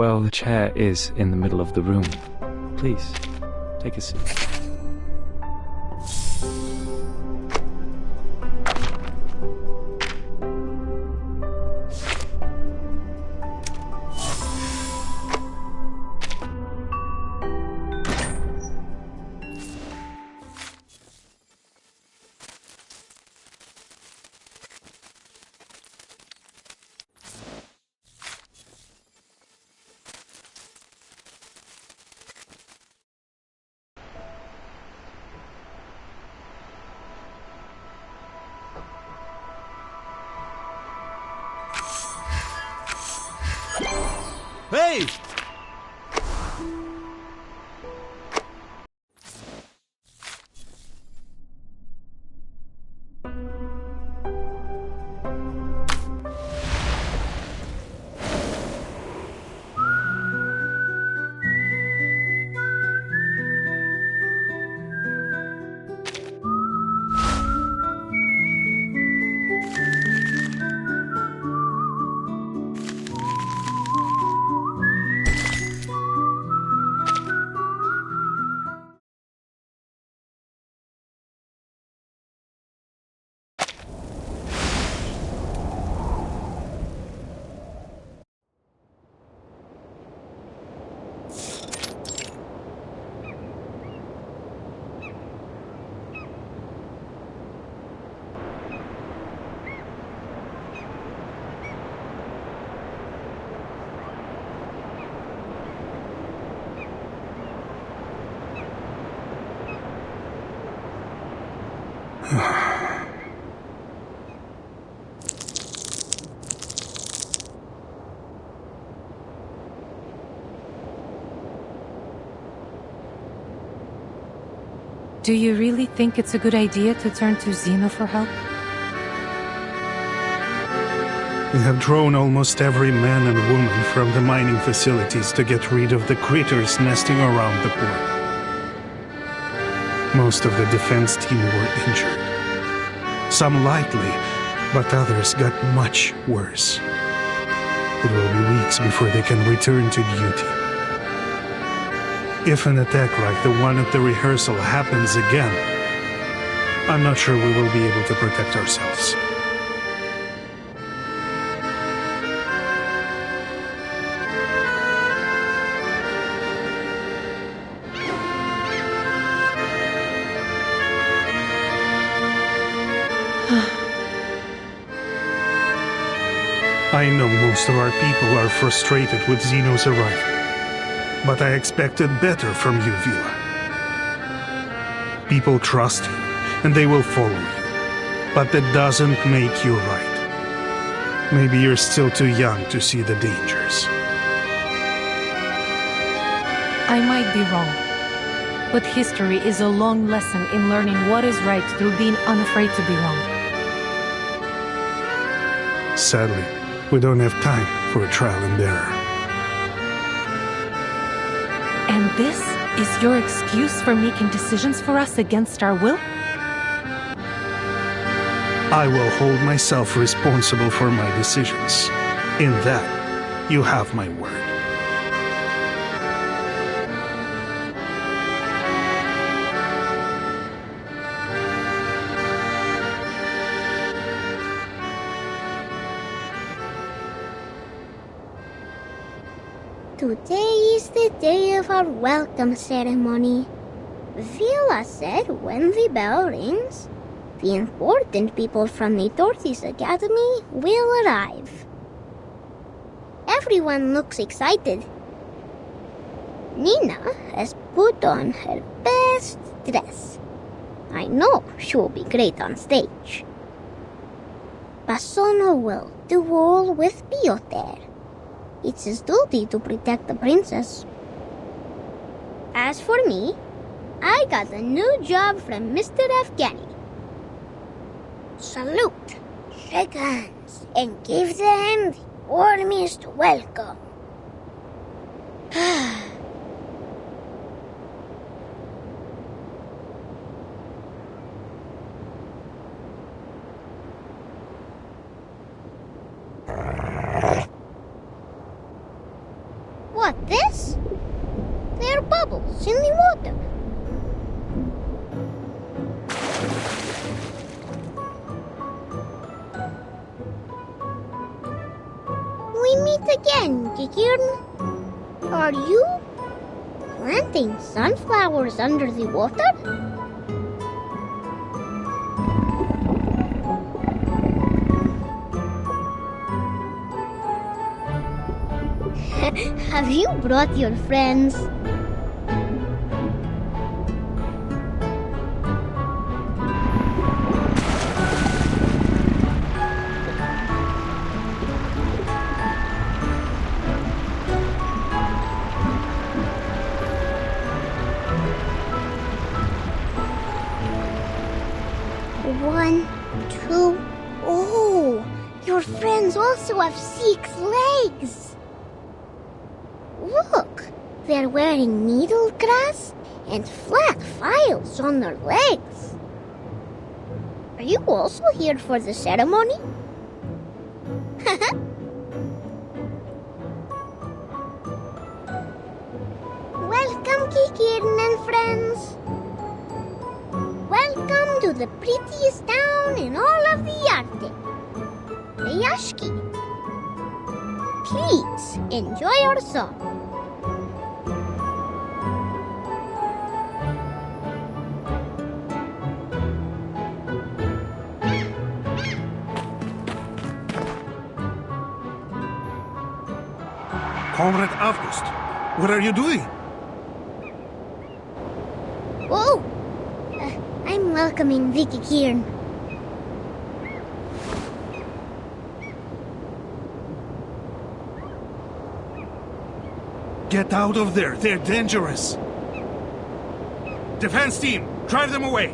Well, the chair is in the middle of the room. Please, take a seat. Hey! Do you really think it's a good idea to turn to Xeno for help? We have drawn almost every man and woman from the mining facilities to get rid of the critters nesting around the port. Most of the defense team were injured. Some lightly, but others got much worse. It will be weeks before they can return to duty. If an attack like the one at the rehearsal happens again, I'm not sure we will be able to protect ourselves. I know most of our people are frustrated with Xeno's arrival. But I expected better from you, Vila. People trust you, and they will follow you. But that doesn't make you right. Maybe you're still too young to see the dangers. I might be wrong, but history is a long lesson in learning what is right through being unafraid to be wrong. Sadly, we don't have time for a trial and error. And this is your excuse for making decisions for us against our will? I will hold myself responsible for my decisions. In that, you have my word. Today is the day of our welcome ceremony. Vila said when the bell rings, the important people from the Tortoise Academy will arrive. Everyone looks excited. Nina has put on her best dress. I know she will be great on stage. Basono will do all with Piotr. It's his duty to protect the princess. As for me, I got a new job from Mr. Afghani. Salute, shake hands, and give them the warmest welcome. animals in the water. We meet again, Kikirn. Are you planting sunflowers under the water? Have you brought your friends? One, two. Oh, your friends also have 6 legs. Look, they're wearing needle grass and flat files on their legs. Are you also here for the ceremony? Welcome, Kikirn and friends. Welcome to the prettiest town in all of the Arctic, Rayaski. Please enjoy our song. Comrade August, what are you doing? Oh, I'm welcoming Vicky Kieran. Get out of there, they're dangerous. Defense team, drive them away.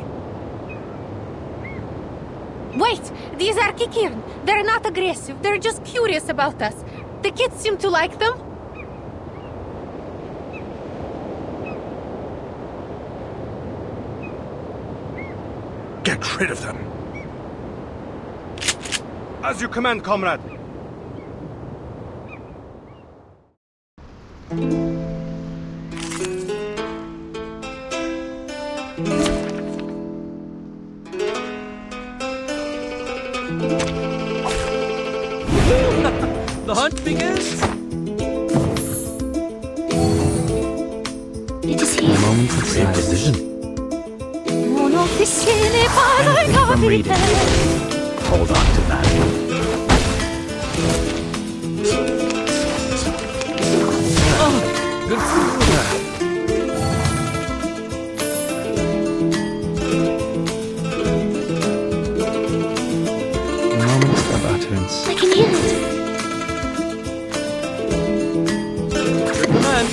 Wait! These are Kikirn. They're not aggressive. They're just curious about us. The kids seem to like them. Get rid of them. As you command, comrade. The hunt begins! It is here. A moment of silence. I'm reading. Hold on to that. Oh, good for you. A moment of utterance. I can hear it. Your command.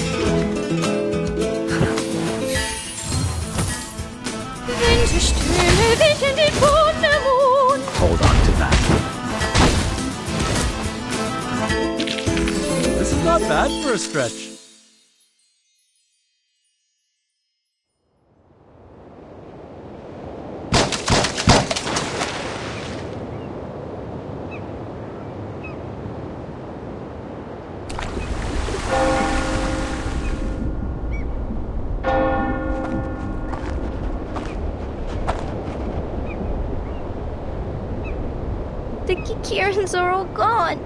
Hold on to that. This is not bad for a stretch. The Kikirans are all gone.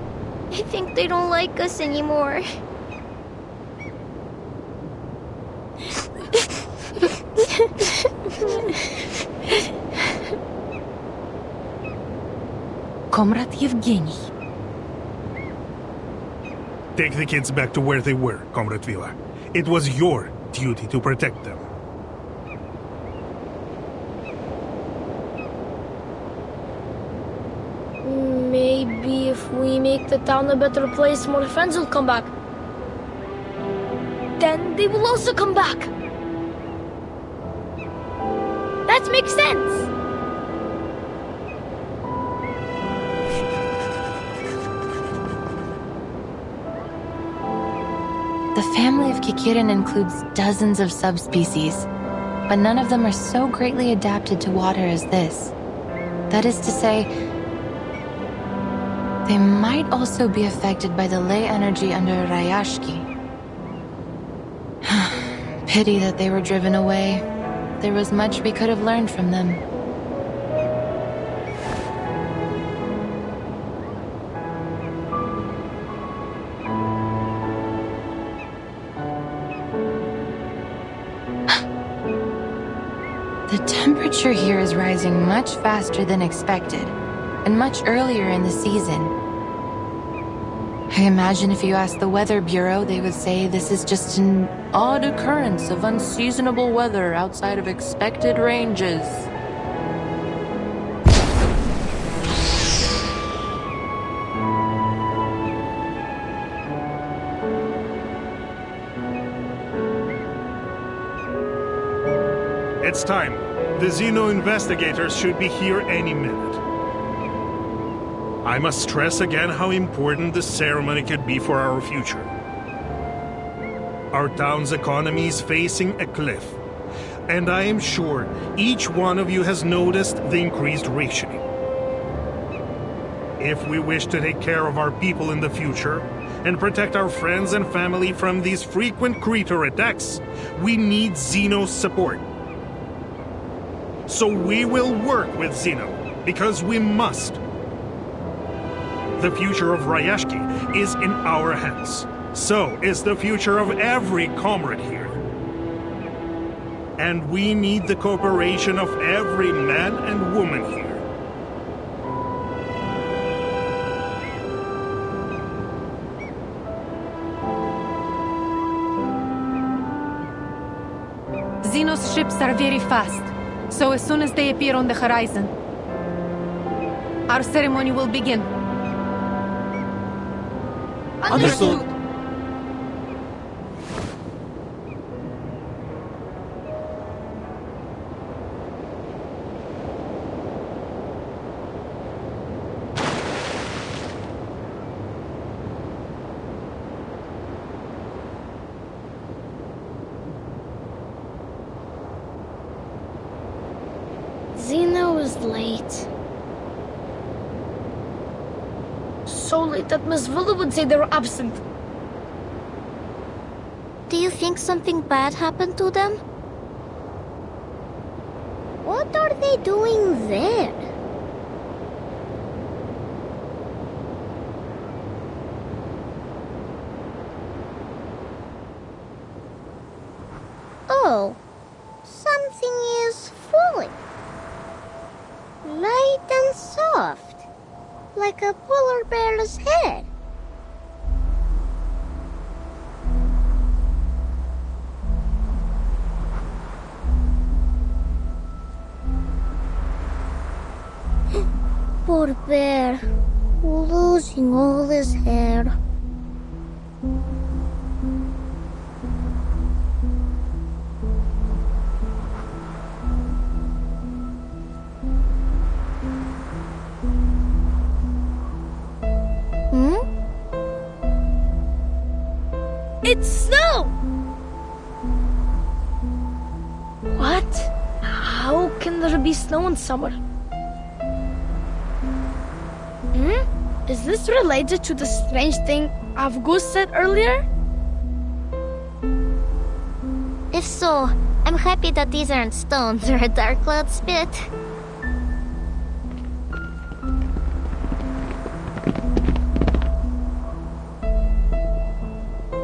I think they don't like us anymore. Comrade Yevgeny. Take the kids back to where they were, Comrade Vila. It was your duty to protect them. Maybe if we make the town a better place, more friends will come back. Then they will also come back. That makes sense. The family of Kikirin includes dozens of subspecies, but none of them are so greatly adapted to water as this. That is to say, they might also be affected by the ley energy under Rayaski. pity that they were driven away. There was much we could have learned from them. The temperature here is rising much faster than expected, and much earlier in the season. I imagine if you asked the Weather Bureau, they would say this is just an odd occurrence of unseasonable weather outside of expected ranges. It's time. The Xeno investigators should be here any minute. I must stress again how important this ceremony could be for our future. Our town's economy is facing a cliff, and I am sure each one of you has noticed the increased rationing. If we wish to take care of our people in the future and protect our friends and family from these frequent creature attacks, we need Xeno's support. So we will work with Xeno, because we must. The future of Rayaski is in our hands. So is the future of every comrade here. And we need the cooperation of every man and woman here. Xeno's ships are very fast, so as soon as they appear on the horizon, our ceremony will begin. Understood. Xeno is late. So late that Miss Villa would say they were absent. Do you think something bad happened to them? What are they doing there? Oh, something is falling. Light and soft, like a polar bear's head. Poor bear, losing all his hair. It's snow! What? How can there be snow in summer? Is this related to the strange thing Avgust said earlier? If so, I'm happy that these aren't stones or a dark cloud spit.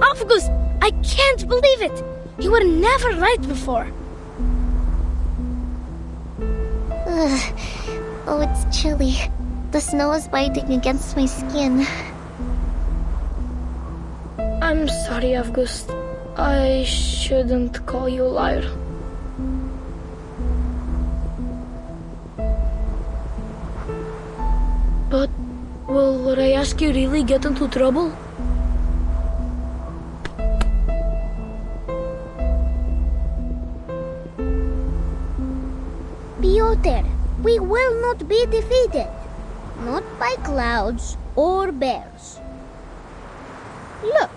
Avgust, I can't believe it! You were never right before. Ugh. Oh, it's chilly. The snow is biting against my skin. I'm sorry, Avgust. I shouldn't call you a liar. But will Rayaski really get into trouble? Piotr, we will not be defeated. Not by clouds or bears. Look.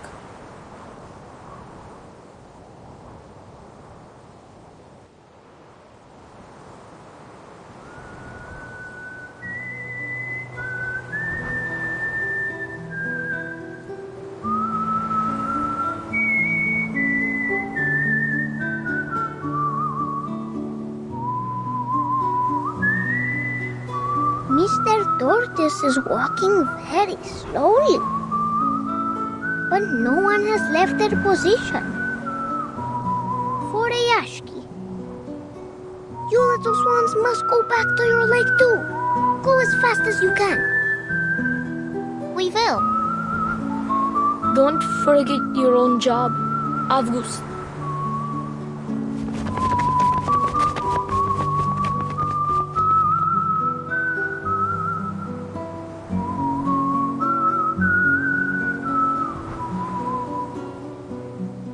The tortoise is walking very slowly. But no one has left their position. For Rayaski, you little swans must go back to your lake too. Go as fast as you can. We will. Don't forget your own job, August.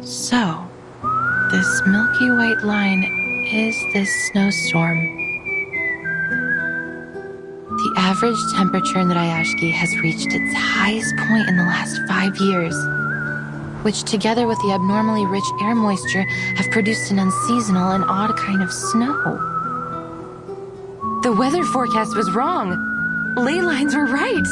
So, this milky white line is this snowstorm. The average temperature in the Rayaski has reached its highest point in the last 5 years, which together with the abnormally rich air moisture have produced an unseasonal and odd kind of snow. The weather forecast was wrong. Ley lines were right.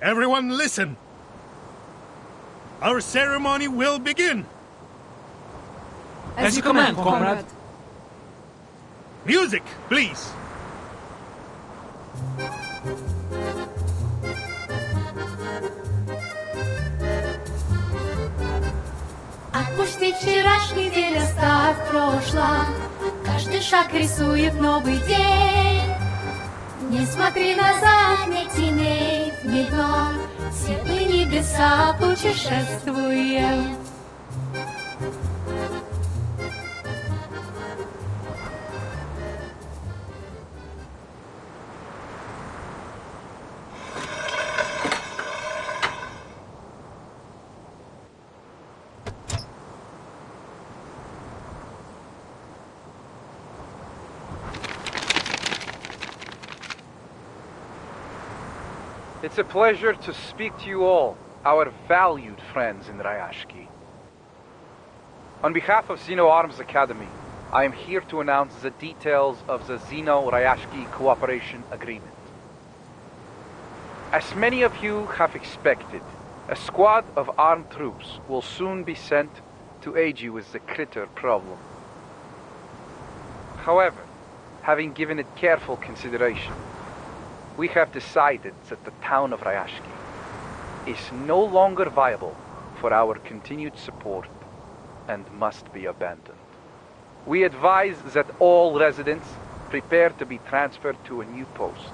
Everyone listen. Our ceremony will begin. As you command, comrade. Music, please. Отпусти вчерашний день, оставь прошлое. Каждый шаг рисует новый день. Не смотри назад, не теней в медно. Светлые небеса путешествуем. It's a pleasure to speak to you all, our valued friends in Rayaski. On behalf of Xeno Arms Academy, I am here to announce the details of the Xeno-Rayaski Cooperation Agreement. As many of you have expected, a squad of armed troops will soon be sent to aid you with the critter problem. However, having given it careful consideration, we have decided that the town of Rayaski is no longer viable for our continued support and must be abandoned. We advise that all residents prepare to be transferred to a new post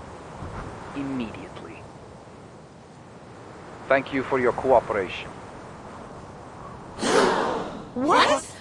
immediately. Thank you for your cooperation. What?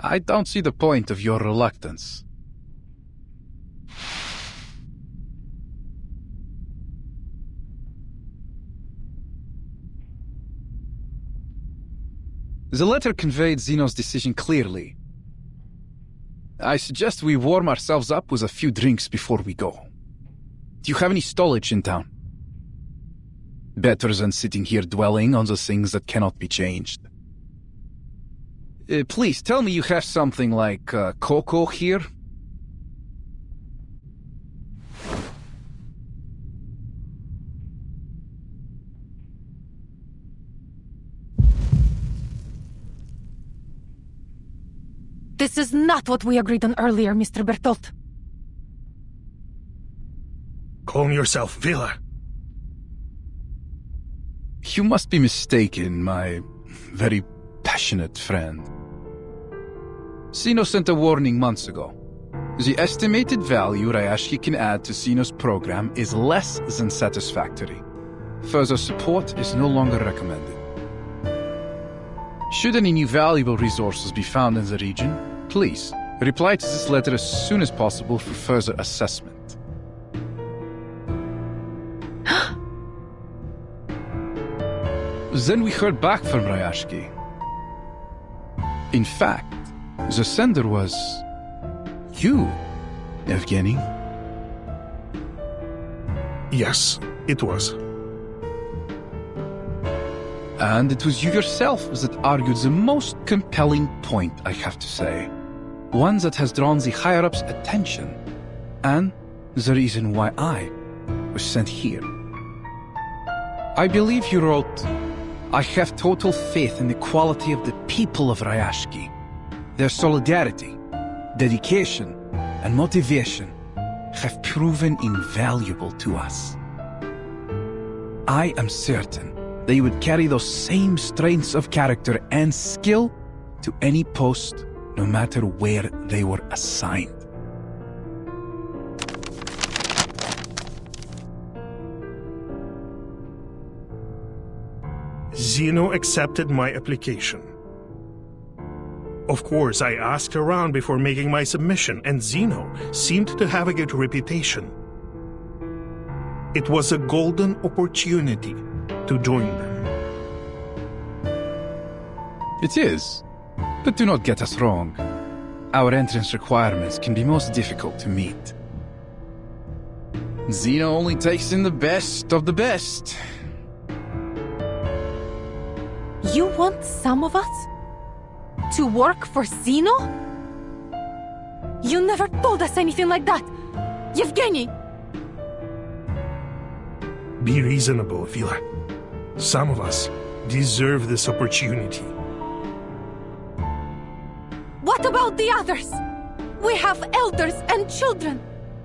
I don't see the point of your reluctance. The letter conveyed Zeno's decision clearly. I suggest we warm ourselves up with a few drinks before we go. Do you have any stowage in town? Better than sitting here dwelling on the things that cannot be changed. Please, tell me you have something like cocoa here? This is not what we agreed on earlier, Mr. Bertolt. Calm yourself, Vila. You must be mistaken, my very passionate friend. Zeno sent a warning months ago. The estimated value Rayaski can add to Zeno's program is less than satisfactory. Further support is no longer recommended. Should any new valuable resources be found in the region, please reply to this letter as soon as possible for further assessment. Then we heard back from Rayaski. In fact, the sender was you, Evgeny. Yes, it was. And it was you yourself that argued the most compelling point, I have to say. One that has drawn the higher-ups' attention. And the reason why I was sent here. I believe you wrote, I have total faith in the quality of the people of Rayaski. Their solidarity, dedication, and motivation have proven invaluable to us. I am certain they would carry those same strengths of character and skill to any post, no matter where they were assigned. Zeno accepted my application. Of course, I asked around before making my submission, and Zeno seemed to have a good reputation. It was a golden opportunity to join them. It is, but do not get us wrong. Our entrance requirements can be most difficult to meet. Zeno only takes in the best of the best. You want some of us to work for Zeno? You never told us anything like that, Yevgeny! Be reasonable, Vila. Some of us deserve this opportunity. What about the others? We have elders and children.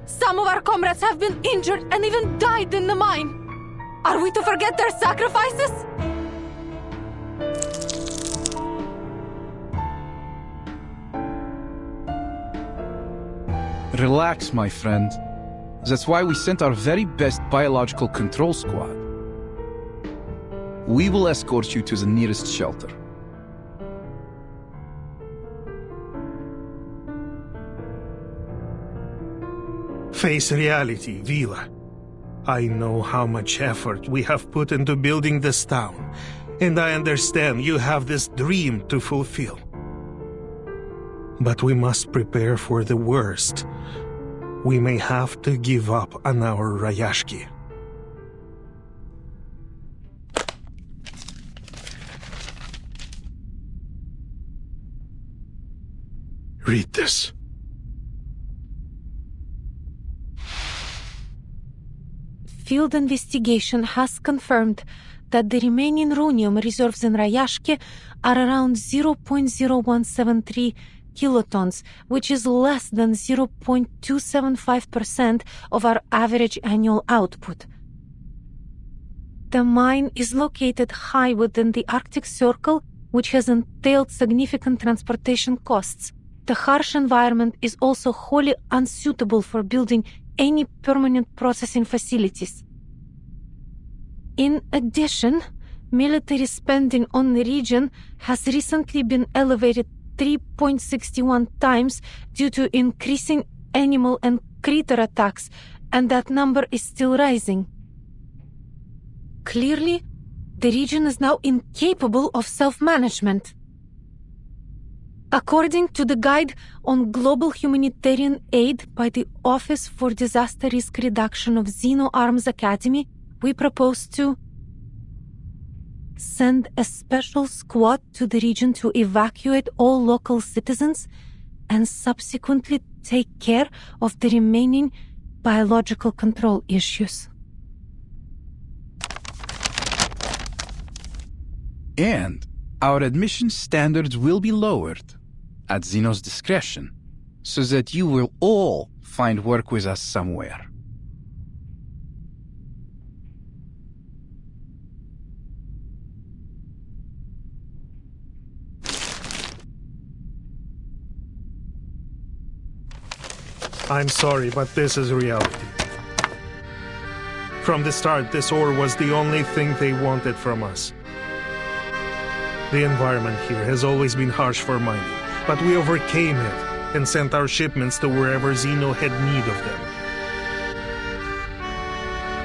Some of our comrades have been injured and even died in the mine. Are we to forget their sacrifices? Relax, my friend. That's why we sent our very best biological control squad. We will escort you to the nearest shelter. Face reality, Vila. I know how much effort we have put into building this town, and I understand you have this dream to fulfill. But we must prepare for the worst. We may have to give up on our Rayaski. Read this. Field investigation has confirmed that the remaining rhenium reserves in Rayaski are around 0.0173 kilotons, which is less than 0.275% of our average annual output. The mine is located high within the Arctic Circle, which has entailed significant transportation costs. The harsh environment is also wholly unsuitable for building any permanent processing facilities. In addition, military spending on the region has recently been elevated 3.61 times due to increasing animal and critter attacks, and that number is still rising. Clearly, the region is now incapable of self-management. According to the Guide on Global Humanitarian Aid by the Office for Disaster Risk Reduction of Zeno Arms Academy, we propose to send a special squad to the region to evacuate all local citizens and subsequently take care of the remaining biological control issues. And our admission standards will be lowered. at Zeno's discretion, so that you will all find work with us somewhere. I'm sorry, but this is reality. From the start, this ore was the only thing they wanted from us. The environment here has always been harsh for mining, but we overcame it and sent our shipments to wherever Zeno had need of them.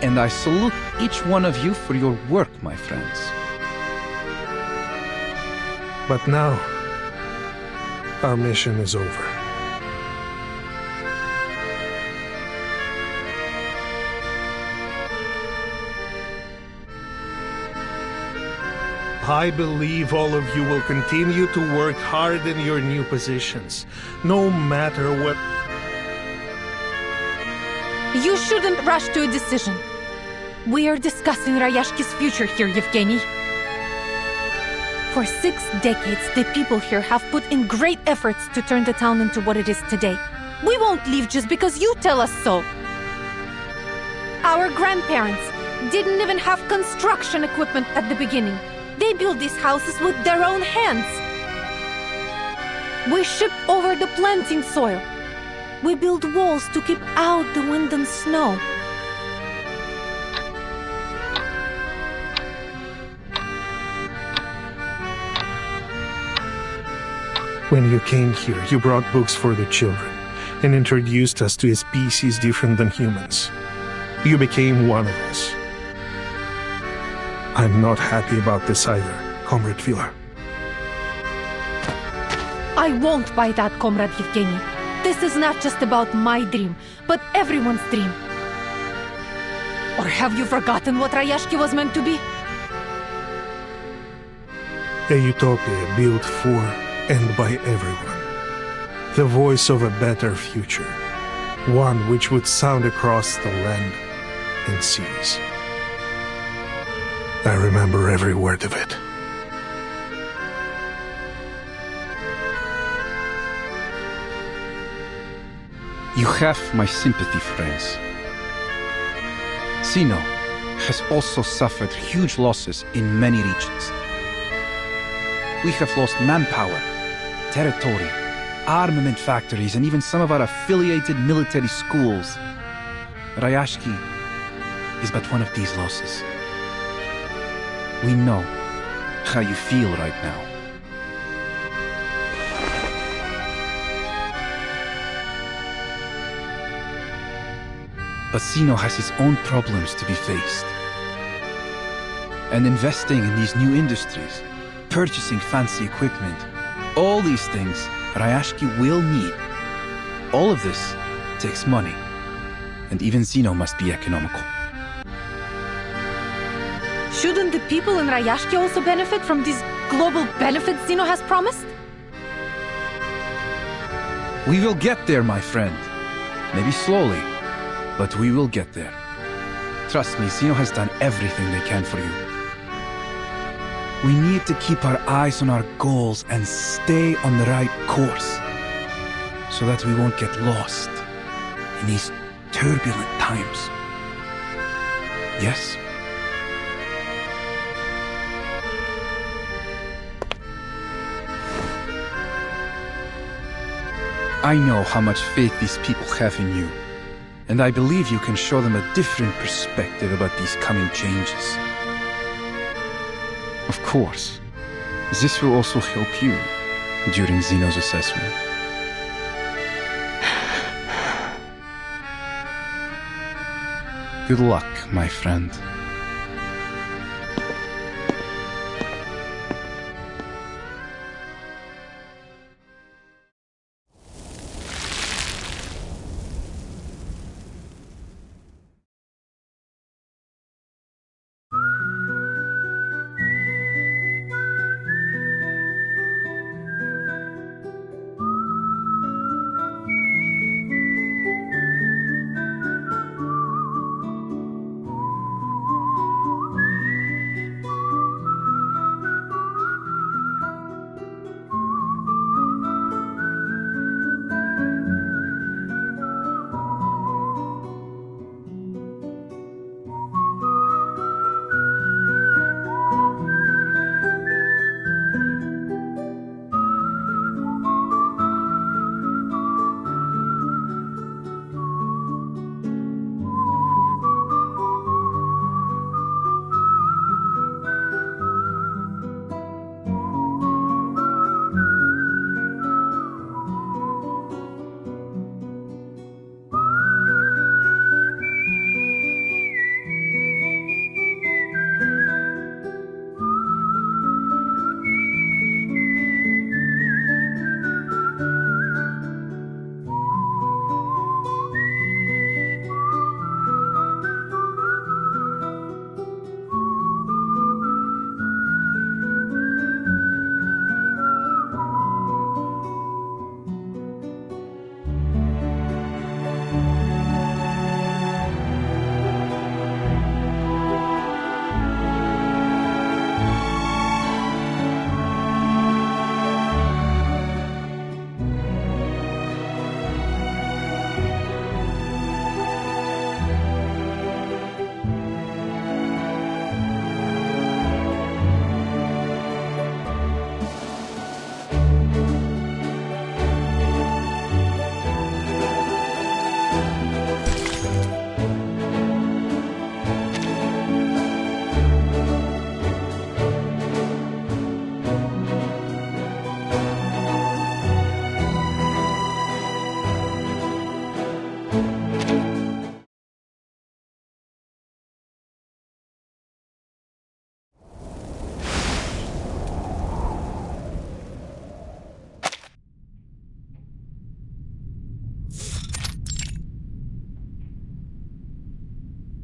And I salute each one of you for your work, my friends. But now, our mission is over. I believe all of you will continue to work hard in your new positions, no matter what. You shouldn't rush to a decision. We are discussing Rayaski's future here, Yevgeny. For 6 decades, the people here have put in great efforts to turn the town into what it is today. We won't leave just because you tell us so. Our grandparents didn't even have construction equipment at the beginning. They built these houses with their own hands. We shipped over the planting soil. We built walls to keep out the wind and snow. When you came here, you brought books for the children and introduced us to a species different than humans. You became one of us. I'm not happy about this either, Comrade Vila. I won't buy that, Comrade Yevgeny. This is not just about my dream, but everyone's dream. Or have you forgotten what Rayaski was meant to be? A utopia built for and by everyone. The voice of a better future. One which would sound across the land and seas. I remember every word of it. You have my sympathy, friends. Zeno has also suffered huge losses in many regions. We have lost manpower, territory, armament factories, and even some of our affiliated military schools. Rayaski is but one of these losses. We know how you feel right now. But Zeno has his own problems to be faced. And investing in these new industries, purchasing fancy equipment, all these things Rayaski will need. All of this takes money, and even Zeno must be economical. Shouldn't the people in Rayaski also benefit from these global benefits Zeno has promised? We will get there, my friend. Maybe slowly, but we will get there. Trust me, Zeno has done everything they can for you. We need to keep our eyes on our goals and stay on the right course, so that we won't get lost in these turbulent times. Yes? I know how much faith these people have in you, and I believe you can show them a different perspective about these coming changes. Of course, this will also help you during Zeno's assessment. Good luck, my friend.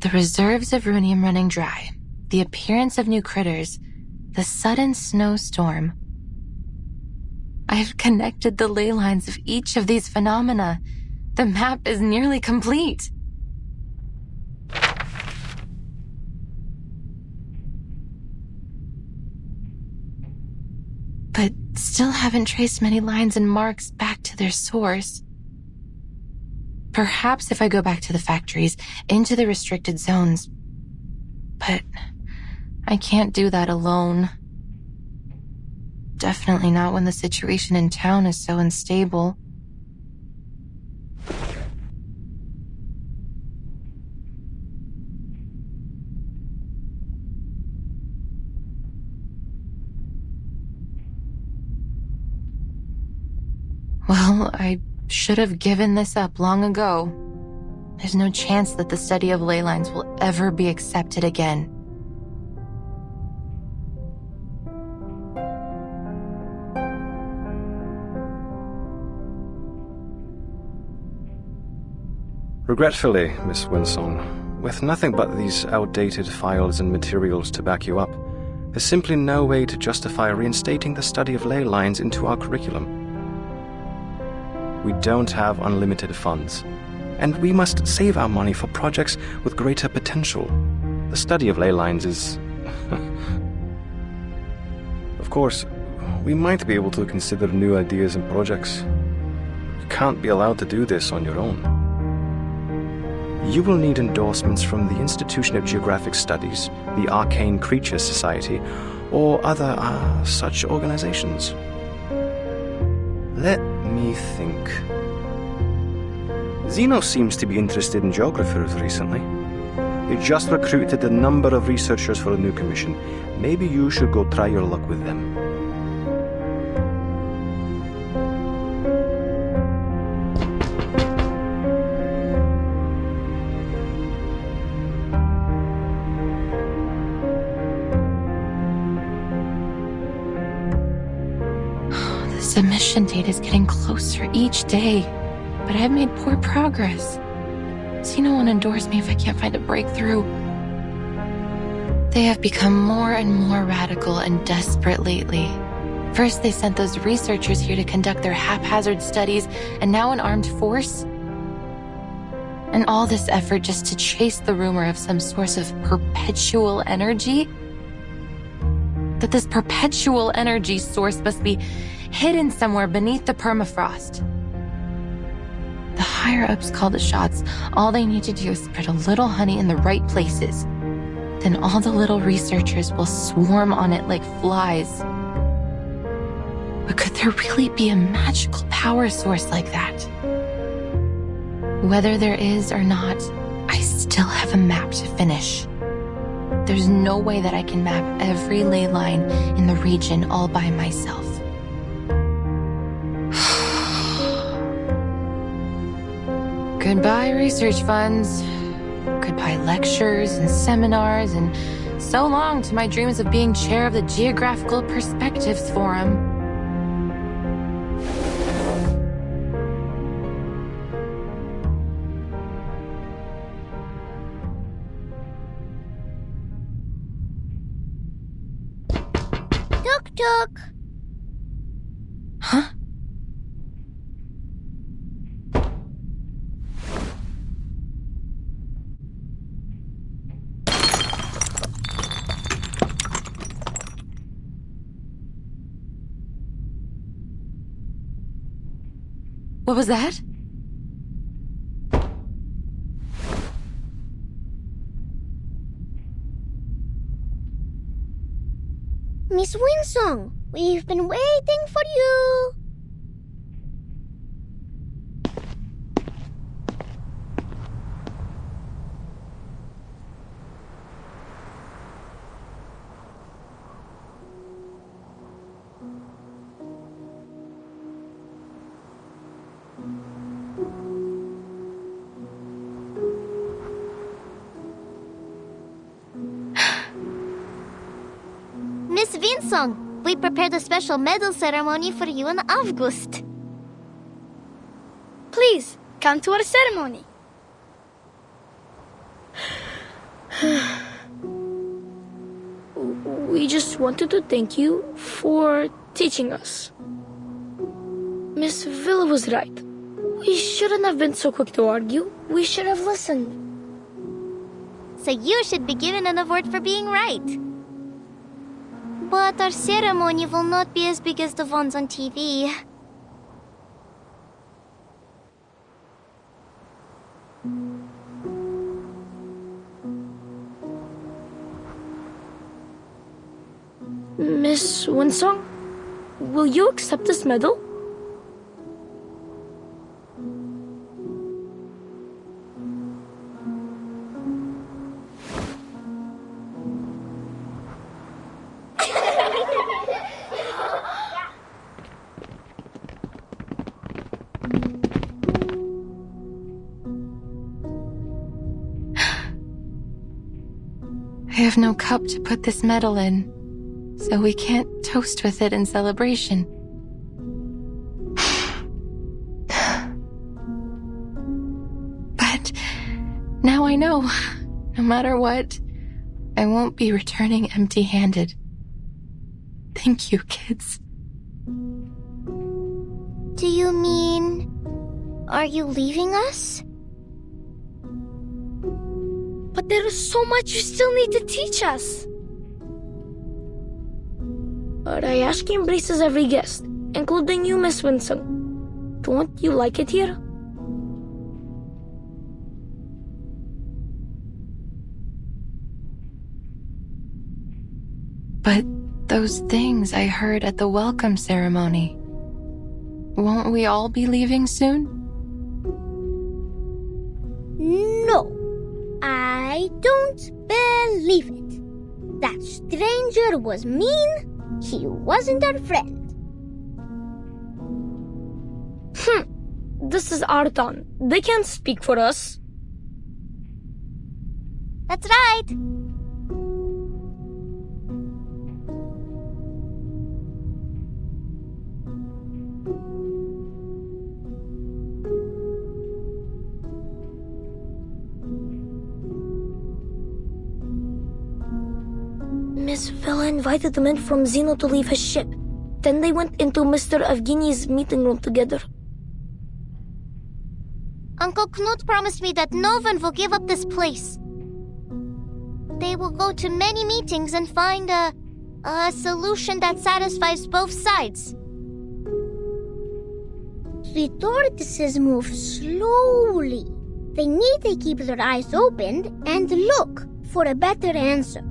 The reserves of runium running dry, the appearance of new critters, the sudden snowstorm. I've connected the ley lines of each of these phenomena. The map is nearly complete. But still haven't traced many lines and marks back to their source. Perhaps if I go back to the factories, into the restricted zones. But I can't do that alone. Definitely not when the situation in town is so unstable. Well, I should have given this up long ago. There's no chance that the study of ley lines will ever be accepted again. Regretfully, Miss Winsong, with nothing but these outdated files and materials to back you up, there's simply no way to justify reinstating the study of ley lines into our curriculum. We don't have unlimited funds, and we must save our money for projects with greater potential. The study of ley lines is... Of course, we might be able to consider new ideas and projects. You can't be allowed to do this on your own. You will need endorsements from the Institution of Geographic Studies, the Arcane Creatures Society, or other such organizations. Let me think. Xeno seems to be interested in geographers recently. He just recruited a number of researchers for a new commission. Maybe you should go try your luck with them. Submission date is getting closer each day, but I've made poor progress. Xeno won't endorse me if I can't find a breakthrough. They have become more and more radical and desperate lately. First, they sent those researchers here to conduct their haphazard studies, and now an armed force? And all this effort just to chase the rumor of some source of perpetual energy? That this perpetual energy source must be hidden somewhere beneath the permafrost. The higher-ups call the shots. All they need to do is spread a little honey in the right places. Then all the little researchers will swarm on it like flies. But could there really be a magical power source like that? Whether there is or not, I still have a map to finish. There's no way that I can map every ley line in the region all by myself. Goodbye, research funds. Goodbye, lectures and seminars, and so long to my dreams of being chair of the Geographical Perspectives Forum. Tuk-tuk! Huh? What was that? Miss Winsong, we've been waiting for you. Miss Winsong, we prepared a special medal ceremony for you in August. Please, come to our ceremony. We just wanted to thank you for teaching us. Miss Villa was right. We shouldn't have been so quick to argue. We should have listened. So you should be given an award for being right. But our ceremony will not be as big as the ones on TV. Miss Winsong, will you accept this medal? I have no cup to put this medal in, so we can't toast with it in celebration. But now I know, no matter what, I won't be returning empty-handed. Thank you, kids. Do you mean... are you leaving us? But there is so much you still need to teach us. Rayaski embraces every guest, including you, Miss Winsong. Don't you like it here? But those things I heard at the welcome ceremony, won't we all be leaving soon? No. I don't believe it. That stranger was mean. He wasn't our friend. This is our town. They can't speak for us. That's right. Miss Villa invited the men from Zeno to leave his ship. Then they went into Mr. Evgeny's meeting room together. Uncle Knut promised me that no one will give up this place. They will go to many meetings and find a solution that satisfies both sides. The tortoises move slowly. They need to keep their eyes open and look for a better answer.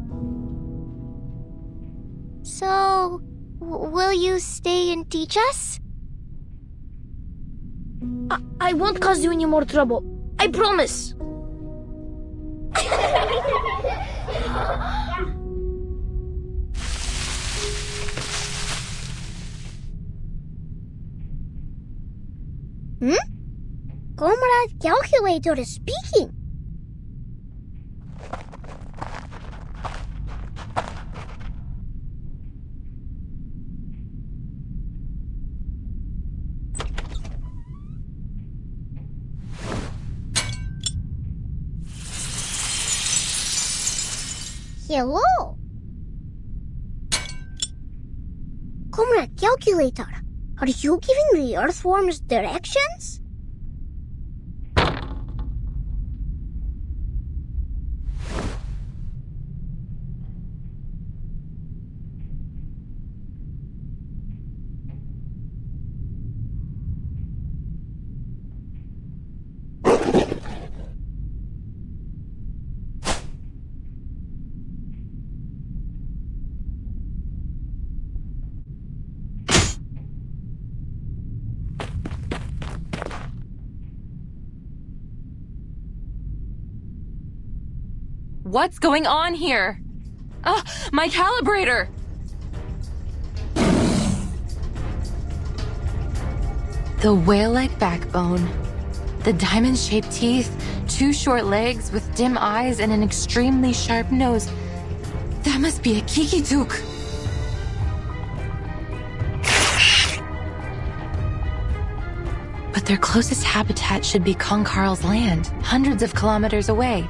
So, will you stay and teach us? I won't cause you any more trouble. I promise. Comrade Calculator is speaking. Hello. Comrade Calculator, are you giving the earthworms directions? What's going on here? My calibrator! The whale-like backbone, the diamond-shaped teeth, 2 short legs with dim eyes and an extremely sharp nose. That must be a kikituk. But their closest habitat should be Konkarl's land, hundreds of kilometers away.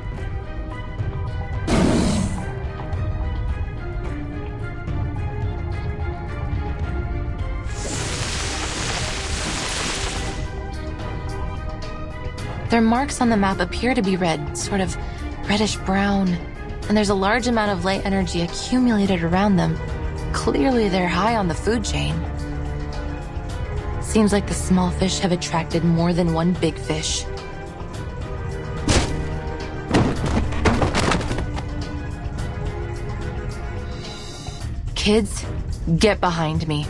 Their marks on the map appear to be red, sort of reddish-brown, and there's a large amount of light energy accumulated around them. Clearly, they're high on the food chain. Seems like the small fish have attracted more than one big fish. Kids, get behind me.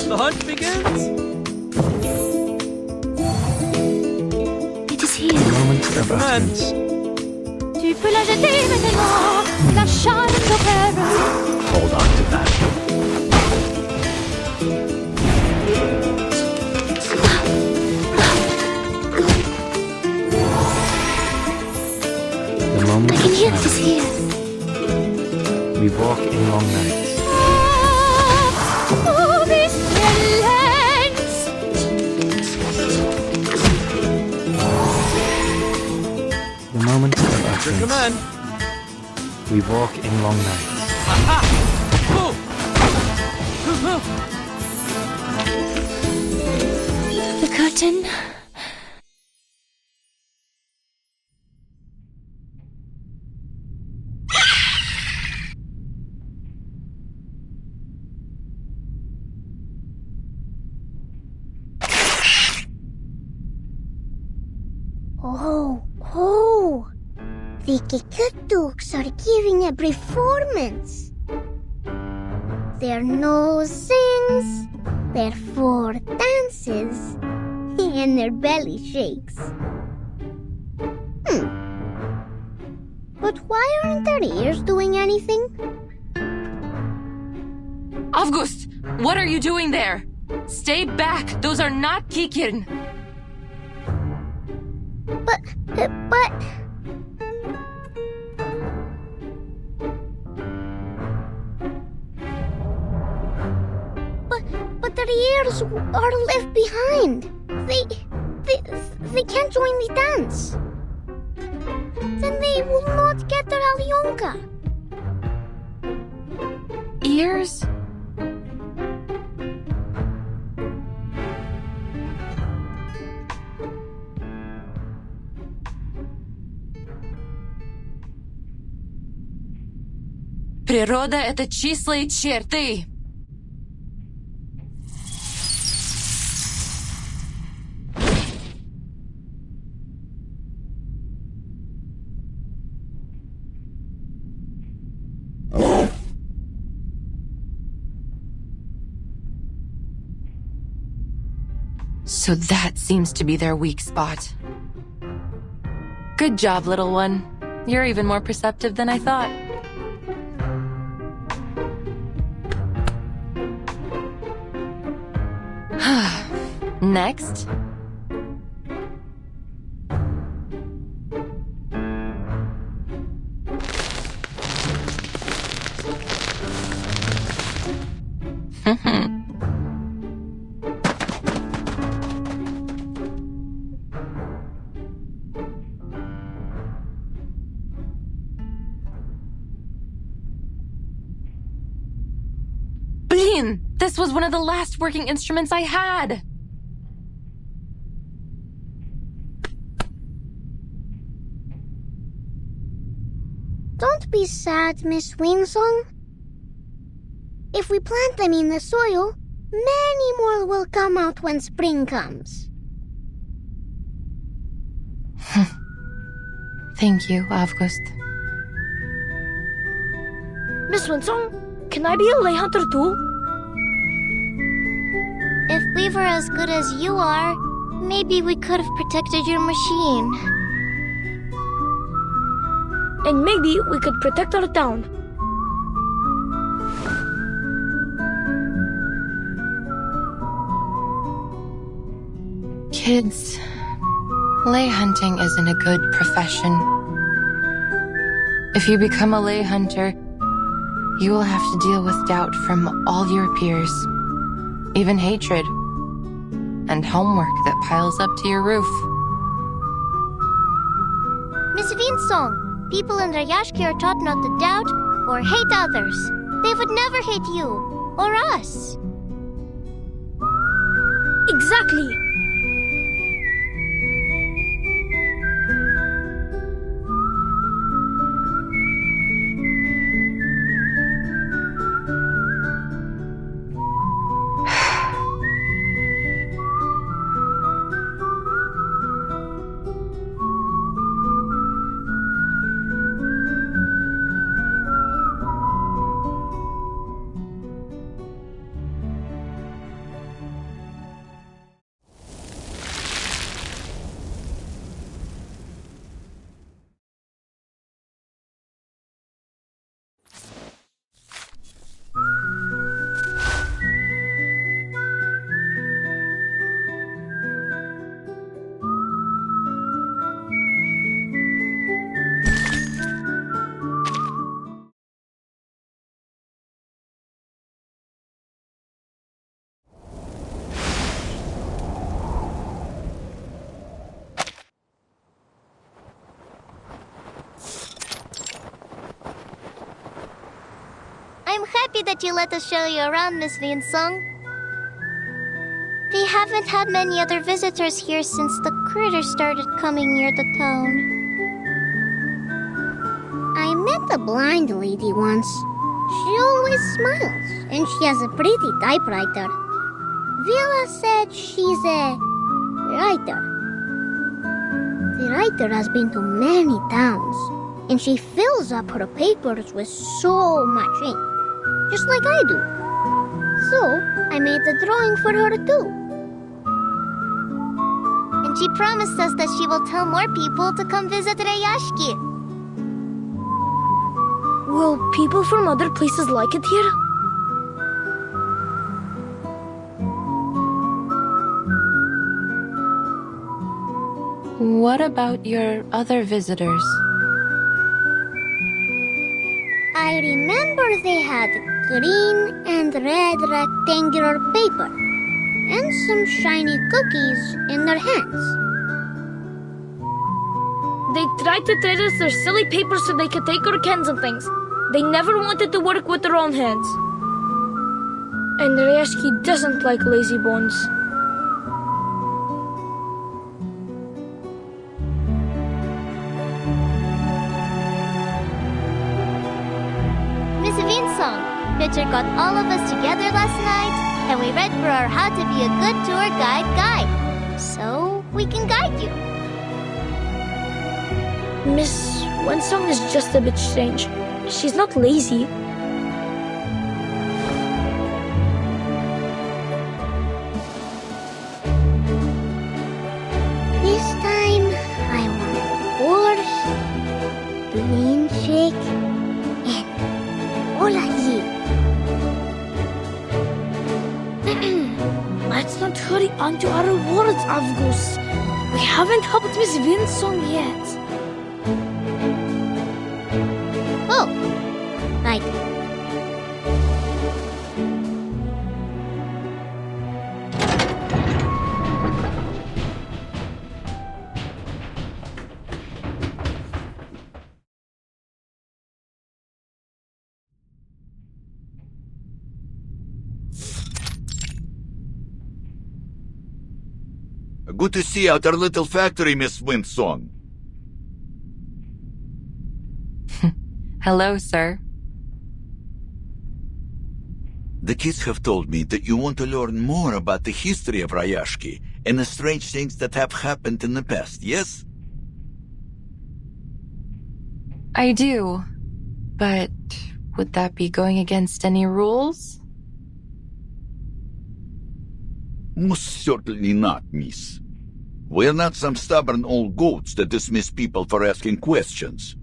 The hunt begins! It is here. Moment of utterance. Tu peux la jeter maintenant, la charme d'opéra. Hold on to that. The moment I can hear of this silence. here. We walk in long nights. Oh, this silence! The moment of Your utterance. command! We walk in long nights. The curtain. Oh! The Kikutuks are giving a performance. Their nose sings, their four dances, and their belly shakes. But why aren't their ears doing anything? August, what are you doing there? Stay back! Those are not Kikin! But... But their ears are left behind. They can't join the dance. Then they will not get their Alyonka. Ears? Природа — это числа и черты. So that seems to be their weak spot. Good job, little one. You're even more perceptive than I thought. Next. Blin! This was one of the last working instruments I had! Don't be sad, Miss Winsong. If we plant them in the soil, many more will come out when spring comes. Thank you, August. Miss Winsong, can I be a lay hunter too? If we were as good as you are, maybe we could have protected your machine. And maybe we could protect our town. Kids, lay hunting isn't a good profession. If you become a lay hunter, you will have to deal with doubt from all your peers, even hatred, and homework that piles up to your roof. Miss Winsong, people in Rayaski are taught not to doubt or hate others. They would never hate you or us. Exactly. I'm happy that you let us show you around, Miss Winsong. We haven't had many other visitors here since the critters started coming near the town. I met a blind lady once. She always smiles, and she has a pretty typewriter. Villa said she's a writer. The writer has been to many towns, and she fills up her papers with so much ink, just like I do. So, I made a drawing for her too. And she promised us that she will tell more people to come visit Rayaski. Will people from other places like it here? What about your other visitors? I remember they had green and red rectangular paper and some shiny cookies in their hands. They tried to trade us their silly papers so they could take our cans and things. They never wanted to work with their own hands. And Rayaski doesn't like lazy bones. Miss Vinsong, Richard got all of us together last night, and we read for our How to Be a Good Tour Guide. So we can guide you. Miss Wensong is just a bit strange. She's not lazy. This time, I want borscht, blynchik, and olagi. Let's not hurry on to our rewards, Avgus. We haven't helped Miss Vinsong yet. Oh, right. Good to see you at our little factory, Miss Winsong. Hello, sir. The kids have told me that you want to learn more about the history of Rayaski and the strange things that have happened in the past, yes? I do. But would that be going against any rules? Most certainly not, miss. We're not some stubborn old goats that dismiss people for asking questions.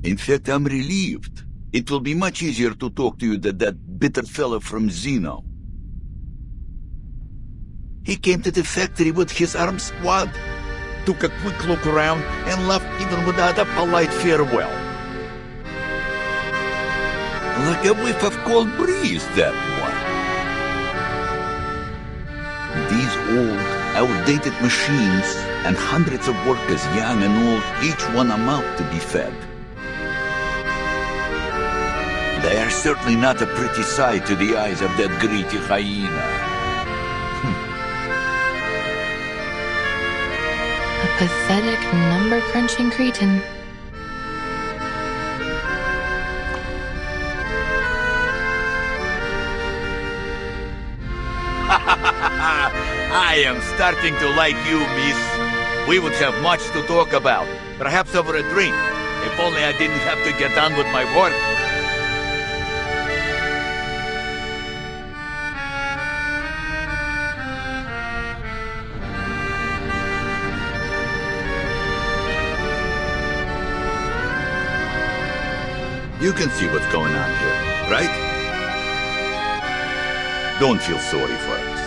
In fact, I'm relieved. It will be much easier to talk to you than that bitter fellow from Zeno. He came to the factory with his armed squad, took a quick look around, and left even without a polite farewell. Like a whiff of cold breeze, that one. These old, outdated machines and hundreds of workers, young and old, each one a mouth to be fed. They are certainly not a pretty sight to the eyes of that greedy hyena. A pathetic, number-crunching cretin. I am starting to like you, miss. We would have much to talk about, perhaps over a drink, if only I didn't have to get on with my work. You can see what's going on here, right? Don't feel sorry for us.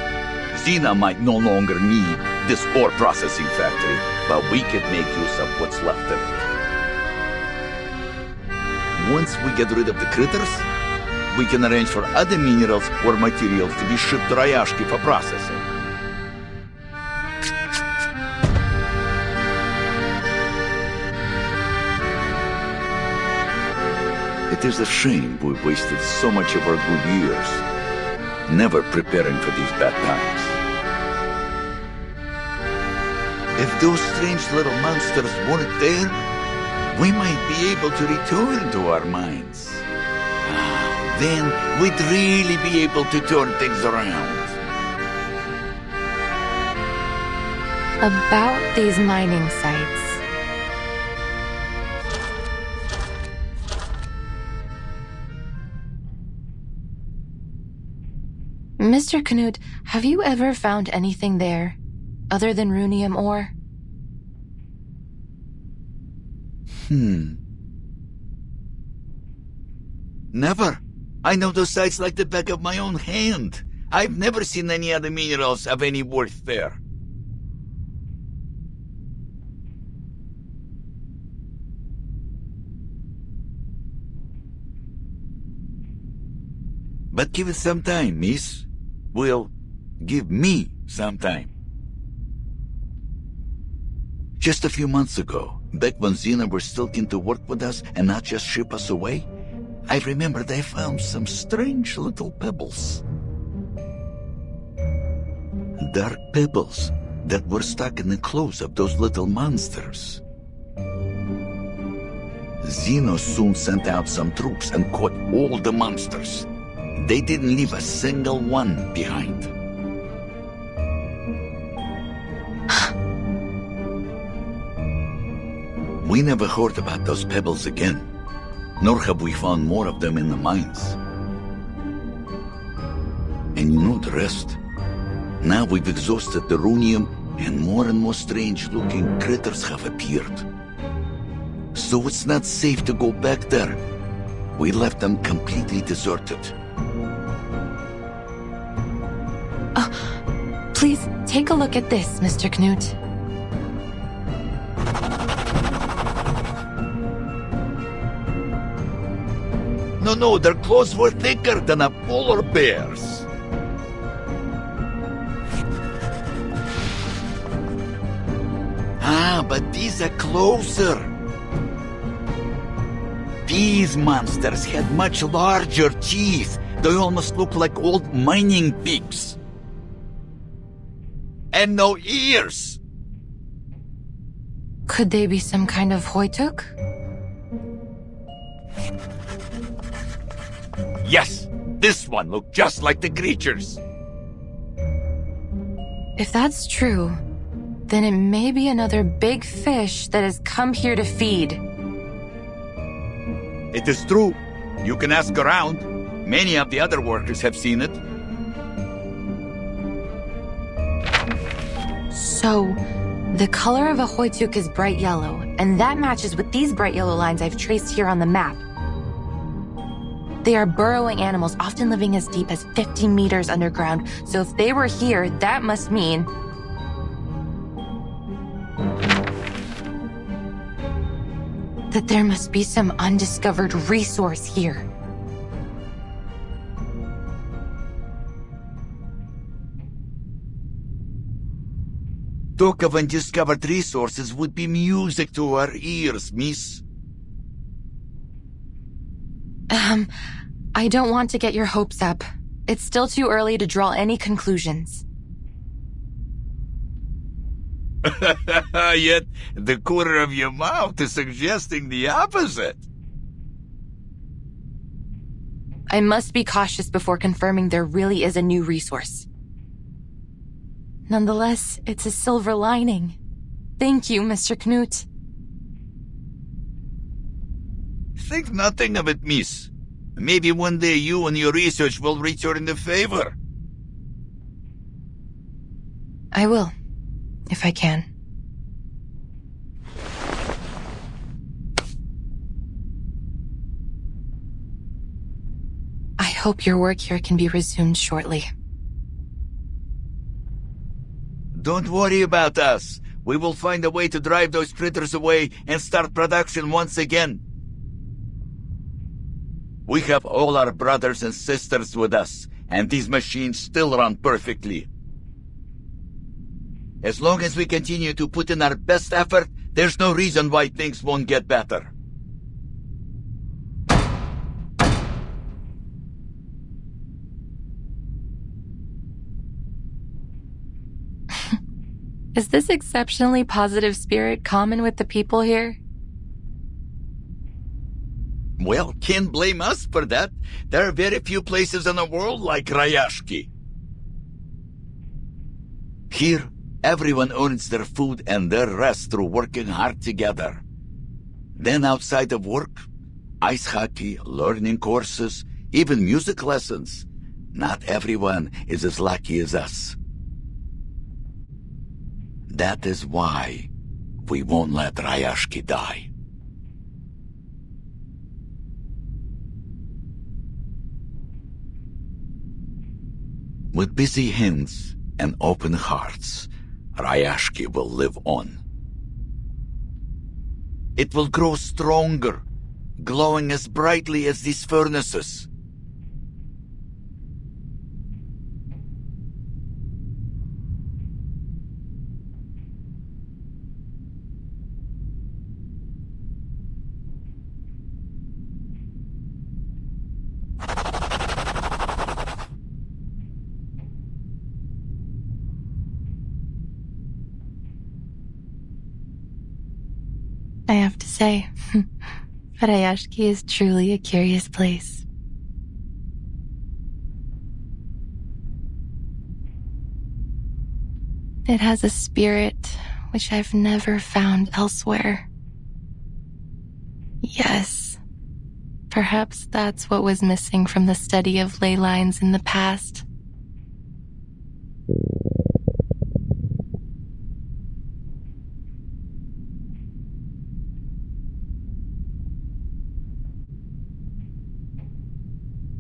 Xena might no longer need this ore processing factory, but we could make use of what's left of it. Once we get rid of the critters, we can arrange for other minerals or materials to be shipped to Rayaski for processing. It is a shame we wasted so much of our good years, never preparing for these bad times. If those strange little monsters weren't there, we might be able to return to our mines. Then we'd really be able to turn things around. About these mining sites. Mr. Knut, have you ever found anything there, other than runium ore? Never. I know those sites like the back of my own hand. I've never seen any other minerals of any worth there. But give it some time, miss. Well, give me some time. Just a few months ago, back when Xena were still keen to work with us and not just ship us away, I remember they found some strange little pebbles. Dark pebbles that were stuck in the clothes of those little monsters. Xeno soon sent out some troops and caught all the monsters. They didn't leave a single one behind. We never heard about those pebbles again, nor have we found more of them in the mines. And you know the rest. Now we've exhausted the runium, and more strange-looking critters have appeared. So it's not safe to go back there. We left them completely deserted. Please, take a look at this, Mr. Knut. No, their clothes were thicker than a polar bear's. But these are closer. These monsters had much larger teeth. They almost look like old mining pigs. And no ears. Could they be some kind of Hoytuk? Yes, this one looked just like the creatures. If that's true, then it may be another big fish that has come here to feed. It is true. You can ask around. Many of the other workers have seen it. So, the color of a Hoytuk is bright yellow, and that matches with these bright yellow lines I've traced here on the map. They are burrowing animals, often living as deep as 50 meters underground, so if they were here, that must mean... that there must be some undiscovered resource here. Talk of undiscovered resources would be music to our ears, miss. I don't want to get your hopes up. It's still too early to draw any conclusions. Yet, the corner of your mouth is suggesting the opposite. I must be cautious before confirming there really is a new resource. Nonetheless, it's a silver lining. Thank you, Mr. Knut. Think nothing of it, miss. Maybe one day you and your research will return the favor. I will, if I can. I hope your work here can be resumed shortly. Don't worry about us. We will find a way to drive those critters away and start production once again. We have all our brothers and sisters with us, and these machines still run perfectly. As long as we continue to put in our best effort, there's no reason why things won't get better. Is this exceptionally positive spirit common with the people here? Well, can't blame us for that. There are very few places in the world like Rayaski. Here, everyone earns their food and their rest through working hard together. Then outside of work, ice hockey, learning courses, even music lessons. Not everyone is as lucky as us. That is why we won't let Rayaski die. With busy hands and open hearts, Rayaski will live on. It will grow stronger, glowing as brightly as these furnaces. I have to say, Rayaski is truly a curious place. It has a spirit which I've never found elsewhere. Yes, perhaps that's what was missing from the study of ley lines in the past.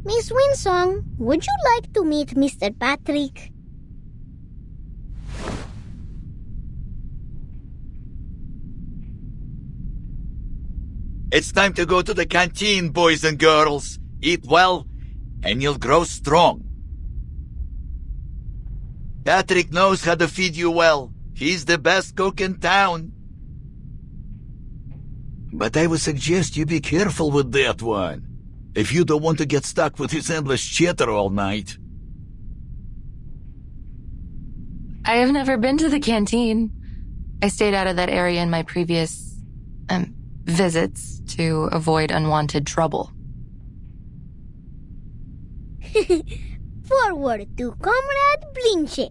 Miss Winsong, would you like to meet Mr. Patrick? It's time to go to the canteen, boys and girls. Eat well, and you'll grow strong. Patrick knows how to feed you well. He's the best cook in town. But I would suggest you be careful with that one, if you don't want to get stuck with his endless chatter all night. I have never been to the canteen. I stayed out of that area in my previous, visits to avoid unwanted trouble. Forward to Comrade Blinche.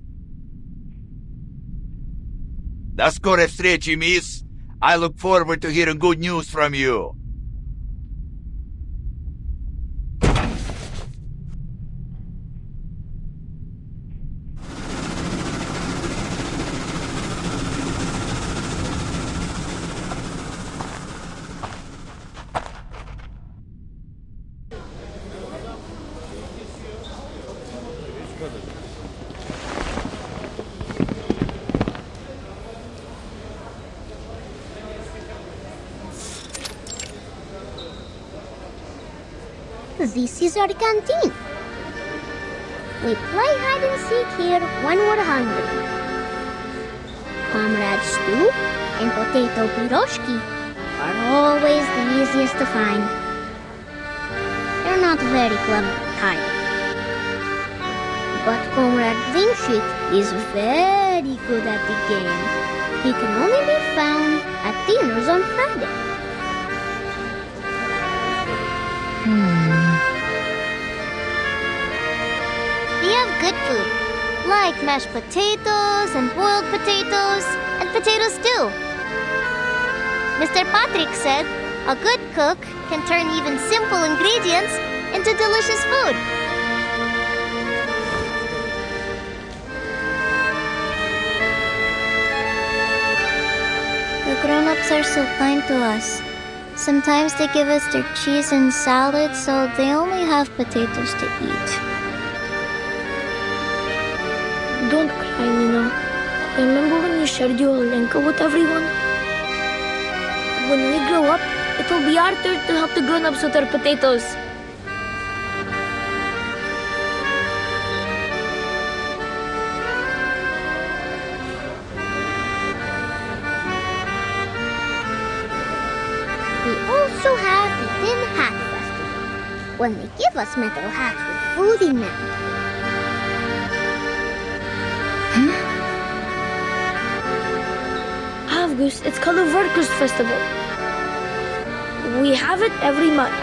That's correct, stretchy, miss. I look forward to hearing good news from you. This is our canteen. We play hide and seek here when we're hungry. Comrade stew and potato piroshki are always the easiest to find. They're not very clever at hiding. But Comrade Blinchit is very good at the game. He can only be found at dinners on Friday. We have good food, like mashed potatoes and boiled potatoes and potato stew. Mr. Patrick said a good cook can turn even simple ingredients into delicious food. The grown-ups are so kind to us. Sometimes they give us their cheese and salad, so they only have potatoes to eat. Don't cry, Nina. Remember when you shared your Lenka with everyone? When we grow up, it will be our turn to help the grown-ups with their potatoes. We also have the Tin Hat Festival, when they give us metal hats with food in them. Avgus, it's called the Workers' Festival. We have it every month.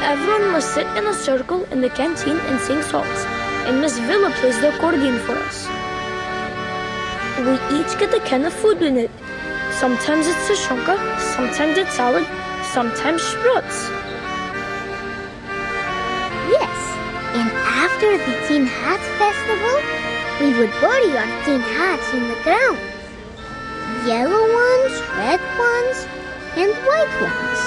Everyone must sit in a circle in the canteen and sing songs, and Miss Villa plays the accordion for us. We each get a can of food in it. Sometimes it's tashonka, sometimes it's salad, sometimes sprouts. Yes, and after the Tin Hat Festival, we would bury our tin hats in the ground. Yellow ones, red ones, and white ones.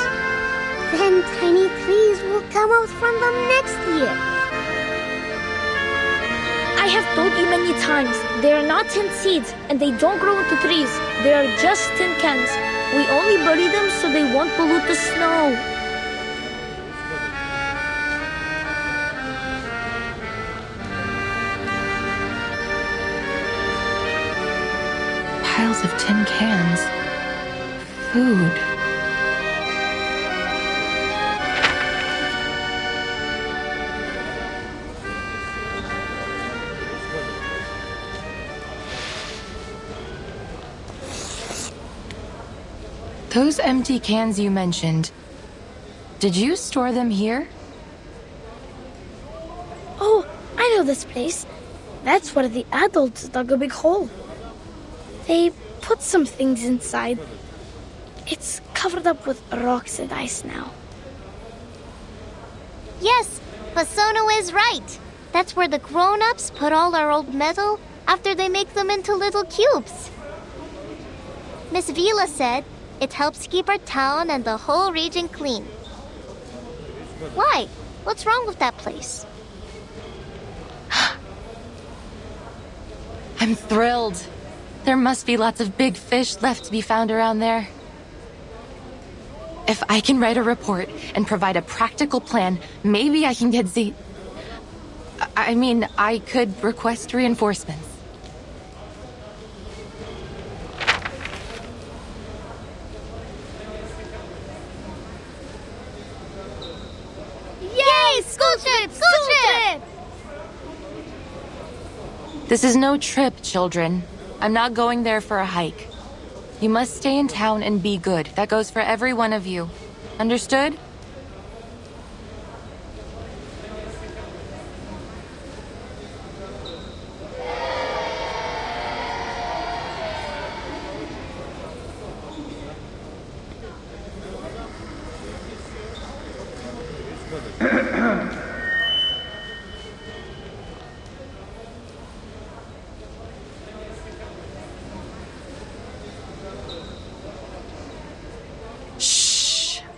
Then tiny trees will come out from them next year. I have told you many times, they are not tin seeds, and they don't grow into trees. They are just tin cans. We only bury them so they won't pollute the snow. Piles of tin cans. Food. Those empty cans you mentioned, did you store them here? Oh, I know this place. That's where the adults dug a big hole. They put some things inside. It's covered up with rocks and ice now. Yes, Hosono is right. That's where the grown-ups put all our old metal after they make them into little cubes. Miss Vila said it helps keep our town and the whole region clean. Why? What's wrong with that place? I'm thrilled. There must be lots of big fish left to be found around there. If I can write a report and provide a practical plan, maybe I can get I could request reinforcements. Yay! School trip! School trip! This is no trip, children. I'm not going there for a hike. You must stay in town and be good. That goes for every one of you. Understood?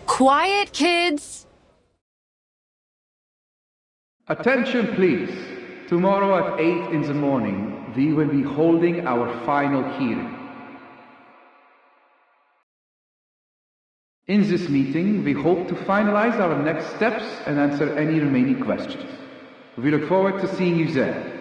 Quiet, kids! Attention, please. Tomorrow at 8 in the morning, we will be holding our final hearing. In this meeting, we hope to finalize our next steps and answer any remaining questions. We look forward to seeing you there.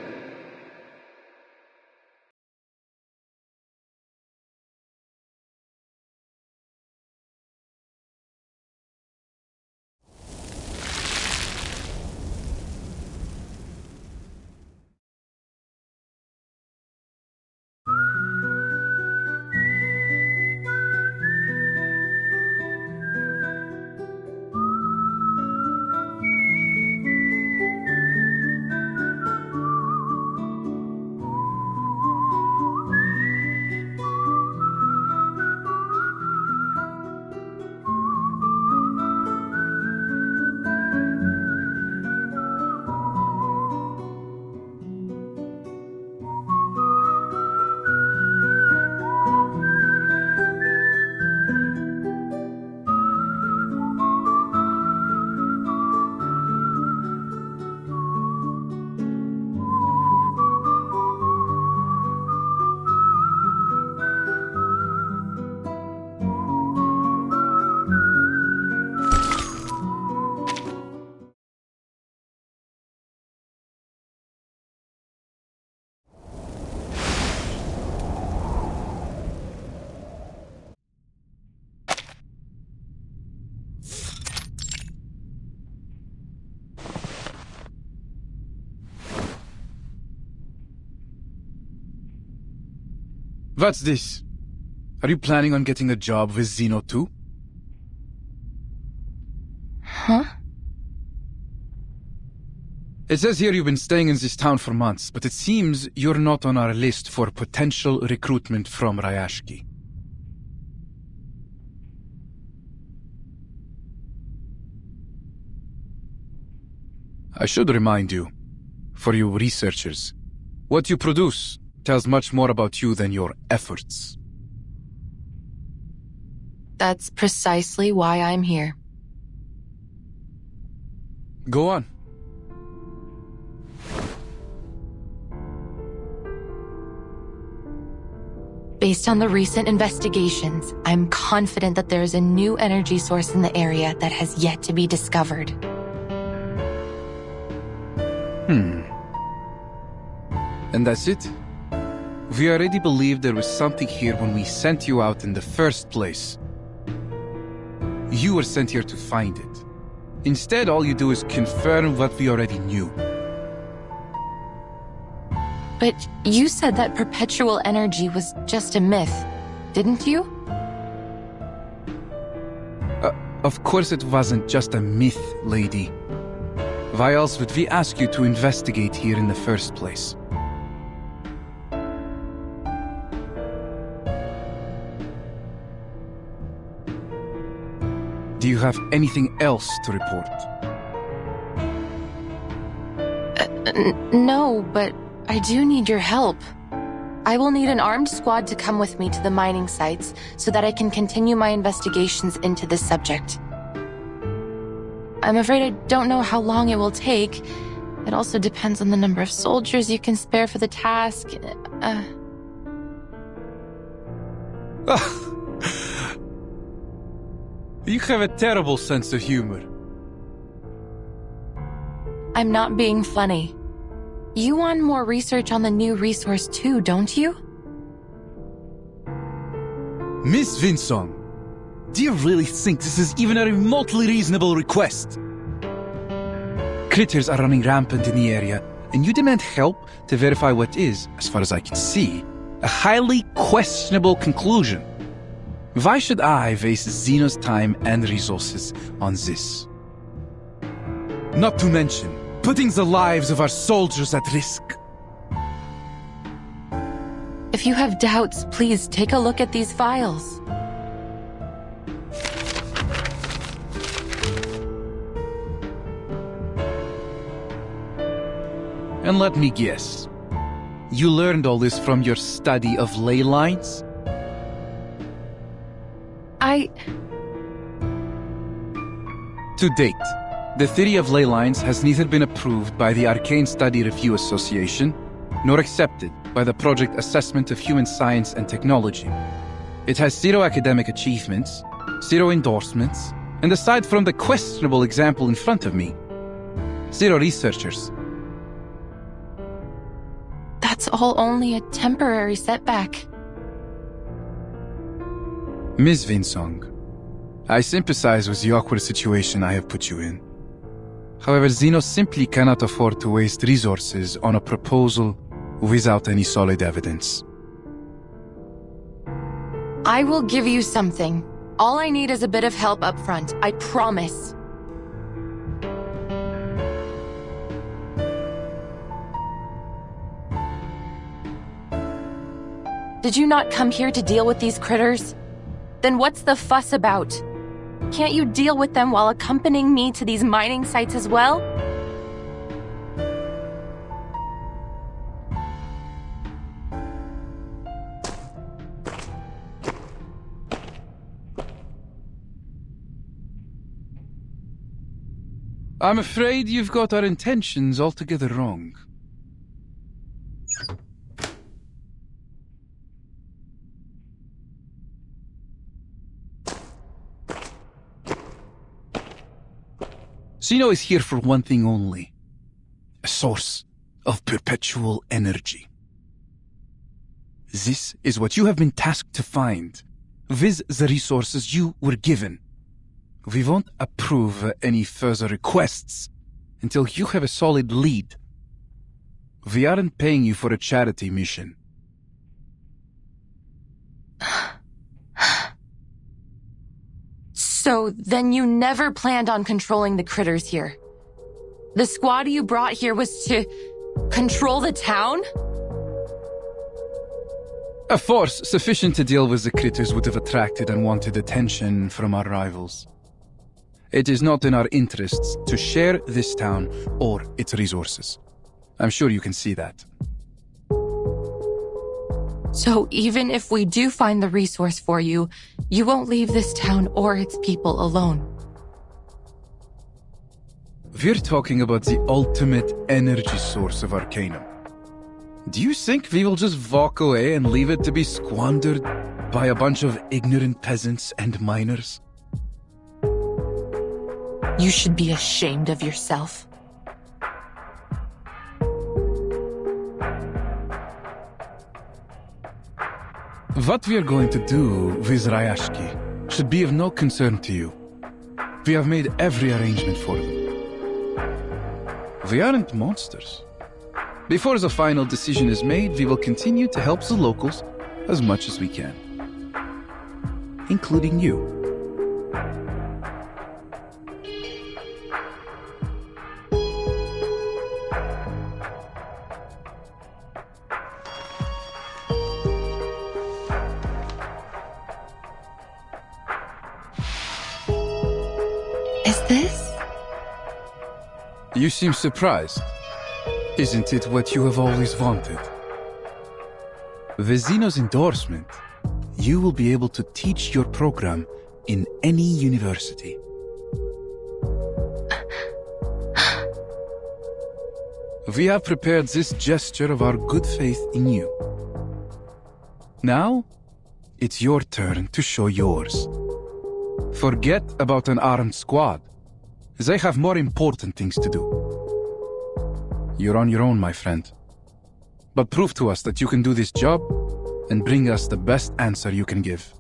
What's this? Are you planning on getting a job with Xeno too? Huh? It says here you've been staying in this town for months, but it seems you're not on our list for potential recruitment from Rayaski. I should remind you, for you researchers, what you produce tells much more about you than your efforts. That's precisely why I'm here. Go on. Based on the recent investigations, I'm confident that there is a new energy source in the area that has yet to be discovered. And that's it? We already believed there was something here when we sent you out in the first place. You were sent here to find it. Instead, all you do is confirm what we already knew. But you said that perpetual energy was just a myth, didn't you? Of course it wasn't just a myth, lady. Why else would we ask you to investigate here in the first place? Do you have anything else to report? No, but I do need your help. I will need an armed squad to come with me to the mining sites so that I can continue my investigations into this subject. I'm afraid I don't know how long it will take. It also depends on the number of soldiers you can spare for the task. You have a terrible sense of humor. I'm not being funny. You want more research on the new resource too, don't you? Miss Vinsong, do you really think this is even a remotely reasonable request? Critters are running rampant in the area, and you demand help to verify what is, as far as I can see, a highly questionable conclusion. Why should I waste Xeno's time and resources on this? Not to mention, putting the lives of our soldiers at risk. If you have doubts, please take a look at these files. And let me guess, you learned all this from your study of ley lines? To date, the theory of ley lines has neither been approved by the Arcane Study Review Association, nor accepted by the Project Assessment of Human Science and Technology. It has zero academic achievements, zero endorsements, and aside from the questionable example in front of me, zero researchers. That's all only a temporary setback. Ms. Vinsong, I sympathize with the awkward situation I have put you in. However, Xeno simply cannot afford to waste resources on a proposal without any solid evidence. I will give you something. All I need is a bit of help up front, I promise. Did you not come here to deal with these critters? Then what's the fuss about? Can't you deal with them while accompanying me to these mining sites as well? I'm afraid you've got our intentions altogether wrong. Xeno is here for one thing only. A source of perpetual energy. This is what you have been tasked to find, with the resources you were given. We won't approve any further requests until you have a solid lead. We aren't paying you for a charity mission. So then you never planned on controlling the critters here. The squad you brought here was to control the town? A force sufficient to deal with the critters would have attracted unwanted attention from our rivals. It is not in our interests to share this town or its resources. I'm sure you can see that. So even if we do find the resource for you, you won't leave this town or its people alone. We're talking about the ultimate energy source of Arcanum. Do you think we will just walk away and leave it to be squandered by a bunch of ignorant peasants and miners? You should be ashamed of yourself. What we are going to do with Rayaski should be of no concern to you. We have made every arrangement for them. We aren't monsters. Before the final decision is made, we will continue to help the locals as much as we can. Including you. Is this? You seem surprised. Isn't it what you have always wanted? With Zeno's endorsement, you will be able to teach your program in any university. We have prepared this gesture of our good faith in you. Now, it's your turn to show yours. Forget about an armed squad. They have more important things to do. You're on your own, my friend. But prove to us that you can do this job and bring us the best answer you can give.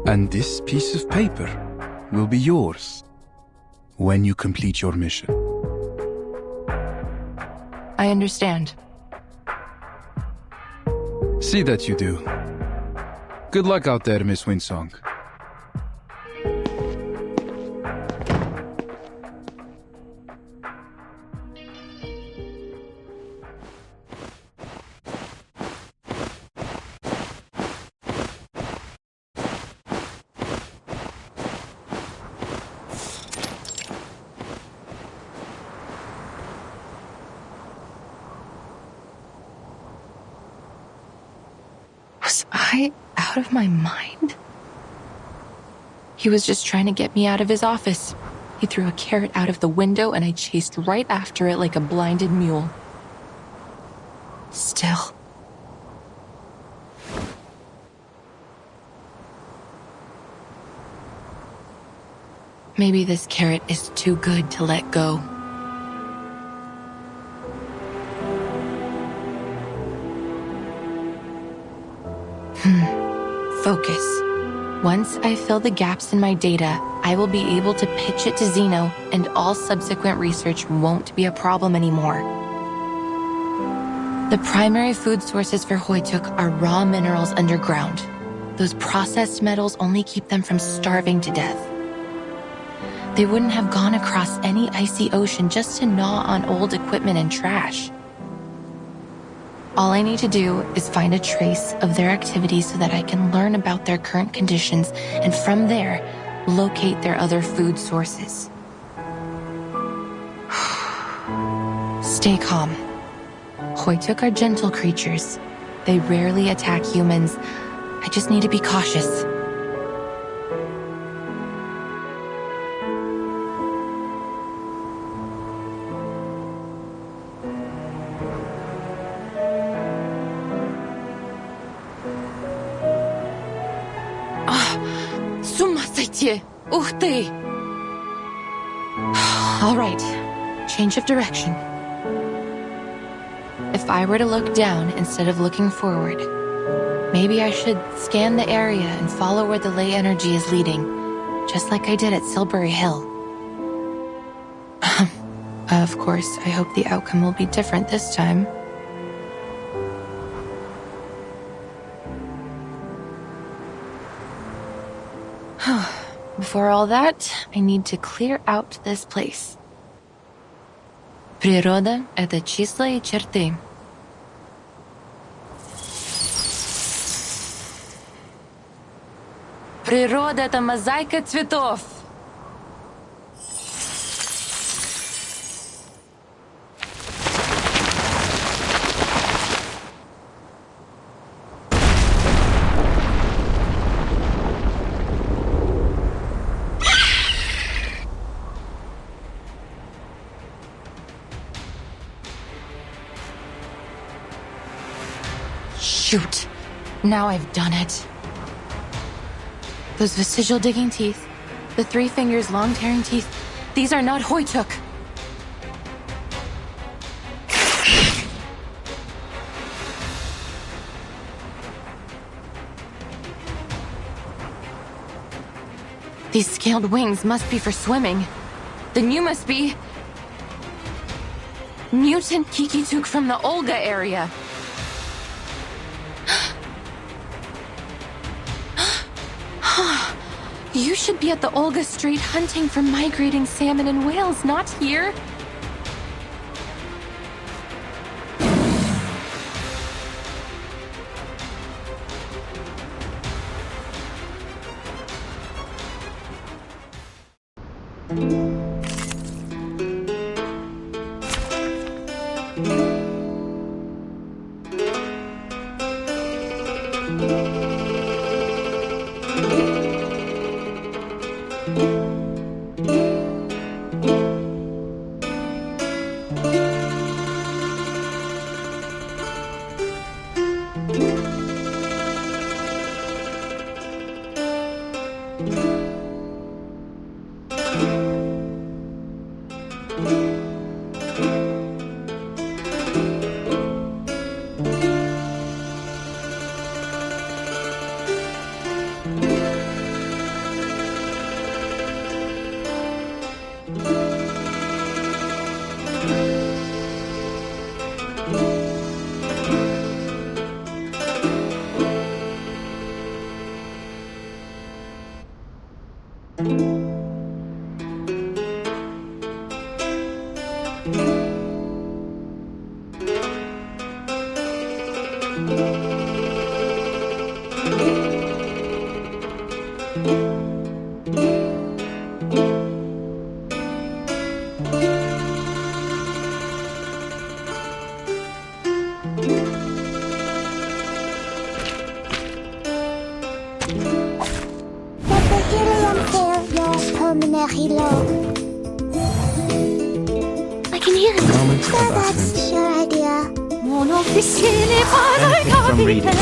And this piece of paper will be yours when you complete your mission. I understand. See that you do. Good luck out there, Miss Winsong. Was I out of my mind? He was just trying to get me out of his office. He threw a carrot out of the window and I chased right after it like a blinded mule. Still. Maybe this carrot is too good to let go. Focus. Once I fill the gaps in my data, I will be able to pitch it to Zeno, and all subsequent research won't be a problem anymore. The primary food sources for Hoytuk are raw minerals underground. Those processed metals only keep them from starving to death. They wouldn't have gone across any icy ocean just to gnaw on old equipment and trash. All I need to do is find a trace of their activities so that I can learn about their current conditions and from there, locate their other food sources. Stay calm. Hoytuk are gentle creatures. They rarely attack humans. I just need to be cautious. Ух ты! All right, change of direction. If I were to look down instead of looking forward, maybe I should scan the area and follow where the ley energy is leading, just like I did at Silbury Hill. Of course, I hope the outcome will be different this time. Before all that, I need to clear out this place. Природа — это числа и черты. Природа — это мозаика цветов. Shoot. Now I've done it. Those vestigial digging teeth, the 3 fingers long tearing teeth, these are not Hoytuk. These scaled wings must be for swimming. Then you must be... Mutant Kikituk from the Olga area. You should be at the Olga Strait hunting for migrating salmon and whales, not here. I can hear it. That's your idea. Mon officier n'est pas un capitaine. Break it,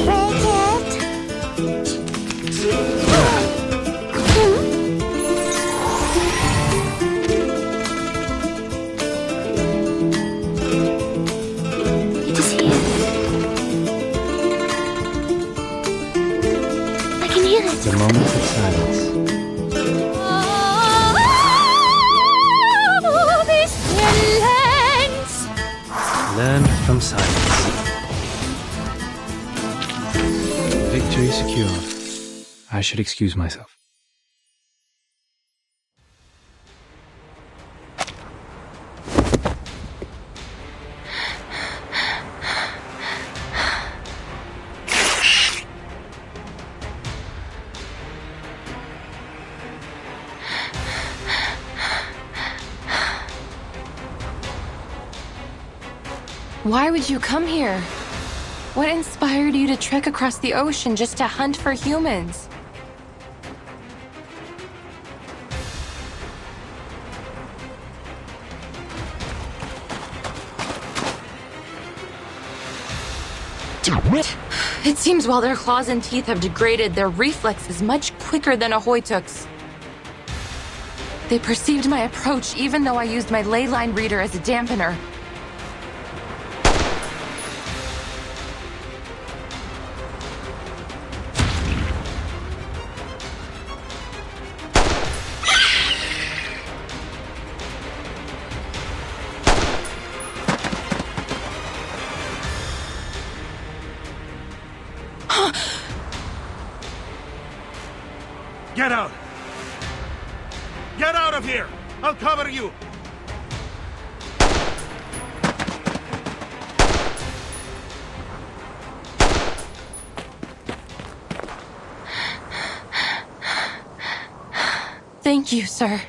break it. It is here. I can hear it. The moment of silence. Learn from silence. Victory secured. I should excuse myself. Why would you come here? What inspired you to trek across the ocean just to hunt for humans? It seems while their claws and teeth have degraded, their reflex is much quicker than a Hoytuk's. They perceived my approach even though I used my ley line reader as a dampener. Get out! Get out of here! I'll cover you! Thank you, sir.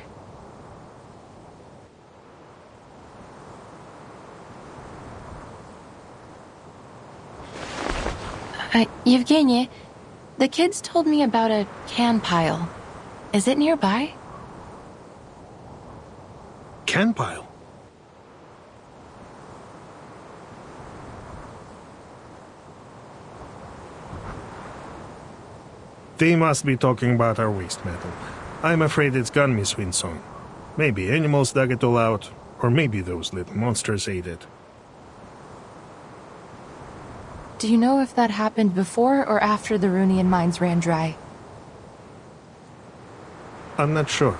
Yevgeny, the kids told me about a can pile. Is it nearby? Can pile? They must be talking about our waste metal. I'm afraid it's gone, Miss Winsong. Maybe animals dug it all out, or maybe those little monsters ate it. Do you know if that happened before or after the Runian mines ran dry? I'm not sure.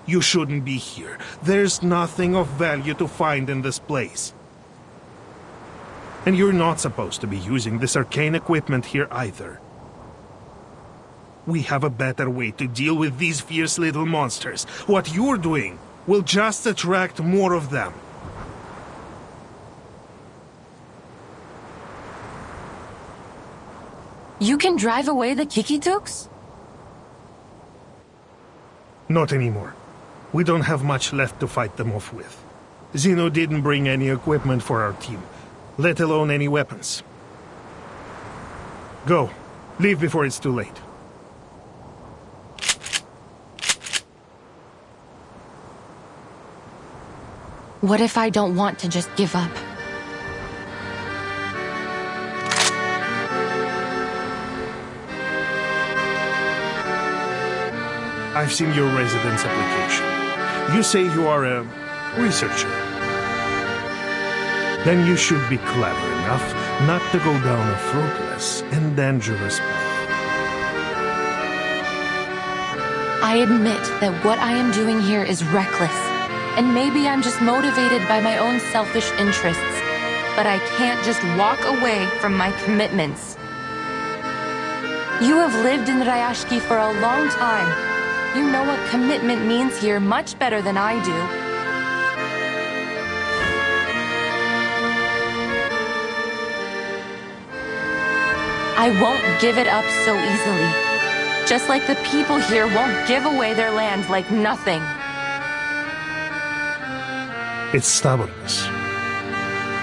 You shouldn't be here. There's nothing of value to find in this place. And you're not supposed to be using this arcane equipment here either. We have a better way to deal with these fierce little monsters. What you're doing will just attract more of them. You can drive away the Kikituks? Not anymore. We don't have much left to fight them off with. Zeno didn't bring any equipment for our team, let alone any weapons. Go. Leave before it's too late. What if I don't want to just give up? I've seen your residence application. You say you are a researcher. Then you should be clever enough not to go down a fruitless and dangerous path. I admit that what I am doing here is reckless. And maybe I'm just motivated by my own selfish interests. But I can't just walk away from my commitments. You have lived in Rayaski for a long time. You know what commitment means here much better than I do. I won't give it up so easily. Just like the people here won't give away their land like nothing. It's stubbornness.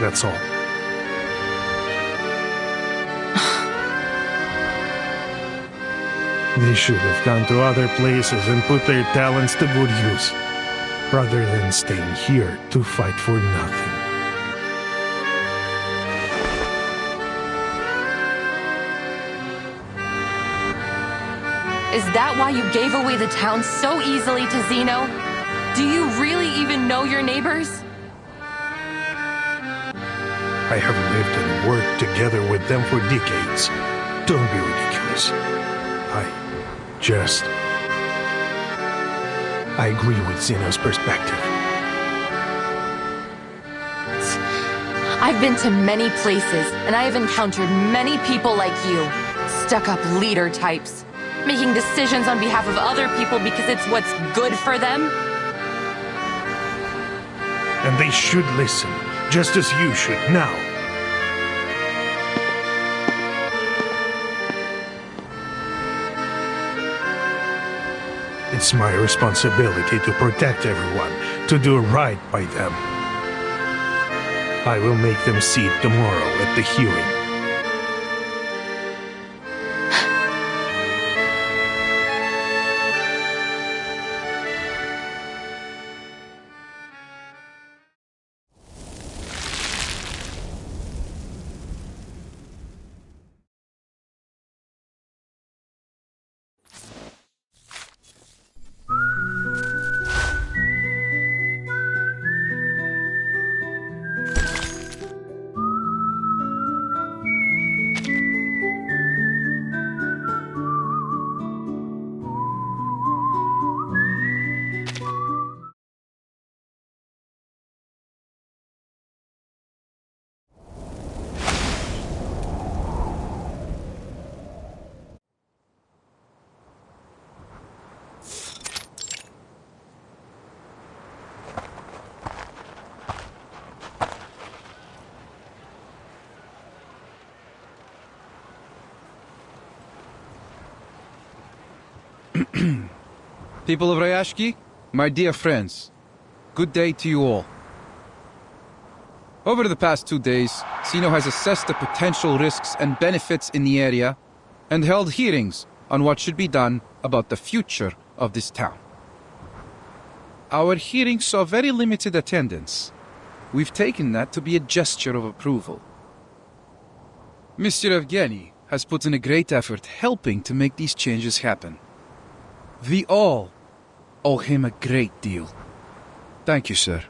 That's all. They should have gone to other places and put their talents to good use, rather than staying here to fight for nothing. Is that why you gave away the town so easily to Zeno? Do you really even know your neighbors? I have lived and worked together with them for decades. Don't be ridiculous. I agree with Zeno's perspective. I've been to many places, and I have encountered many people like you. Stuck-up leader types. Making decisions on behalf of other people because it's what's good for them. And they should listen, just as you should now. It's my responsibility to protect everyone, to do right by them. I will make them see it tomorrow at the hearing. People of Rayaski, my dear friends, good day to you all. Over the past 2 days, Sino has assessed the potential risks and benefits in the area and held hearings on what should be done about the future of this town. Our hearings saw very limited attendance. We've taken that to be a gesture of approval. Mr. Evgeny has put in a great effort helping to make these changes happen. We all owe him a great deal. Thank you, sir.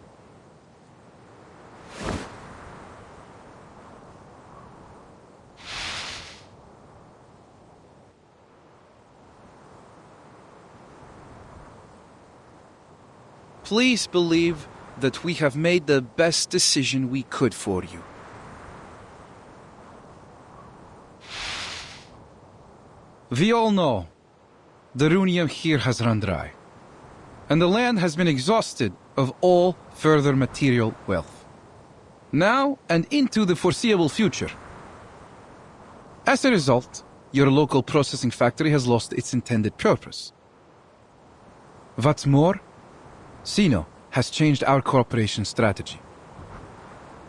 Please believe that we have made the best decision we could for you. We all know the runium here has run dry, and the land has been exhausted of all further material wealth, now and into the foreseeable future. As a result, your local processing factory has lost its intended purpose. What's more, Sino has changed our cooperation strategy.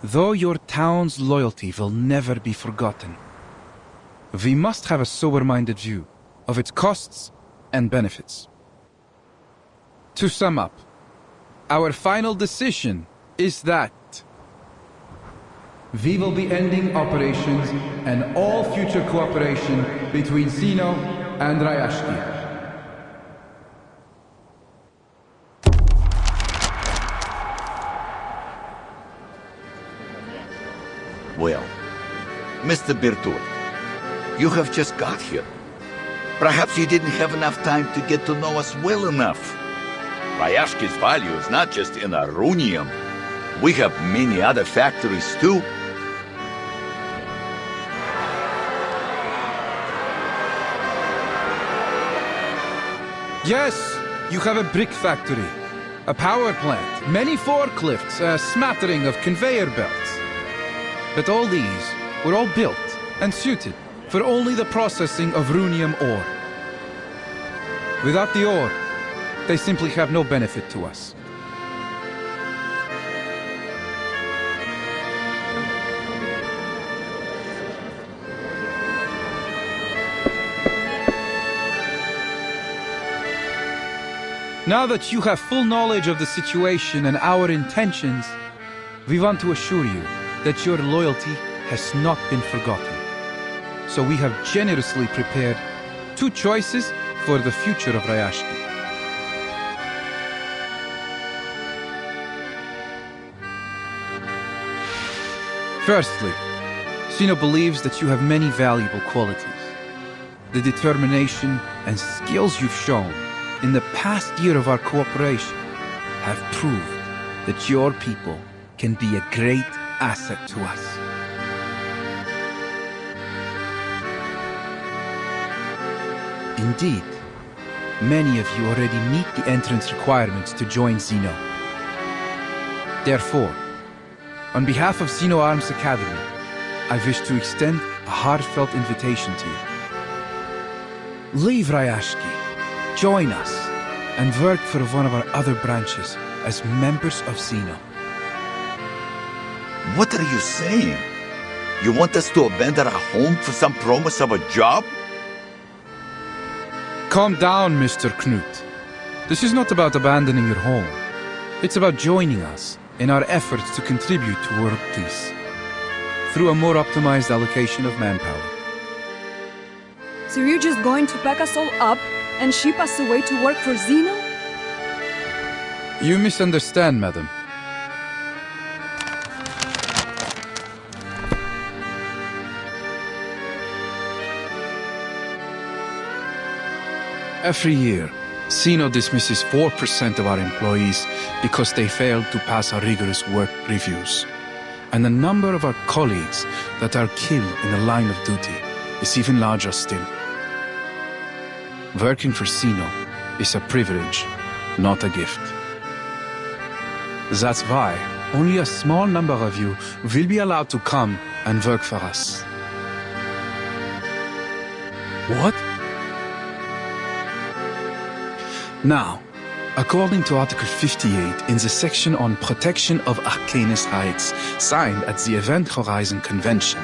Though your town's loyalty will never be forgotten, we must have a sober-minded view of its costs and benefits. To sum up, our final decision is that we will be ending operations and all future cooperation between Sino and Rayaski. Well, Mr. Bertolt, you have just got here. Perhaps you didn't have enough time to get to know us well enough. Rayaski's value is not just in our runium. We have many other factories too. Yes, you have a brick factory, a power plant, many forklifts, a smattering of conveyor belts. But all these were all built and suited for only the processing of runium ore. Without the ore, they simply have no benefit to us. Now that you have full knowledge of the situation and our intentions, we want to assure you that your loyalty has not been forgotten. So we have generously prepared 2 choices for the future of Rayaski. Firstly, Sino believes that you have many valuable qualities. The determination and skills you've shown in the past year of our cooperation have proved that your people can be a great asset to us. Indeed, many of you already meet the entrance requirements to join Sino. Therefore, on behalf of Sino Arms Academy, I wish to extend a heartfelt invitation to you. Leave Rayaski, join us, and work for one of our other branches as members of Sino. What are you saying? You want us to abandon our home for some promise of a job? Calm down, Mr. Knut. This is not about abandoning your home. It's about joining us in our efforts to contribute to world peace through a more optimized allocation of manpower. So you're just going to pack us all up and ship us away to work for Sino? You misunderstand, madam. Every year, Sino dismisses 4% of our employees because they failed to pass our rigorous work reviews. And the number of our colleagues that are killed in the line of duty is even larger still. Working for Sino is a privilege, not a gift. That's why only a small number of you will be allowed to come and work for us. What? Now, according to Article 58 in the section on Protection of Arcanist Rights, signed at the Event Horizon Convention,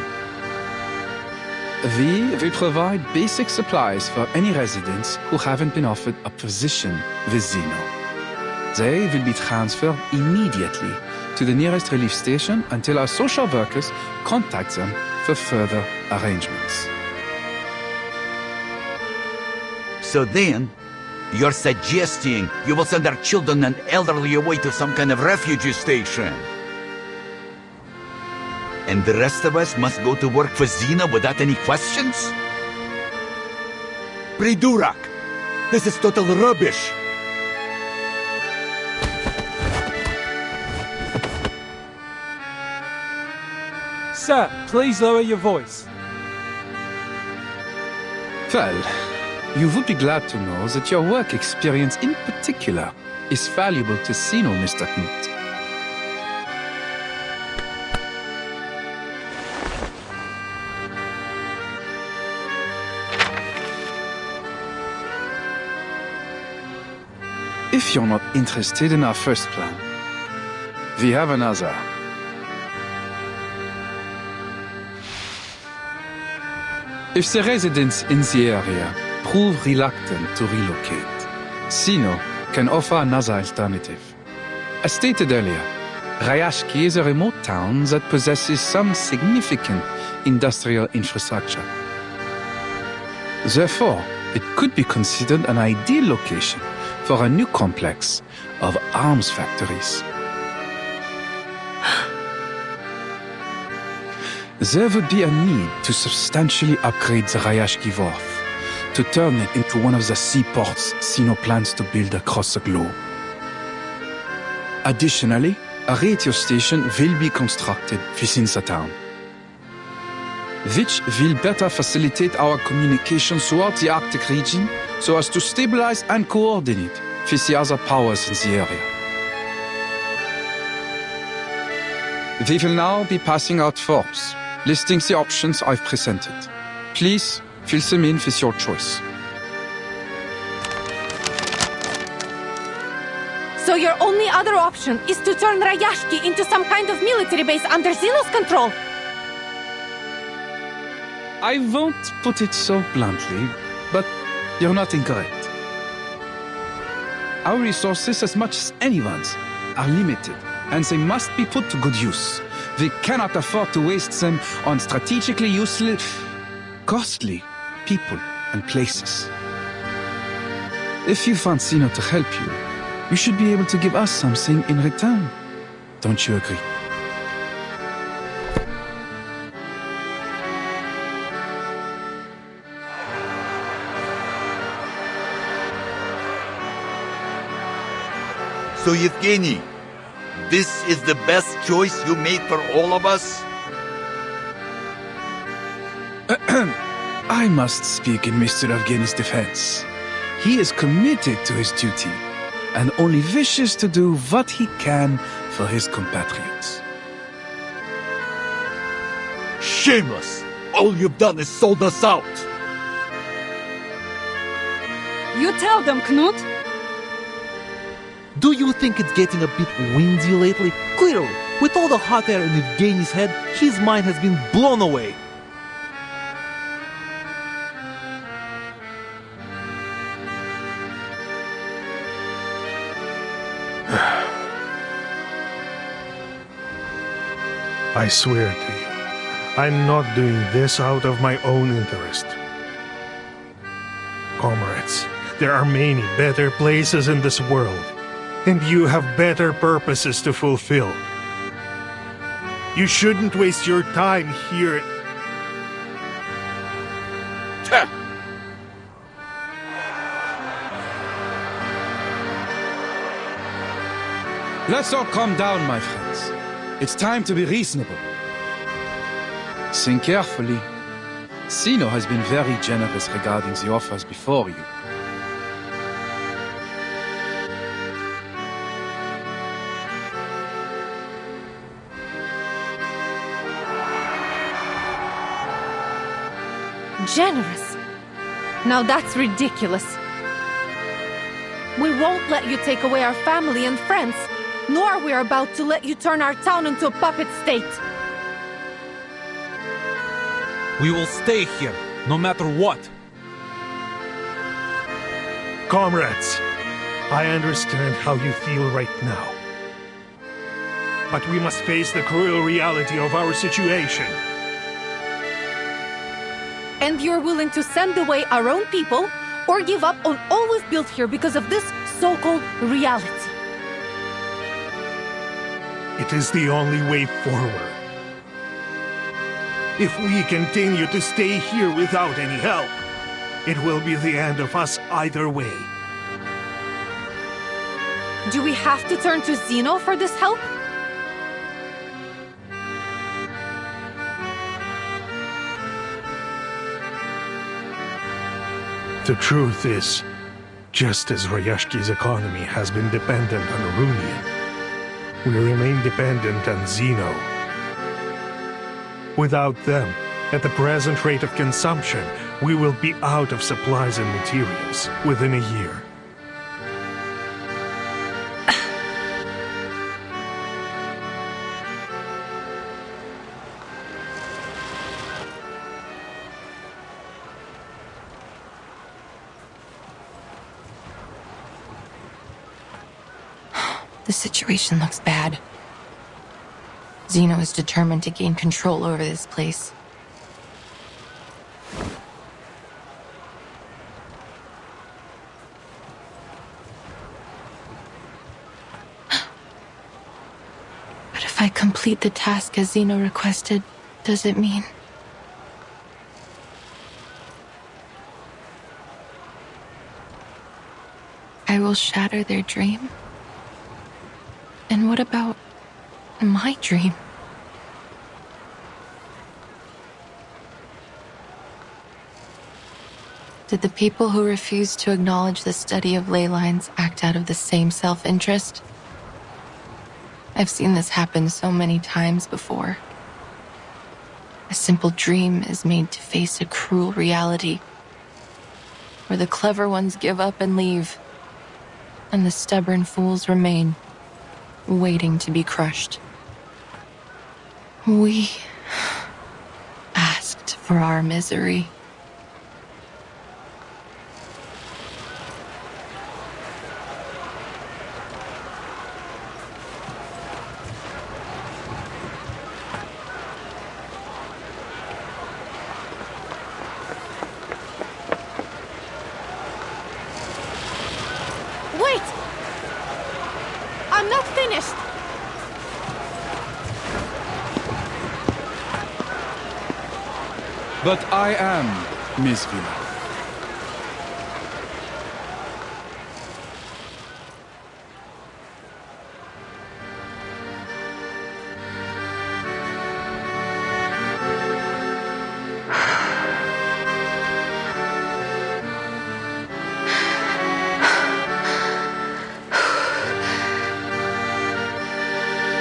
we will provide basic supplies for any residents who haven't been offered a position with Xeno. They will be transferred immediately to the nearest relief station until our social workers contact them for further arrangements. So then, you're suggesting you will send our children and elderly away to some kind of refugee station? And the rest of us must go to work for Xena without any questions? Pridurak! This is total rubbish! Sir, please lower your voice. Well, you would be glad to know that your work experience in particular is valuable to Xeno, Mr. Knut. If you're not interested in our first plan, we have another. If the residents in the area prove reluctant to relocate, Xeno can offer another alternative. As stated earlier, Rayaski is a remote town that possesses some significant industrial infrastructure. Therefore, it could be considered an ideal location for a new complex of arms factories. There would be a need to substantially upgrade the Rayaski Wharf, to turn it into one of the seaports Xeno plans to build across the globe. Additionally, a radio station will be constructed within the town, which will better facilitate our communication throughout the Arctic region so as to stabilize and coordinate with the other powers in the area. We will now be passing out forms, listing the options I've presented. Please fill them in with your choice. So your only other option is to turn Rayaski into some kind of military base under Xeno's control? I won't put it so bluntly, but you're not incorrect. Our resources, as much as anyone's, are limited, and they must be put to good use. We cannot afford to waste them on strategically useless, costly people and places. If you want Xeno to help you, you should be able to give us something in return. Don't you agree? So Yevgeny, this is the best choice you made for all of us? I must speak in Mr. Evgeny's defense. He is committed to his duty and only wishes to do what he can for his compatriots. Shameless! All you've done is sold us out! You tell them, Knut. Do you think it's getting a bit windy lately? Clearly, with all the hot air in Evgeny's head, his mind has been blown away. I swear to you, I'm not doing this out of my own interest. Comrades, there are many better places in this world, and you have better purposes to fulfill. You shouldn't waste your time here. Let's all calm down, my friends. It's time to be reasonable. Think carefully. Xeno has been very generous regarding the offers before you. Generous? Now that's ridiculous. We won't let you take away our family and friends, nor are we about to let you turn our town into a puppet state. We will stay here, no matter what. Comrades, I understand how you feel right now. But we must face the cruel reality of our situation. And you're willing to send away our own people, or give up on all we've built here because of this so-called reality? It is the only way forward. If we continue to stay here without any help, it will be the end of us either way. Do we have to turn to Zeno for this help? The truth is, just as Rayaski's economy has been dependent on Runion, we remain dependent on Zeno. Without them, at the present rate of consumption, we will be out of supplies and materials within a year. The situation looks bad. Zeno is determined to gain control over this place. But if I complete the task as Zeno requested, does it mean... I will shatter their dream? And what about my dream? Did the people who refused to acknowledge the study of ley lines act out of the same self-interest? I've seen this happen so many times before. A simple dream is made to face a cruel reality, where the clever ones give up and leave, and the stubborn fools remain, waiting to be crushed. We asked for our misery. Wait! I'm not finished! But I am Miss Villa.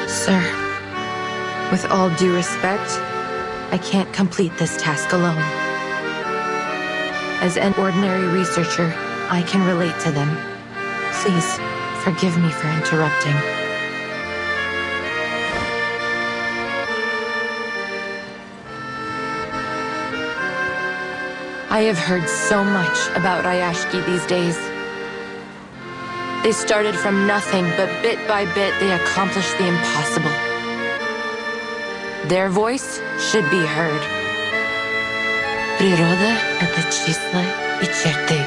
Sir, with all due respect, I can't complete this task alone. As an ordinary researcher, I can relate to them. Please, forgive me for interrupting. I have heard so much about Rayaski these days. They started from nothing, but bit by bit they accomplished the impossible. Their voice should be heard. Природа — это числа и черты.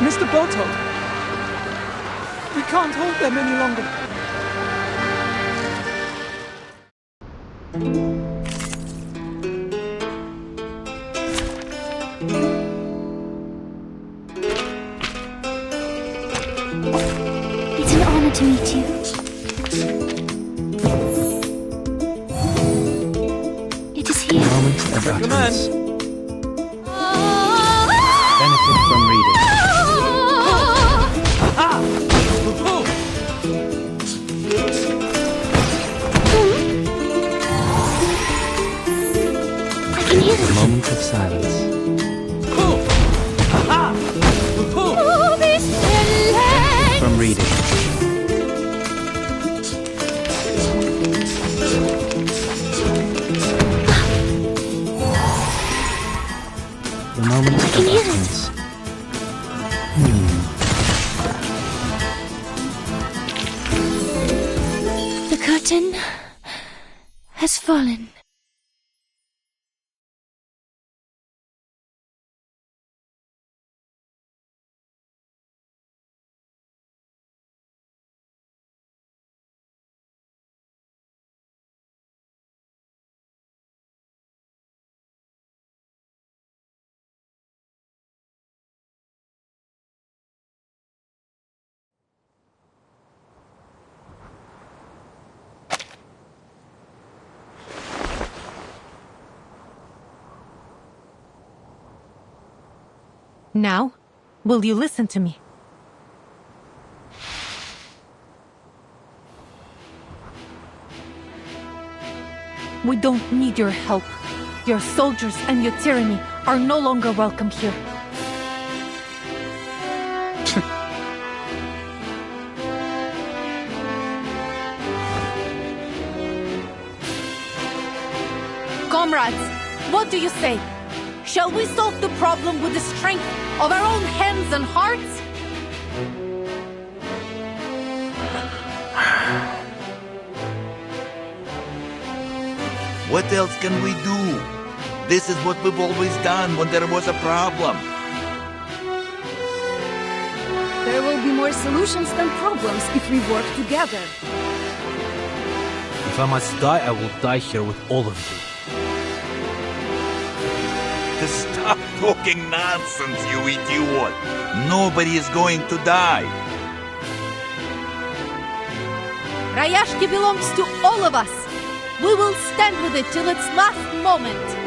Mr. Boto! We can't hold them any longer. It's an honor to meet you. It is here. Moment of utterance. Benefit from reading. I can hear it. Moment of silence. From reading. The moment of utterance. The curtain has fallen. Now, will you listen to me? We don't need your help. Your soldiers and your tyranny are no longer welcome here. Comrades, what do you say? Shall we solve the problem with the strength of our own hands and hearts? What else can we do? This is what we've always done when there was a problem. There will be more solutions than problems if we work together. If I must die, I will die here with all of you. Stop talking nonsense, you idiot! Nobody is going to die. Rayaski belongs to all of us. We will stand with it till its last moment.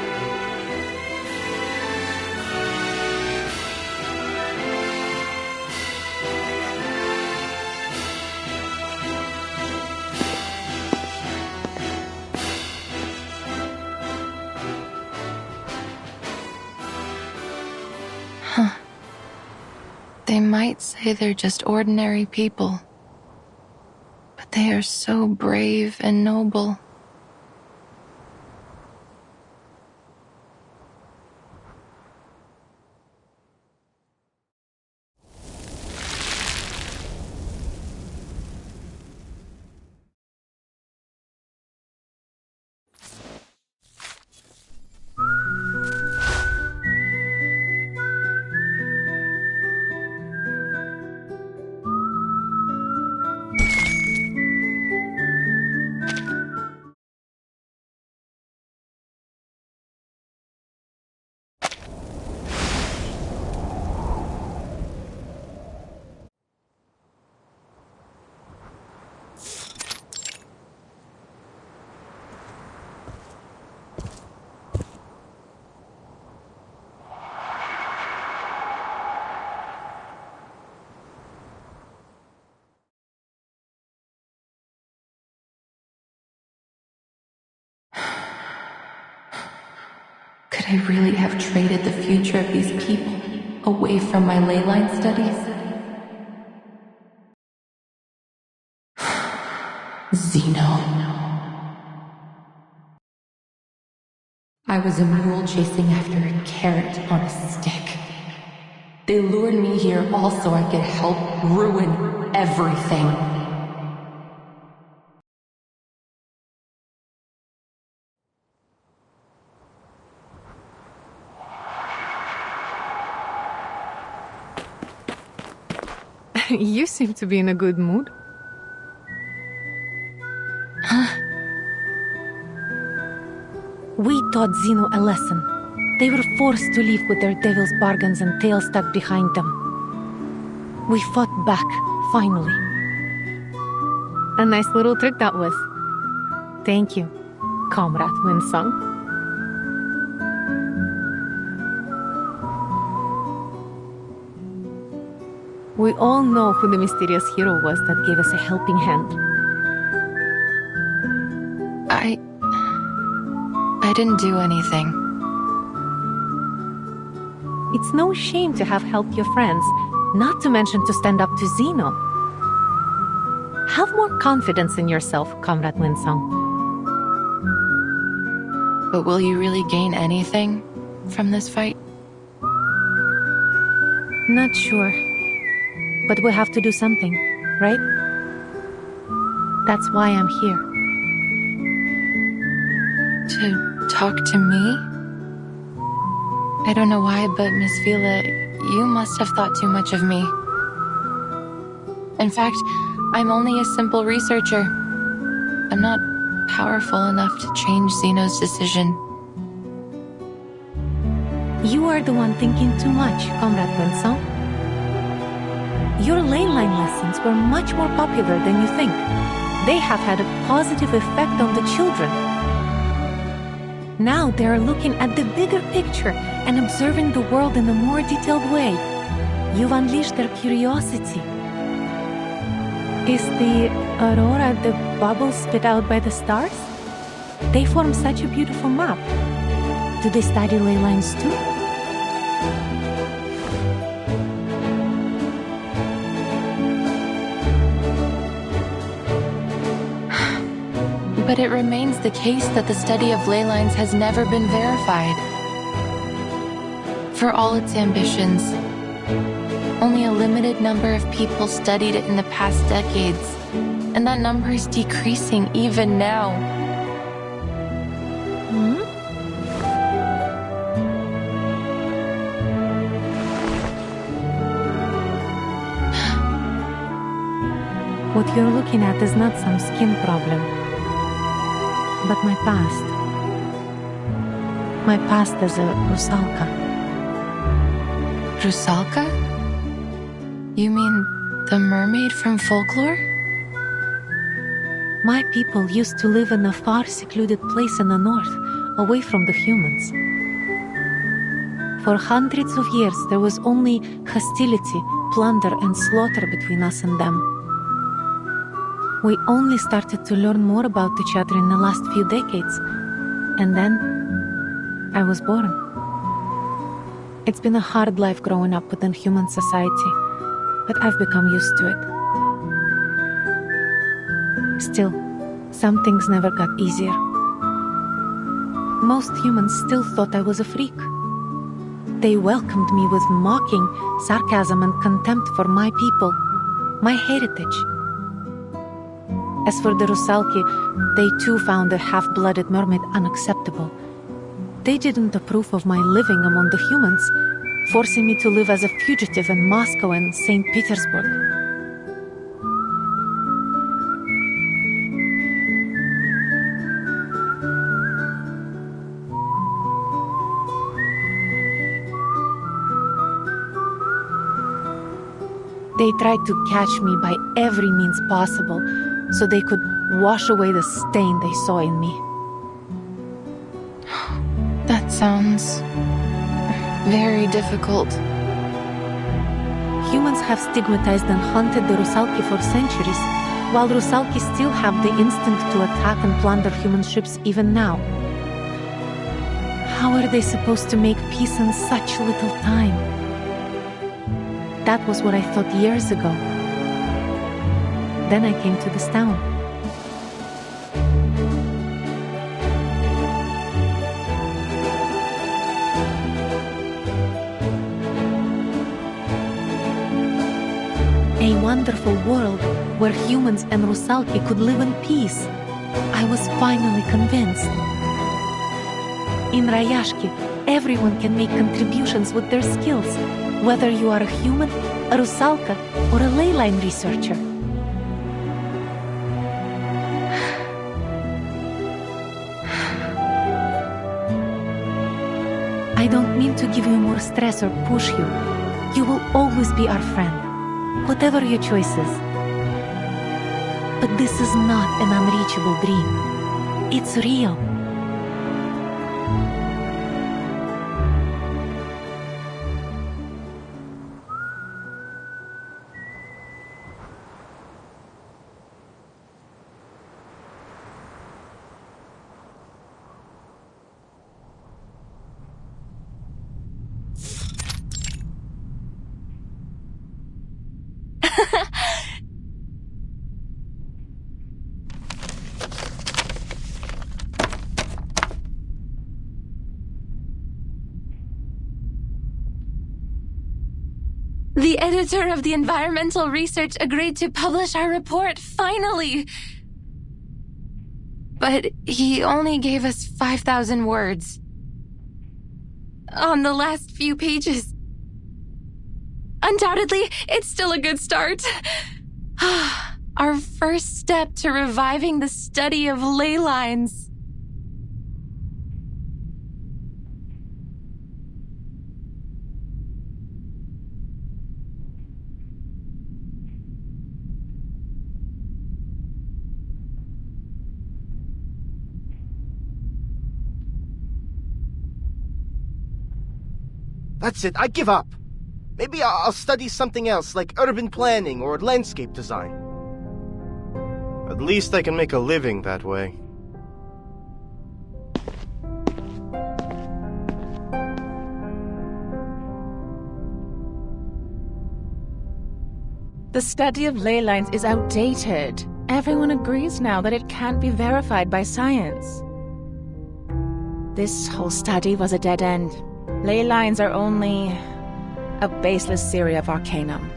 They might say they're just ordinary people, but they are so brave and noble. Could I really have traded the future of these people away from my ley line studies? Zeno. I was a mule chasing after a carrot on a stick. They lured me here all so I could help ruin everything. You seem to be in a good mood. We taught Zeno a lesson. They were forced to live with their devil's bargains and tails stuck behind them. We fought back, finally. A nice little trick that was. Thank you, Comrade Winsong. We all know who the mysterious hero was that gave us a helping hand. I didn't do anything. It's no shame to have helped your friends, not to mention to stand up to Zeno. Have more confidence in yourself, Comrade Winsong. But will you really gain anything from this fight? Not sure. But we have to do something, right? That's why I'm here. To talk to me? I don't know why, but Miss Vila, you must have thought too much of me. In fact, I'm only a simple researcher. I'm not powerful enough to change Zeno's decision. You are the one thinking too much, Comrade Winsong. Your ley line lessons were much more popular than you think. They have had a positive effect on the children. Now they are looking at the bigger picture and observing the world in a more detailed way. You've unleashed their curiosity. Is the aurora the bubbles spit out by the stars? They form such a beautiful map. Do they study ley lines too? But it remains the case that the study of ley lines has never been verified. For all its ambitions, only a limited number of people studied it in the past decades, and that number is decreasing even now. What you're looking at is not some skin problem, but my past. My past as a Rusalka. Rusalka? You mean the mermaid from folklore? My people used to live in a far secluded place in the north, away from the humans. For hundreds of years there was only hostility, plunder and slaughter between us and them. We only started to learn more about each other in the last few decades, and then I was born. It's been a hard life growing up within human society, but I've become used to it. Still, some things never got easier. Most humans still thought I was a freak. They welcomed me with mocking, sarcasm and contempt for my people, my heritage. As for the Rusalki, they too found a half-blooded mermaid unacceptable. They didn't approve of my living among the humans, forcing me to live as a fugitive in Moscow and St. Petersburg. They tried to catch me by every means possible, so they could wash away the stain they saw in me. That sounds very difficult. Humans have stigmatized and hunted the Rusalki for centuries, while Rusalki still have the instinct to attack and plunder human ships even now. How are they supposed to make peace in such little time? That was what I thought years ago. Then I came to this town. A wonderful world where humans and Rusalki could live in peace. I was finally convinced. In Rayaski, everyone can make contributions with their skills, whether you are a human, a Rusalka, or a ley line researcher. I don't mean to give you more stress or push you. You will always be our friend. Whatever your choices. But this is not an unreachable dream. It's real. The editor of the environmental research agreed to publish our report, finally! But he only gave us 5,000 words. On the last few pages. Undoubtedly, it's still a good start. Our first step to reviving the study of ley lines. That's it, I give up. Maybe I'll study something else, like urban planning or landscape design. At least I can make a living that way. The study of ley lines is outdated. Everyone agrees now that it can't be verified by science. This whole study was a dead end. Ley lines are only a baseless theory of arcanum.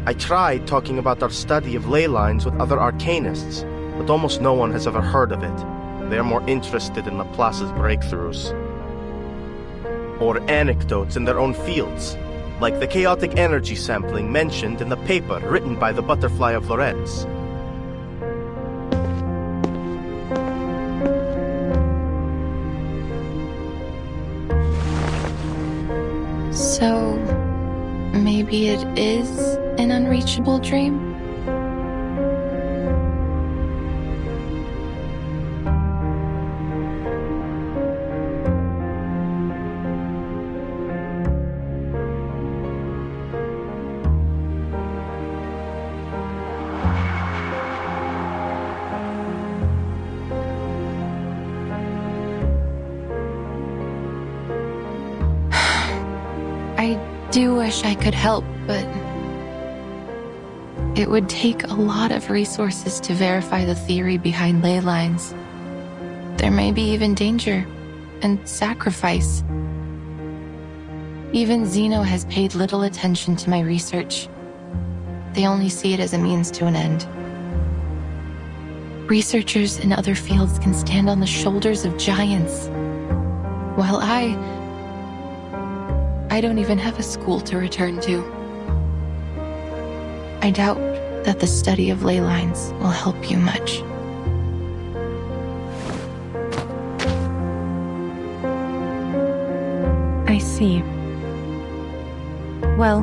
I tried talking about our study of ley lines with other arcanists, but almost no one has ever heard of it. They are more interested in Laplace's breakthroughs. Or anecdotes in their own fields, like the chaotic energy sampling mentioned in the paper written by the Butterfly of Lorentz. So, maybe it is an unreachable dream? I do wish I could help, but it would take a lot of resources to verify the theory behind ley lines. There may be even danger and sacrifice. Even Zeno has paid little attention to my research. They only see it as a means to an end. Researchers in other fields can stand on the shoulders of giants, while I don't even have a school to return to. I doubt that the study of ley lines will help you much. I see. Well,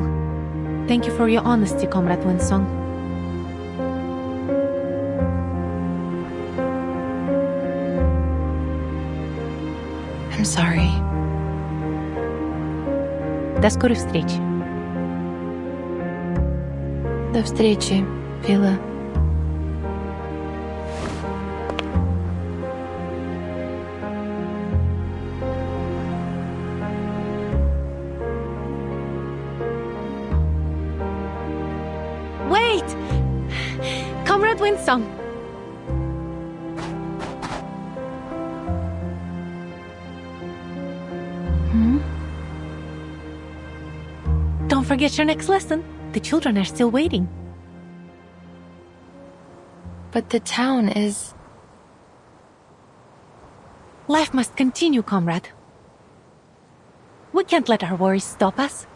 thank you for your honesty, Comrade Winsong. I'm sorry. До скорой встречи. До встречи, Вилла. Wait! Comrade Winsong! Don't forget your next lesson. The children are still waiting. But the town is... Life must continue, comrade. We can't let our worries stop us.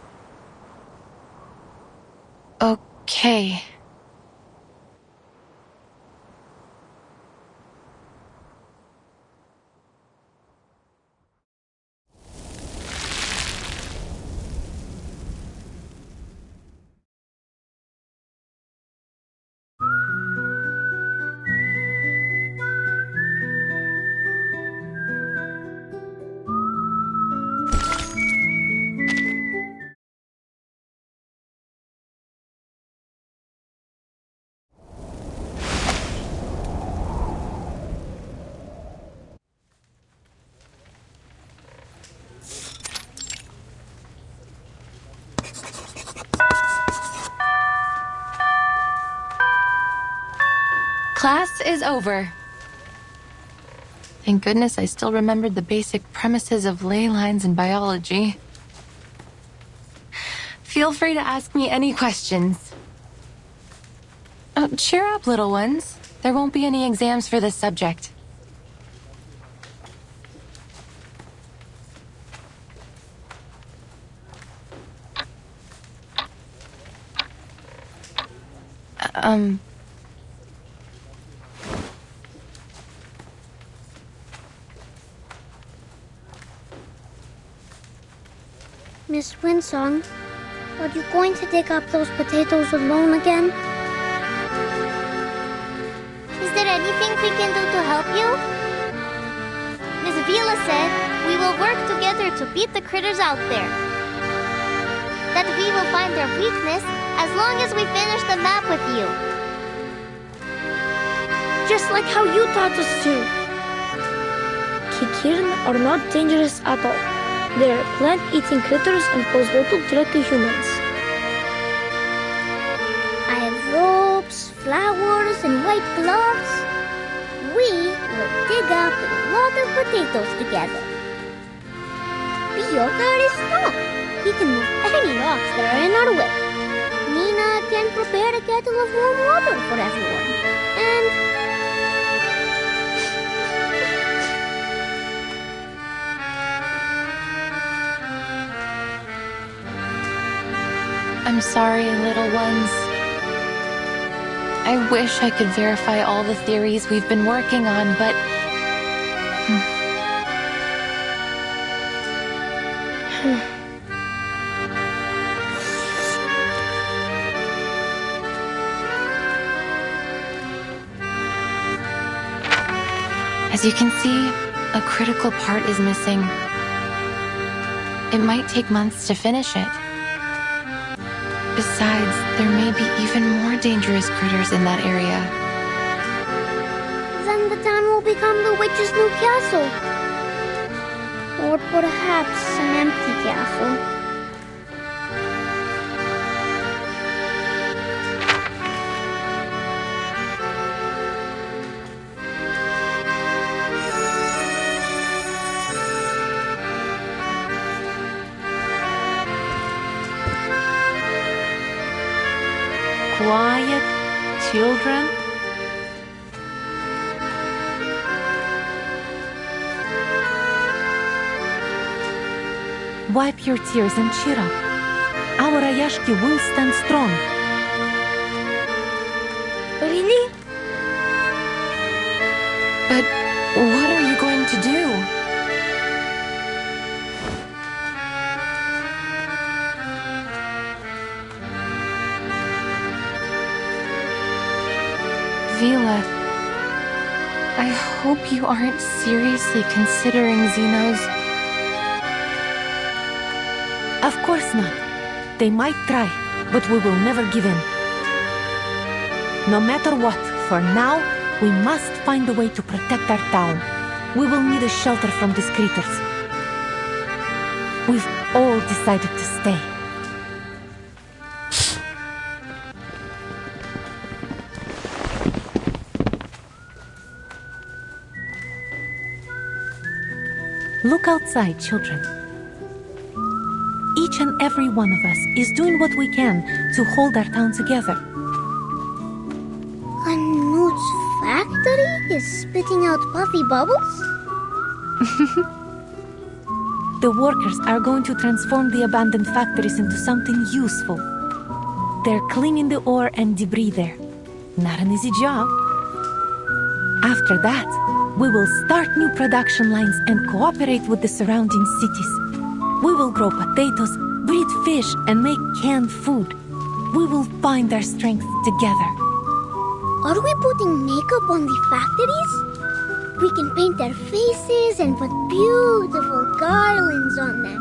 Okay. Class is over. Thank goodness I still remembered the basic premises of ley lines in biology. Feel free to ask me any questions. Oh, cheer up, little ones. There won't be any exams for this subject. Miss Winsong, are you going to dig up those potatoes alone again? Is there anything we can do to help you? Miss Vila said we will work together to beat the critters out there. That we will find their weakness as long as we finish the map with you. Just like how you taught us to. Kikirn are not dangerous at all. They are plant-eating critters and pose little threat to humans. I have ropes, flowers, and white gloves. We will dig up a lot of potatoes together. Piotr is strong. He can move any rocks that are in our way. Nina can prepare a kettle of warm water for everyone. And I'm sorry, little ones. I wish I could verify all the theories we've been working on, but... As you can see, a critical part is missing. It might take months to finish it. Besides, there may be even more dangerous critters in that area. then the town will become the witch's new castle. Or perhaps an empty castle. Quiet, children. Wipe your tears and cheer up. Our Rayaski will stand strong. Really? But what are you going to do? Vila, I hope you aren't seriously considering Zeno's... Of course not. They might try, but we will never give in. No matter what, for now, we must find a way to protect our town. We will need a shelter from these critters. We've all decided to stay. Look outside, children. Each and every one of us is doing what we can to hold our town together. Knut's factory is spitting out puffy bubbles? The workers are going to transform the abandoned factories into something useful. They're cleaning the ore and debris there. Not an easy job. After that, we will start new production lines and cooperate with the surrounding cities. We will grow potatoes, breed fish, and make canned food. We will find our strength together. Are we putting makeup on the factories? We can paint their faces and put beautiful garlands on them.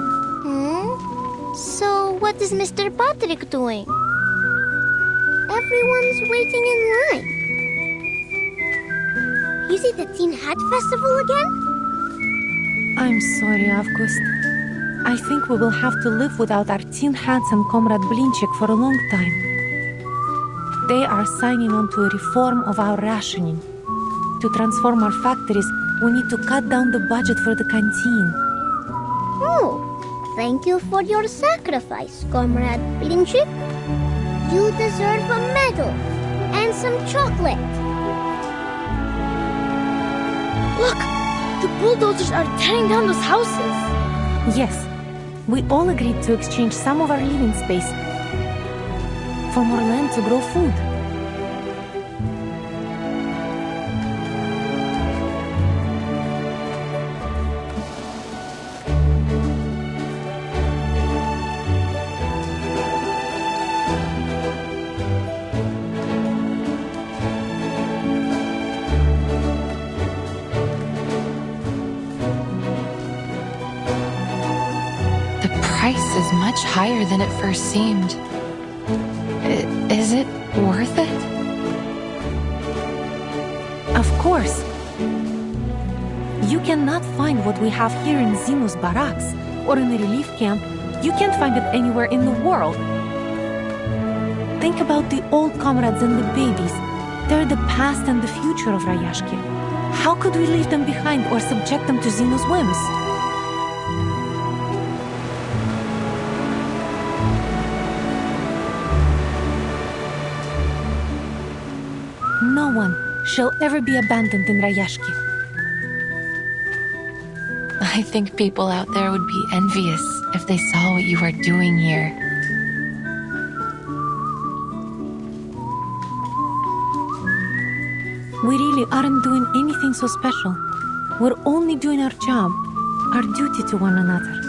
So what is Mr. Patrick doing? Everyone's waiting in line. Is it the Teen Hat Festival again? I'm sorry, August. I think we will have to live without our tin hats and Comrade Blinchik for a long time. They are signing on to a reform of our rationing. To transform our factories, we need to cut down the budget for the canteen. Oh, thank you for your sacrifice, Comrade Blinchik. You deserve a medal and some chocolate. Look! The bulldozers are tearing down those houses. Yes, we all agreed to exchange some of our living space for more land to grow food. Price is much higher than it first seemed. Is it worth it? Of course. You cannot find what we have here in Xeno's barracks or in a relief camp. You can't find it anywhere in the world. Think about the old comrades and the babies. They're the past and the future of Rayaski. How could we leave them behind or subject them to Xeno's whims? No one shall ever be abandoned in Rayaski. I think people out there would be envious if they saw what you are doing here. We really aren't doing anything so special. We're only doing our job, our duty to one another.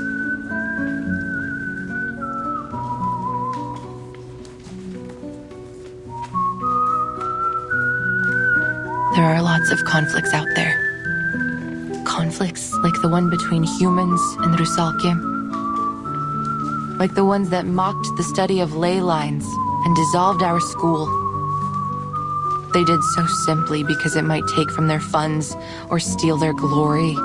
There are lots of conflicts out there. Conflicts like the one between humans and Rusalki. Like the ones that mocked the study of ley lines and dissolved our school. They did so simply because it might take from their funds or steal their glory.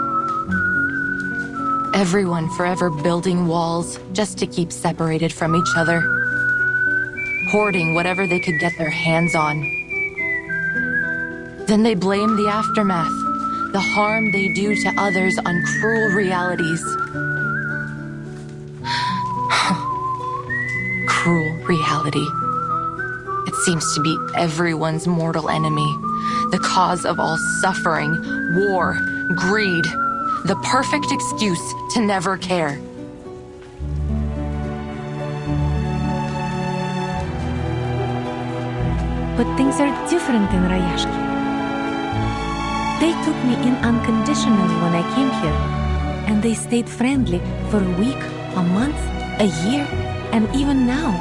Everyone forever building walls just to keep separated from each other. Hoarding whatever they could get their hands on. Then they blame the aftermath, the harm they do to others on cruel realities. Cruel reality. It seems to be everyone's mortal enemy, the cause of all suffering, war, greed, the perfect excuse to never care. But things are different in Rayaski. They took me in unconditionally when I came here, and they stayed friendly for a week, a month, a year, and even now.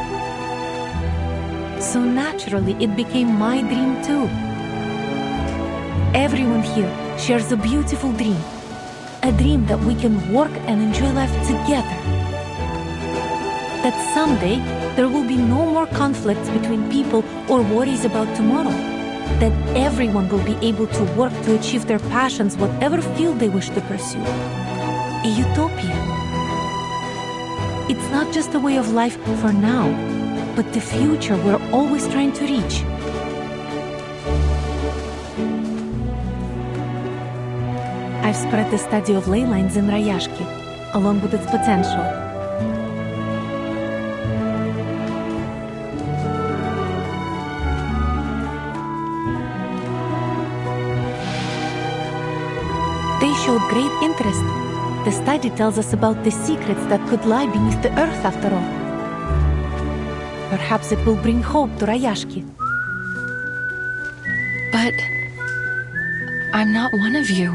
So naturally, it became my dream too. Everyone here shares a beautiful dream. A dream that we can work and enjoy life together. That someday, there will be no more conflicts between people or worries about tomorrow. That everyone will be able to work to achieve their passions, whatever field they wish to pursue. A utopia. It's not just a way of life for now, but the future we're always trying to reach. I've spread the study of ley lines in Rayaski, along with its potential. They showed great interest. The study tells us about the secrets that could lie beneath the earth after all. Perhaps it will bring hope to Rayaski. But I'm not one of you.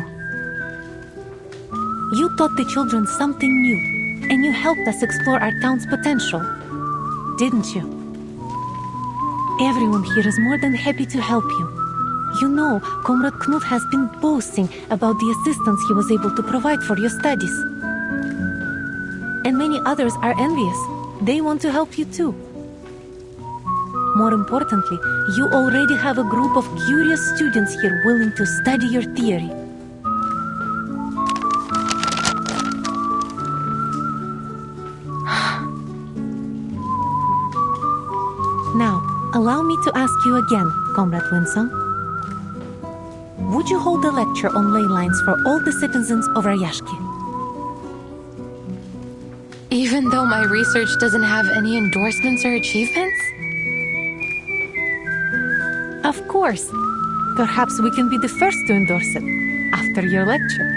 You taught the children something new, and you helped us explore our town's potential, didn't you? Everyone here is more than happy to help you. You know, Comrade Knut has been boasting about the assistance he was able to provide for your studies. And many others are envious. They want to help you too. More importantly, you already have a group of curious students here willing to study your theory. Now, allow me to ask you again, Comrade Winsong. Would you hold a lecture on ley lines for all the citizens of Rayaski? Even though my research doesn't have any endorsements or achievements? Of course. Perhaps we can be the first to endorse it after your lecture.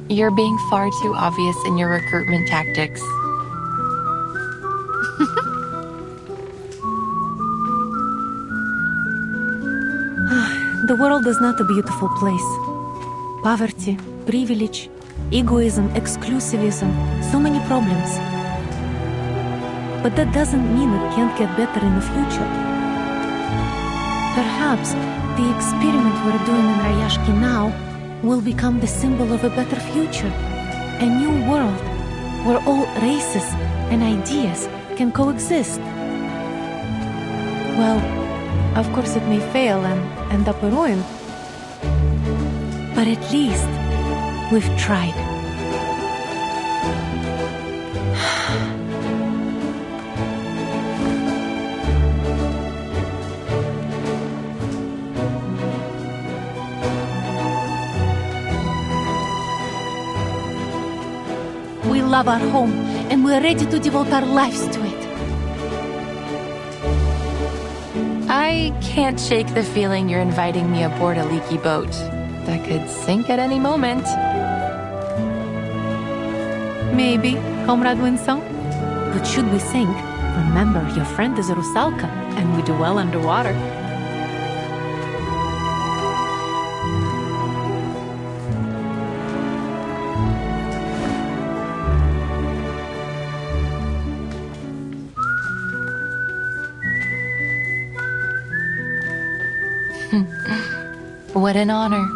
You're being far too obvious in your recruitment tactics. The world is not a beautiful place. Poverty, privilege, egoism, exclusivism, so many problems. But that doesn't mean it can't get better in the future. Perhaps the experiment we're doing in Rayaski now will become the symbol of a better future. A new world where all races and ideas can coexist. Well, of course it may fail and end up a ruin. But at least we've tried. We love our home and we're ready to devote our lives to it. I can't shake the feeling you're inviting me aboard a leaky boat that could sink at any moment. Maybe, Comrade Winsong. But should we sink, remember your friend is a Rusalka, and we do well underwater. What an honor.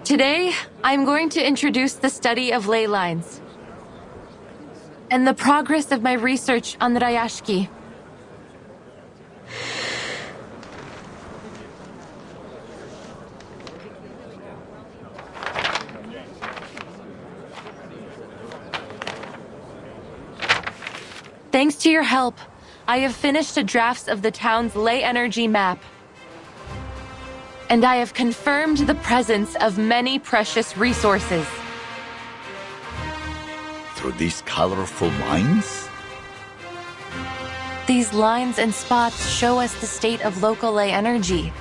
Today, I'm going to introduce the study of ley lines and the progress of my research on the Rayaski. Thanks to your help, I have finished a draft of the town's ley energy map. And I have confirmed the presence of many precious resources. Through these colorful lines? These lines and spots show us the state of local ley energy.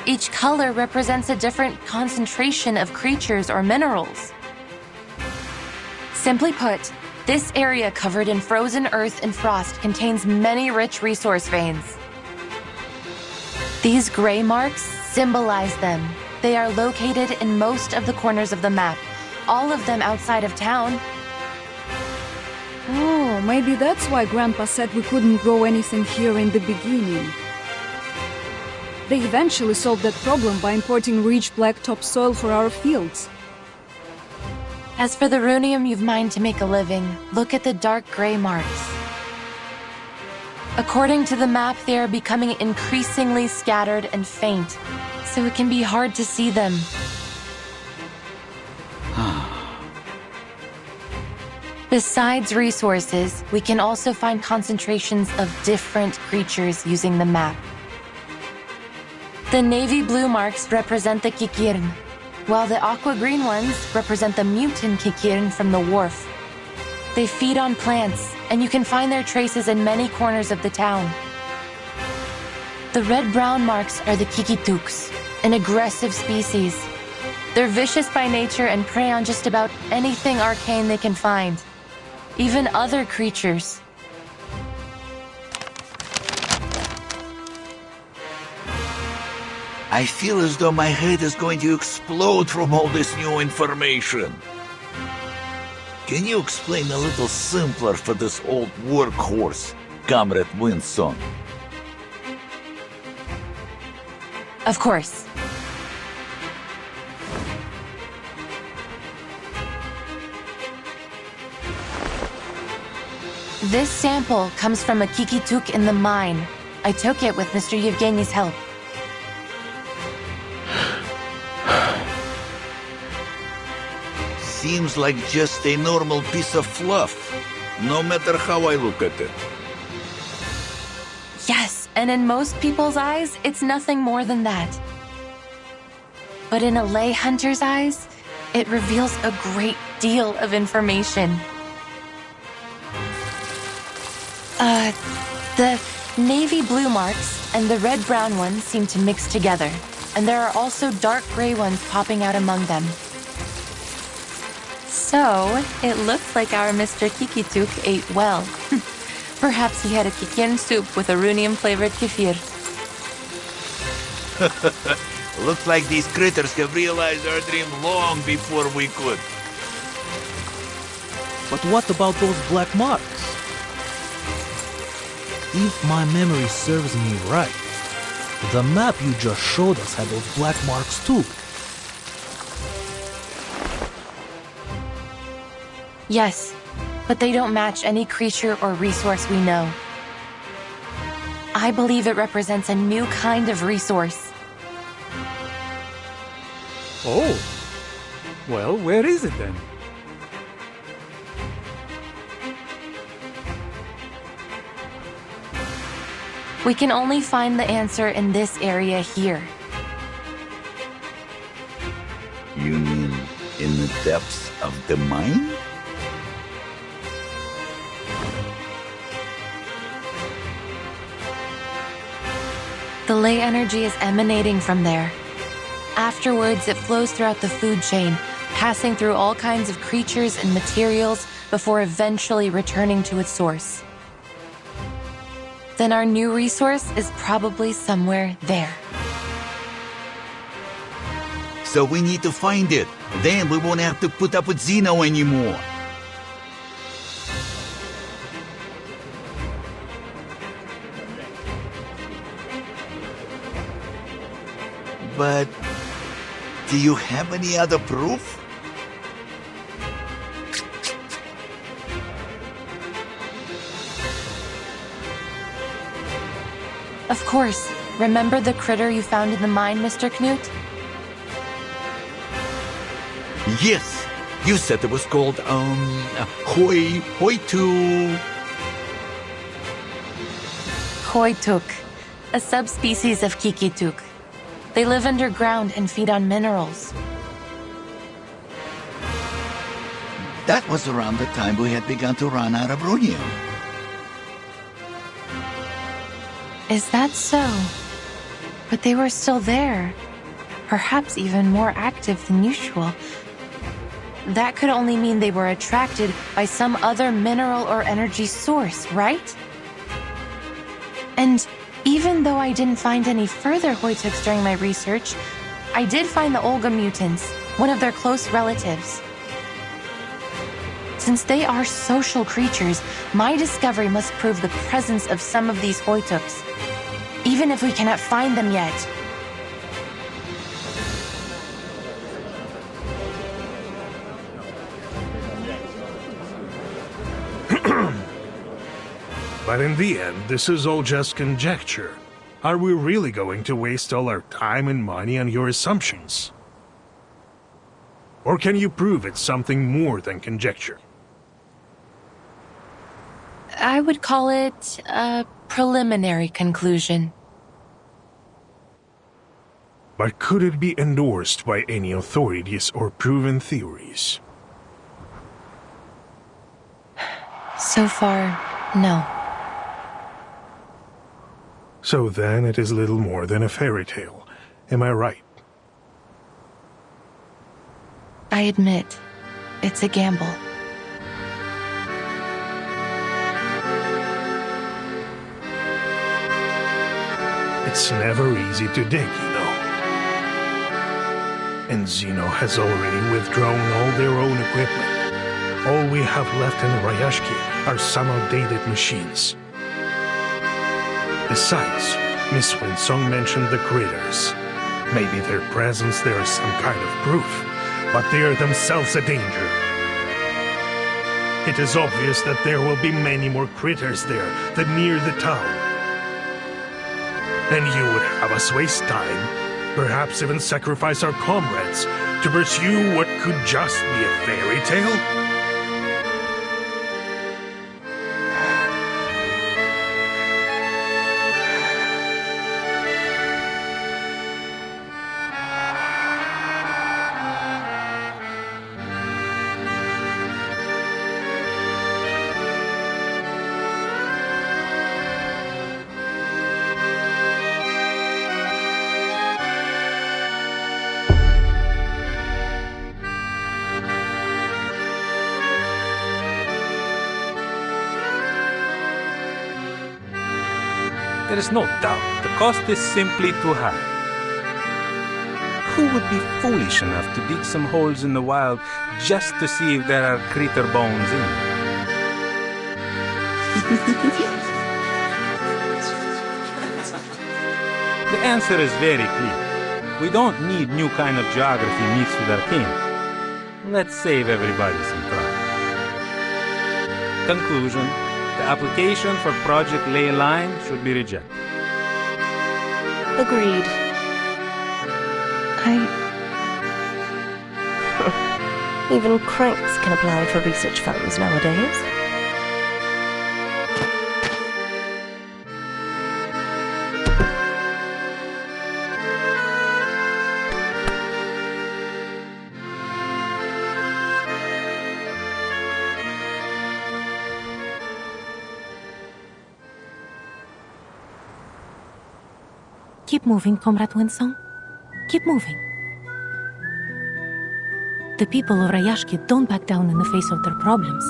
Each color represents a different concentration of creatures or minerals. Simply put, this area covered in frozen earth and frost contains many rich resource veins. These gray marks symbolize them. They are located in most of the corners of the map, all of them outside of town. Oh, maybe that's why Grandpa said we couldn't grow anything here in the beginning. They eventually solved that problem by importing rich black topsoil for our fields. As for the runium you've mined to make a living, look at the dark gray marks. According to the map, they are becoming increasingly scattered and faint, so it can be hard to see them. Besides resources, we can also find concentrations of different creatures using the map. The navy blue marks represent the Kikirn, while the aqua green ones represent the mutant Kikirn from the wharf. They feed on plants, and you can find their traces in many corners of the town. The red-brown marks are the Kikituks, an aggressive species. They're vicious by nature and prey on just about anything arcane they can find, even other creatures. I feel as though my head is going to explode from all this new information. Can you explain a little simpler for this old workhorse, Comrade Winston? Of course. This sample comes from a Kikituk in the mine. I took it with Mr. Yevgeny's help. Seems like just a normal piece of fluff, no matter how I look at it. Yes, and in most people's eyes, it's nothing more than that. But in a ley hunter's eyes, it reveals a great deal of information. The navy blue marks and the red-brown ones seem to mix together, and there are also dark gray ones popping out among them. So, it looks like our Mr. Kikituk ate well. Perhaps he had a kikin soup with a runium-flavored kefir. Looks like these critters have realized our dream long before we could. But what about those black marks? If my memory serves me right, the map you just showed us had those black marks too. Yes, but they don't match any creature or resource we know. I believe it represents a new kind of resource. Oh. Well, where is it then? We can only find the answer in this area here. You mean in the depths of the mine? The ley energy is emanating from there. Afterwards, it flows throughout the food chain, passing through all kinds of creatures and materials before eventually returning to its source. Then our new resource is probably somewhere there. So we need to find it. Then we won't have to put up with Zeno anymore. But do you have any other proof? Of course. Remember the critter you found in the mine, Mr. Knut? Yes. You said it was called, Hoitu. Hoituk, a subspecies of Kikituk. They live underground and feed on minerals. That was around the time we had begun to run out of runium. Is that so? But they were still there. Perhaps even more active than usual. That could only mean they were attracted by some other mineral or energy source, right? And even though I didn't find any further Hoituks during my research, I did find the Olga mutants, one of their close relatives. Since they are social creatures, my discovery must prove the presence of some of these Hoituks, even if we cannot find them yet. But in the end, this is all just conjecture. Are we really going to waste all our time and money on your assumptions? Or can you prove it's something more than conjecture? I would call it a preliminary conclusion. But could it be endorsed by any authorities or proven theories? So far, no. So then it is little more than a fairy tale. Am I right? I admit, it's a gamble. It's never easy to dig, you know. And Xeno has already withdrawn all their own equipment. All we have left in Rayaski are some outdated machines. Besides, Miss Winsong mentioned the critters. Maybe their presence there is some kind of proof, but they are themselves a danger. It is obvious that there will be many more critters there than near the town. And you would have us waste time, perhaps even sacrifice our comrades, to pursue what could just be a fairy tale? There is no doubt the cost is simply too high. Who would be foolish enough to dig some holes in the wild just to see if there are critter bones in them? The answer is very clear. We don't need new kind of geography mixed with arcane. Let's save everybody some trouble. Conclusion. The application for Project Ley Line should be rejected. Agreed. Even cranks can apply for research funds nowadays. Keep moving, Comrade Winsong. Keep moving. The people of Rayaski don't back down in the face of their problems.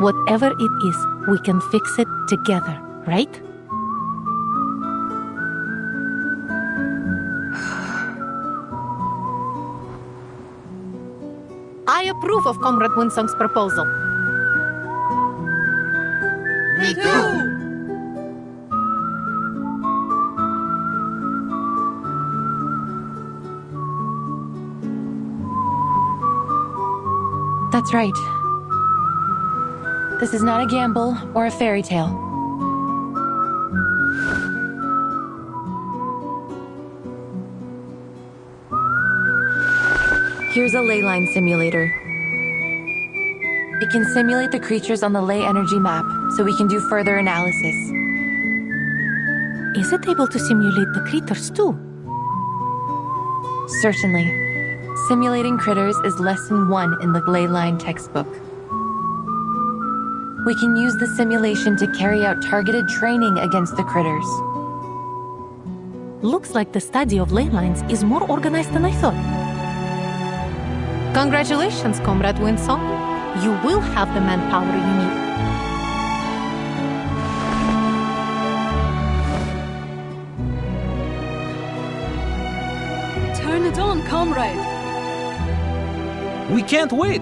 Whatever it is, we can fix it together, right? I approve of Comrade Winsong's proposal. Me too! That's right. This is not a gamble or a fairy tale. Here's a ley line simulator. It can simulate the creatures on the ley energy map, so we can do further analysis. Is it able to simulate the critters too? Certainly. Simulating critters is lesson 1 in the ley line textbook. We can use the simulation to carry out targeted training against the critters. Looks like the study of ley lines is more organized than I thought. Congratulations, Comrade Winsong. You will have the manpower you need. Turn it on, comrade. We can't wait!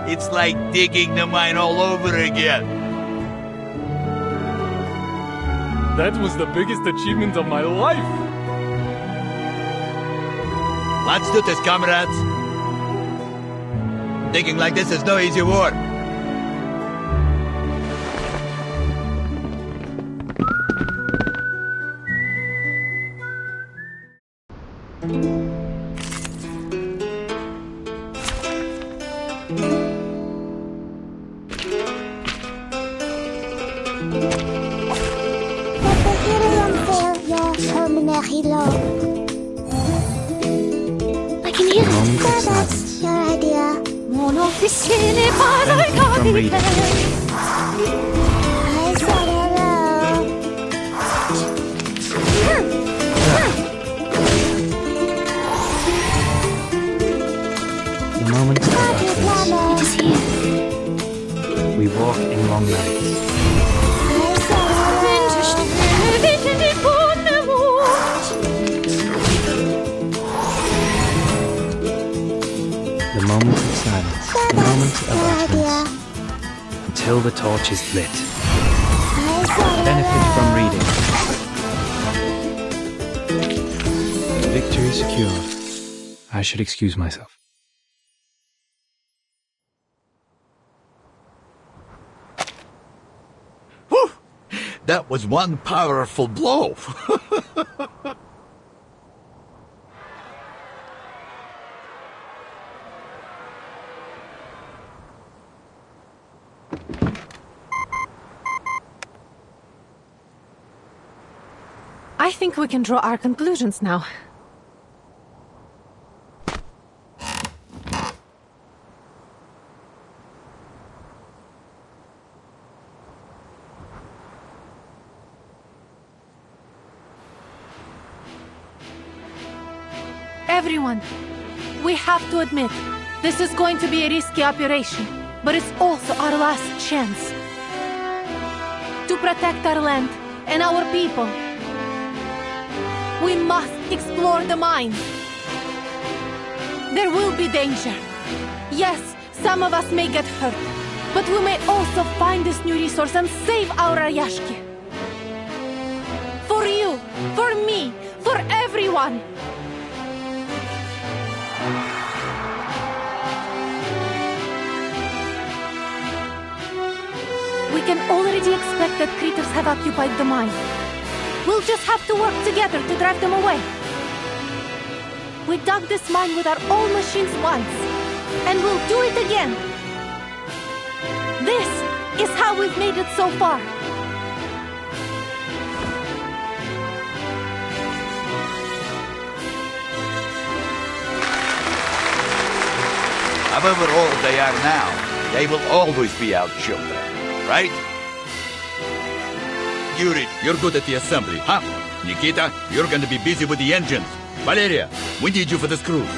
It's like digging the mine all over again. That was the biggest achievement of my life. Let's do this, comrades. Digging like this is no easy work. I can hear Moment of it. silence. Your idea. Monofficine para i From reading. I said hello. The moment of utterance. It is here. We walk in long nights. The moment of silence. The moment of utterance. Until the torch is lit. Benefit from reading. Victory secured. I should excuse myself. Whew! That was one powerful blow. I think we can draw our conclusions now. Everyone, we have to admit, this is going to be a risky operation, but it's also our last chance to protect our land and our people. We must explore the mine. There will be danger. Yes, some of us may get hurt, but we may also find this new resource and save our Rayaski. For you, for me, for everyone. We can already expect that critters have occupied the mine. We'll just have to work together to drive them away. We dug this mine with our own machines once, and we'll do it again. This is how we've made it so far. However old they are now, they will always be our children, right? Yuri, you're good at the assembly, huh? Nikita, you're gonna be busy with the engines. Valeria, we need you for the screws.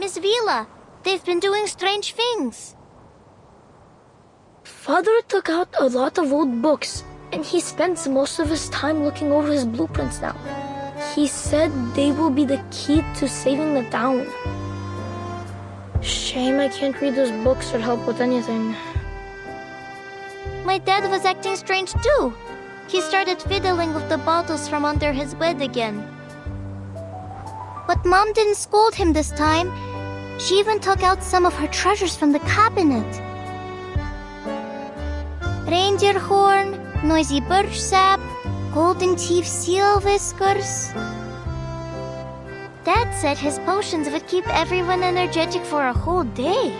Miss Vila. They've been doing strange things. Father took out a lot of old books, and he spends most of his time looking over his blueprints now. He said they will be the key to saving the town. Shame I can't read those books or help with anything. My dad was acting strange too. He started fiddling with the bottles from under his bed again. But Mom didn't scold him this time. She even took out some of her treasures from the cabinet. Reindeer horn, noisy birch sap, golden teeth seal whiskers. Dad said his potions would keep everyone energetic for a whole day.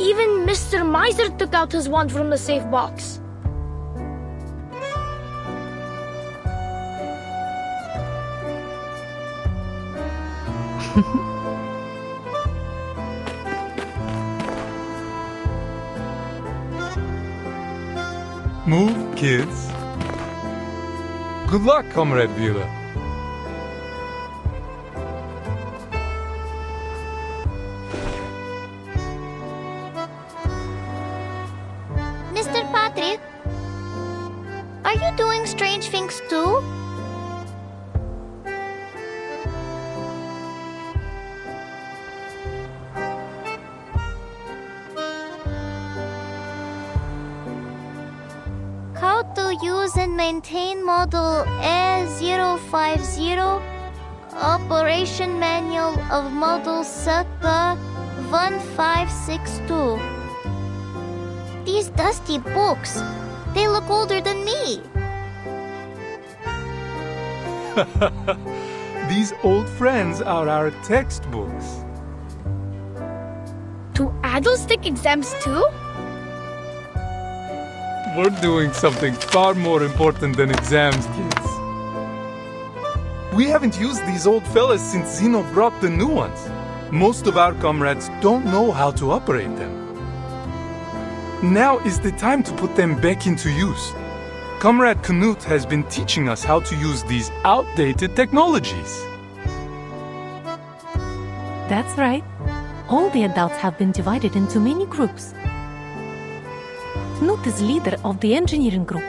Even Mr. Miser took out his wand from the safe box. Move, kids. Good luck, Comrade Vila. Mr. Patrick, are you doing strange things too? How to use and maintain model A050, operation manual of model circa 1562. These dusty books, they look older than me. These old friends are our textbooks. Do adults take exams too? We're doing something far more important than exams, kids. We haven't used these old fellas since Zeno brought the new ones. Most of our comrades don't know how to operate them. Now is the time to put them back into use. Comrade Knut has been teaching us how to use these outdated technologies. That's right. All the adults have been divided into many groups. Knut is leader of the engineering group,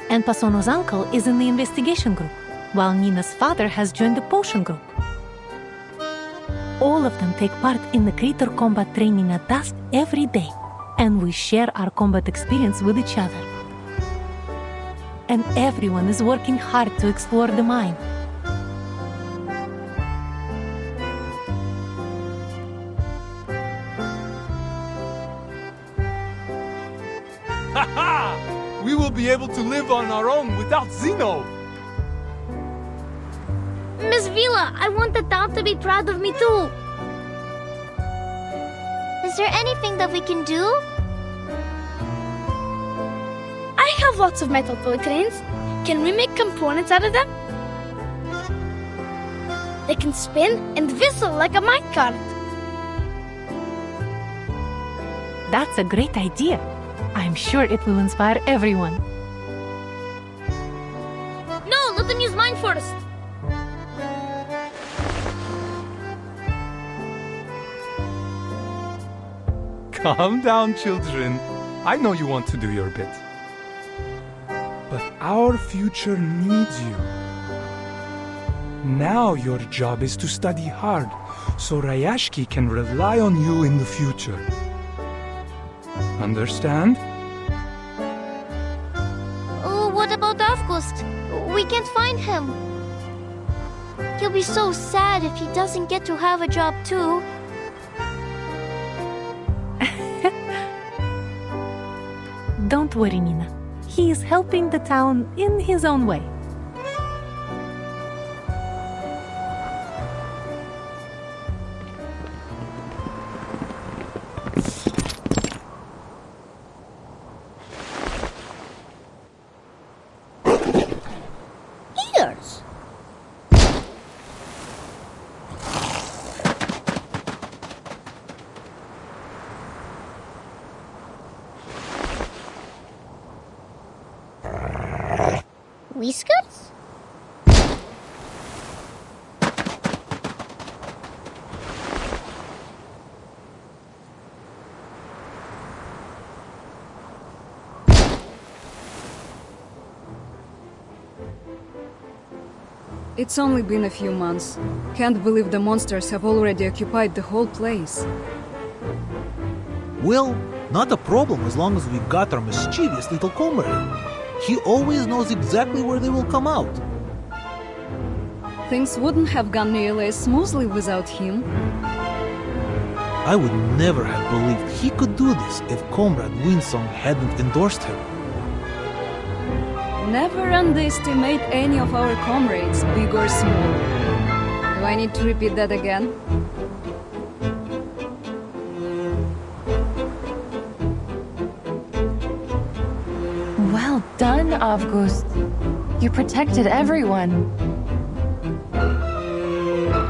and Pasono's uncle is in the investigation group, while Nina's father has joined the potion group. All of them take part in the critter combat training at dusk every day, and we share our combat experience with each other. And everyone is working hard to explore the mine. Ha-ha! We will be able to live on our own without Zeno! Miss Vila, I want the town to be proud of me too. Is there anything that we can do? I have lots of metal toy trains. Can we make components out of them? They can spin and whistle like a minecart. That's a great idea. I'm sure it will inspire everyone. No, let them use mine first. Calm down, children. I know you want to do your bit. But our future needs you. Now your job is to study hard, so Rayaski can rely on you in the future. Understand? Oh, what about August? We can't find him. He'll be so sad if he doesn't get to have a job too. Don't worry, Nina. He is helping the town in his own way. Ears. Whiskers? It's only been a few months. Can't believe the monsters have already occupied the whole place. Well, not a problem as long as we got our mischievous little comrade. He always knows exactly where they will come out. Things wouldn't have gone nearly as smoothly without him. I would never have believed he could do this if Comrade Winsong hadn't endorsed him. Never underestimate any of our comrades, big or small. Do I need to repeat that again? Well done, August. You protected everyone.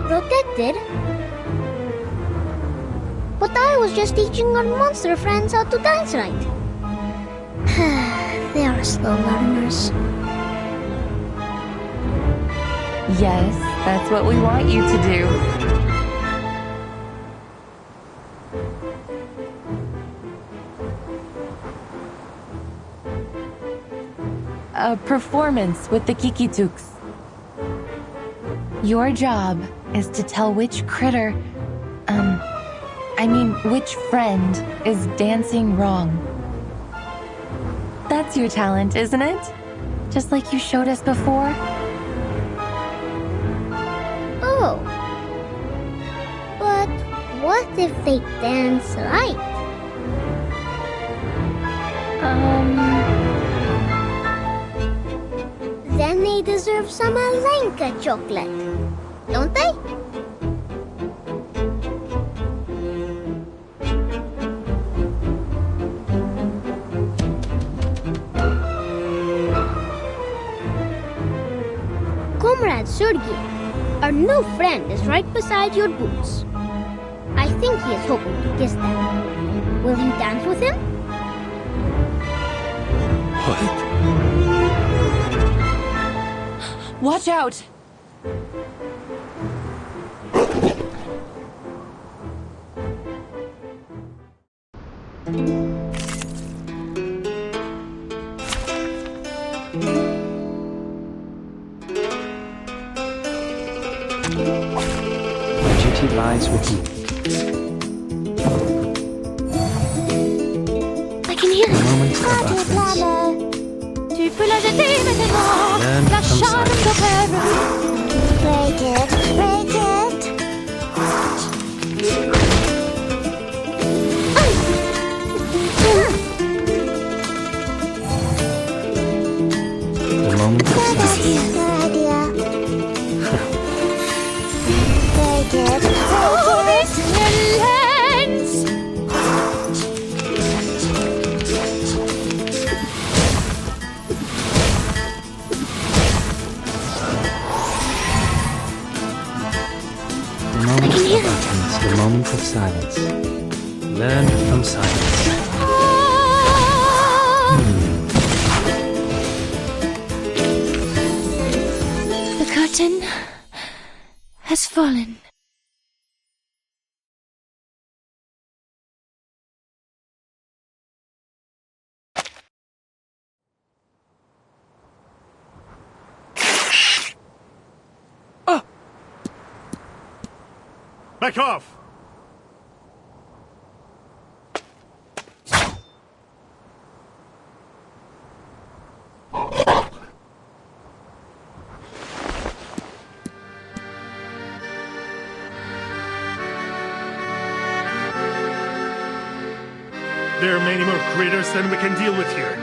Protected? But I was just teaching our monster friends how to dance right. They are slow learners. Yes, that's what we want you to do. A performance with the Kikituks. Your job is to tell which critter, which friend is dancing wrong. That's your talent, isn't it? Just like you showed us before? Oh. But what if they dance right? Then they deserve some Alenka chocolate, don't they? Comrade Sergei, our new friend is right beside your boots. I think he is hoping to kiss them. Will you dance with him? What? Watch out! My duty lies with you. I can hear The moment of utterance. Tu peux la jeter maintenant. Learn La from charme silence. s'opère. Break it, break it. The moment of silence. Break it, Oh, excellence! The moment of utterance. The moment of silence. Learn from silence. The curtain has fallen. Back off! There are many more critters than we can deal with here.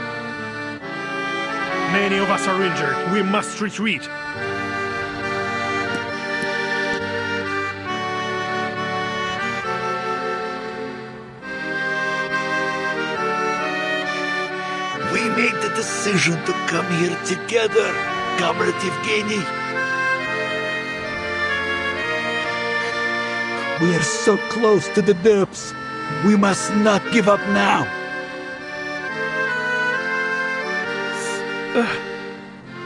Many of us are injured. We must retreat. We made the decision to come here together, Comrade Evgeny. We are so close to the depths. We must not give up now.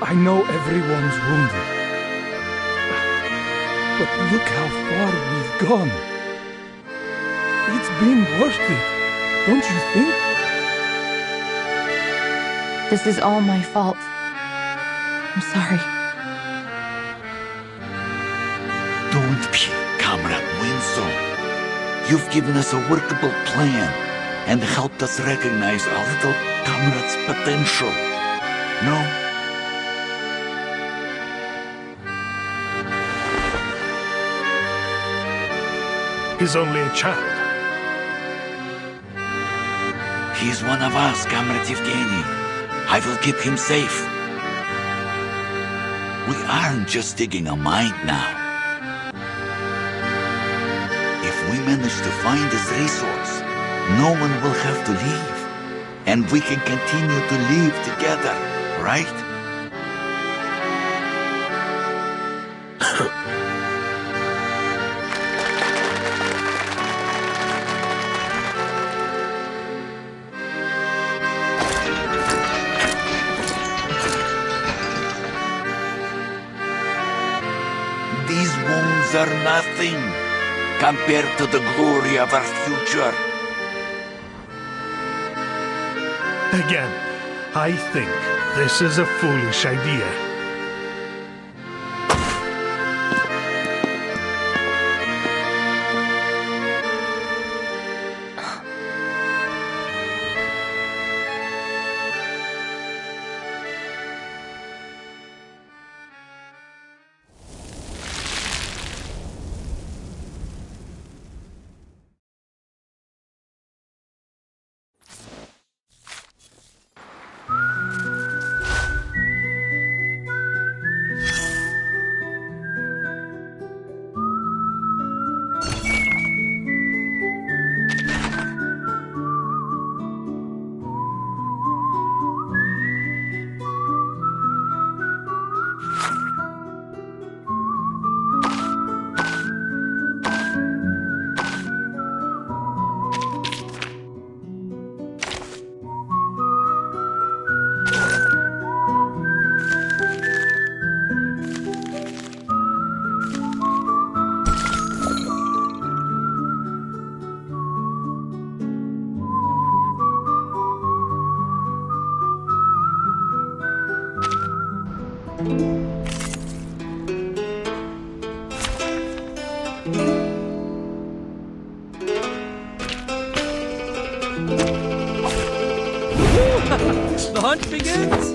I know everyone's wounded. But look how far we've gone. It's been worth it, don't you think? This is all my fault. I'm sorry. Don't be, Comrade Winston. You've given us a workable plan and helped us recognize our little comrade's potential. No? He's only a child. He's one of us, Comrade Evgeny. I will keep him safe. We aren't just digging a mine now. If we manage to find this resource, no one will have to leave. And we can continue to live together, right? These wounds are nothing compared to the glory of our future. Again, I think this is a foolish idea. The hunt begins!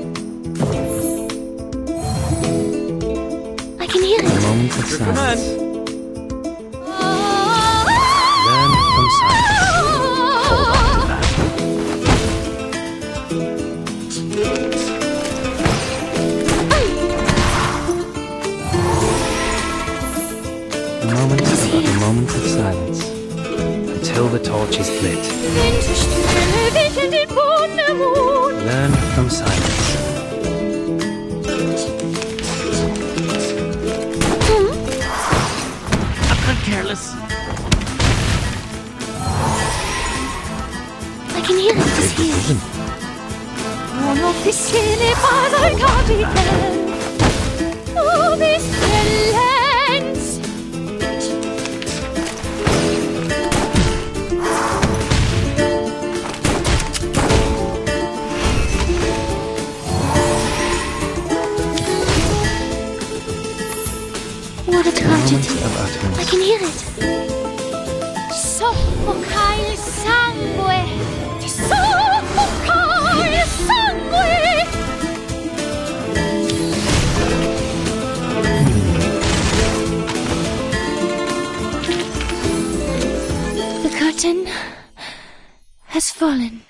I can hear it. A moment of Your command. silence. Learn from silence. Hold on to that. A moment of silence. Until the torch is lit. Learn from silence. I'm not careless. I can hear it. Just Good here. decision. Non officine para il capitän. Oh, Excellenz! What a tragedy. Of utterance. I can hear it. Soffoca il sangue! Ti soffoca il sangue! The curtain has fallen.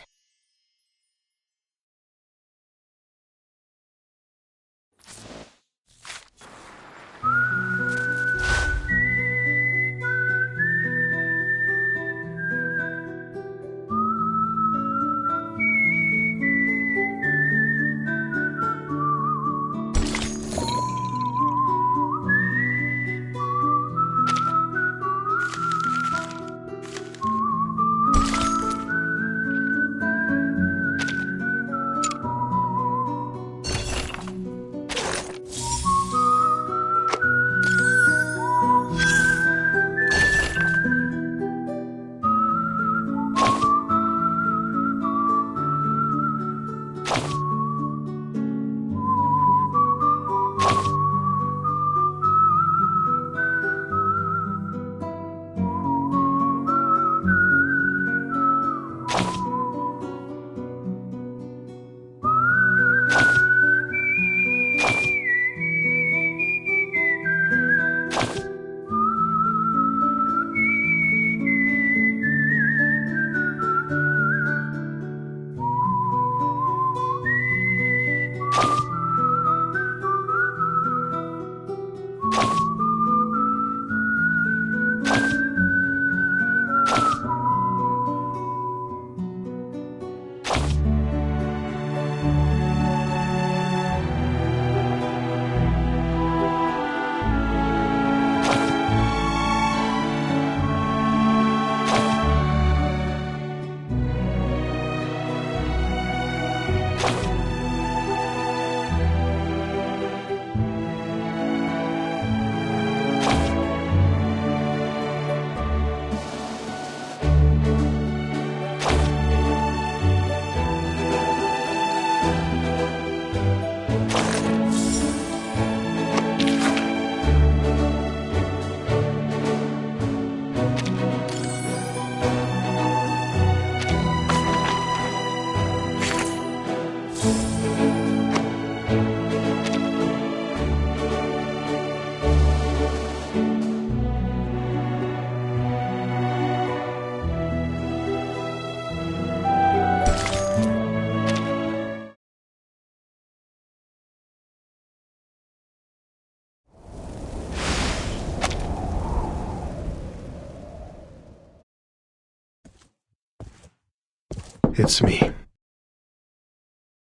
It's me.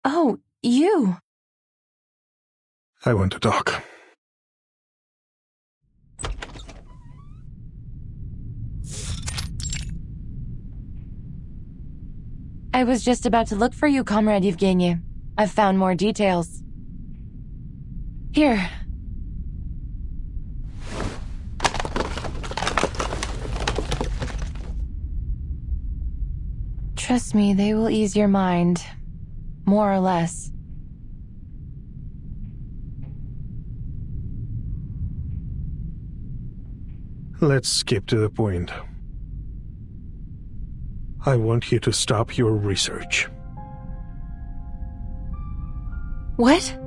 Oh, you. I want to talk. I was just about to look for you, Comrade Yevgeny. I've found more details. Here. Trust me, they will ease your mind. More or less. Let's skip to the point. I want you to stop your research. What?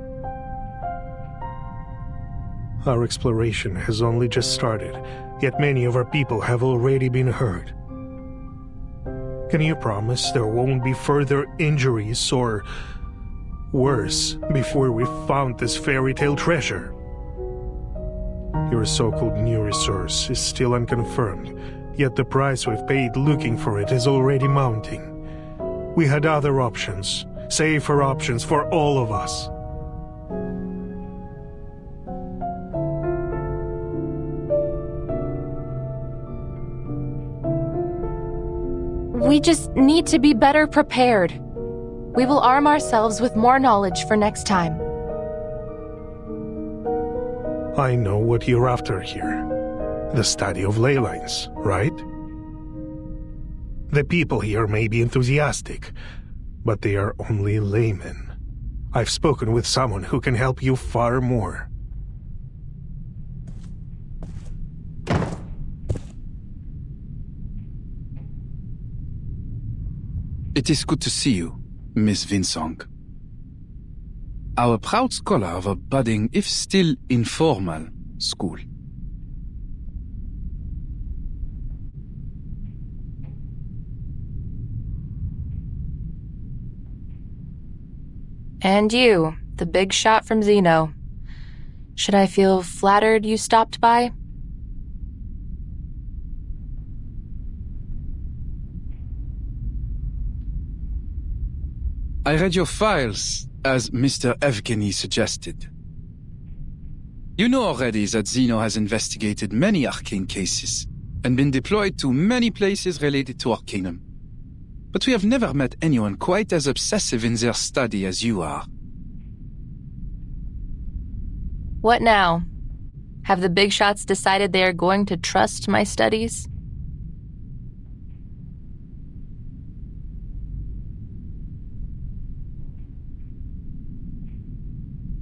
Our exploration has only just started, yet many of our people have already been hurt. Can you promise there won't be further injuries or worse before we've found this fairy tale treasure? Your so-called new resource is still unconfirmed, yet the price we've paid looking for it is already mounting. We had other options, safer options for all of us. We just need to be better prepared. We will arm ourselves with more knowledge for next time. I know what you're after here. The study of ley lines, right? The people here may be enthusiastic, but they are only laymen. I've spoken with someone who can help you far more. It is good to see you, Miss Vinsong. Our proud scholar of a budding, if still informal, school. And you, the big shot from Zeno. Should I feel flattered you stopped by? I read your files, as Mr. Evgeny suggested. You know already that Zeno has investigated many arcane cases, and been deployed to many places related to Arcanum. But we have never met anyone quite as obsessive in their study as you are. What now? Have the big shots decided they are going to trust my studies?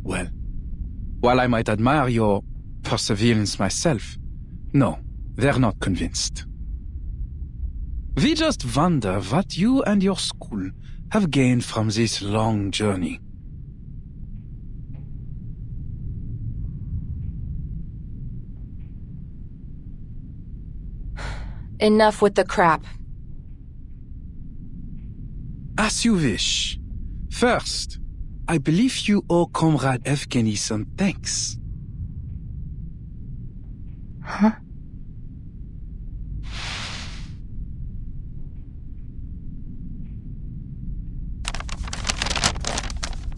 Well, while I might admire your perseverance myself, no, they're not convinced. We just wonder what you and your school have gained from this long journey. Enough with the crap. As you wish. First, I believe you owe Comrade Evgeny some thanks. Huh?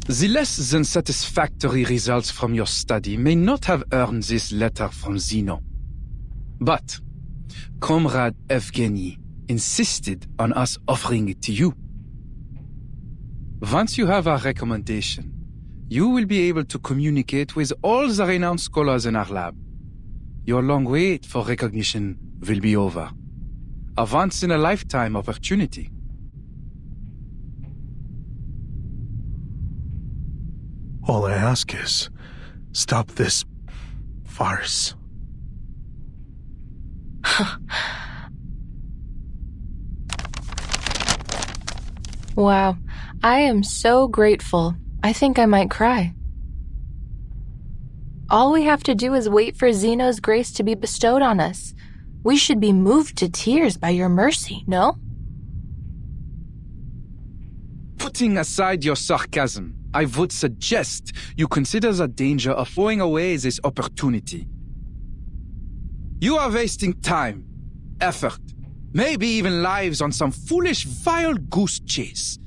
The less than satisfactory results from your study may not have earned this letter from Zeno. But Comrade Evgeny insisted on us offering it to you. Once you have our recommendation, you will be able to communicate with all the renowned scholars in our lab. Your long wait for recognition will be over. A once-in-a-lifetime opportunity. All I ask is, stop this farce. Wow, I am so grateful. I think I might cry. All we have to do is wait for Zeno's grace to be bestowed on us. We should be moved to tears by your mercy, no? Putting aside your sarcasm, I would suggest you consider the danger of throwing away this opportunity. You are wasting time, effort, Maybe even lives on some foolish wild goose chase.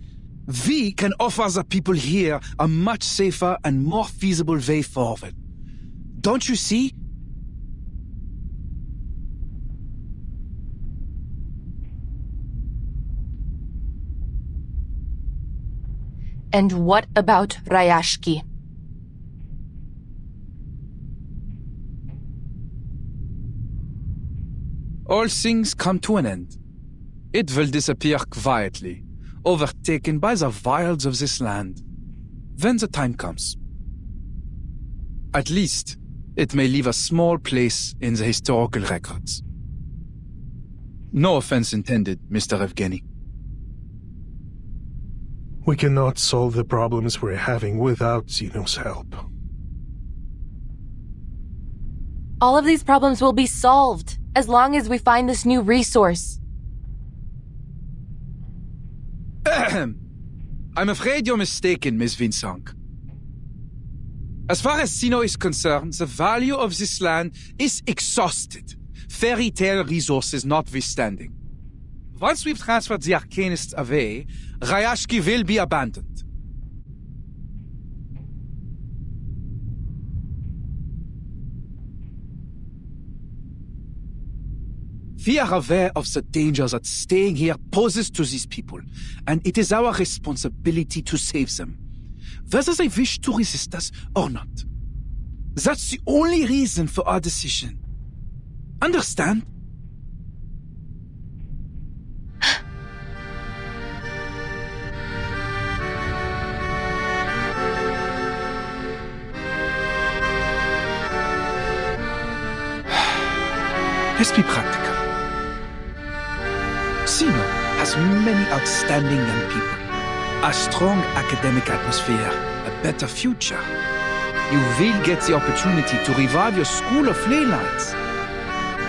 We can offer the people here a much safer and more feasible way forward. Don't you see? And what about Rayaski? All things come to an end. It will disappear quietly, overtaken by the wilds of this land, when the time comes. At least, it may leave a small place in the historical records. No offense intended, Mr. Evgeny. We cannot solve the problems we're having without Zeno's help. All of these problems will be solved as long as we find this new resource. I'm afraid you're mistaken, Miss Vinsong. As far as Zeno is concerned, the value of this land is exhausted, fairy tale resources notwithstanding. Once we've transferred the Arcanists away, Rayaski will be abandoned. We are aware of the danger that staying here poses to these people, and it is our responsibility to save them, whether they wish to resist us or not. That's the only reason for our decision. Understand? Let's be practical. Zeno has many outstanding young people, a strong academic atmosphere, a better future. You will get the opportunity to revive your school of ley lines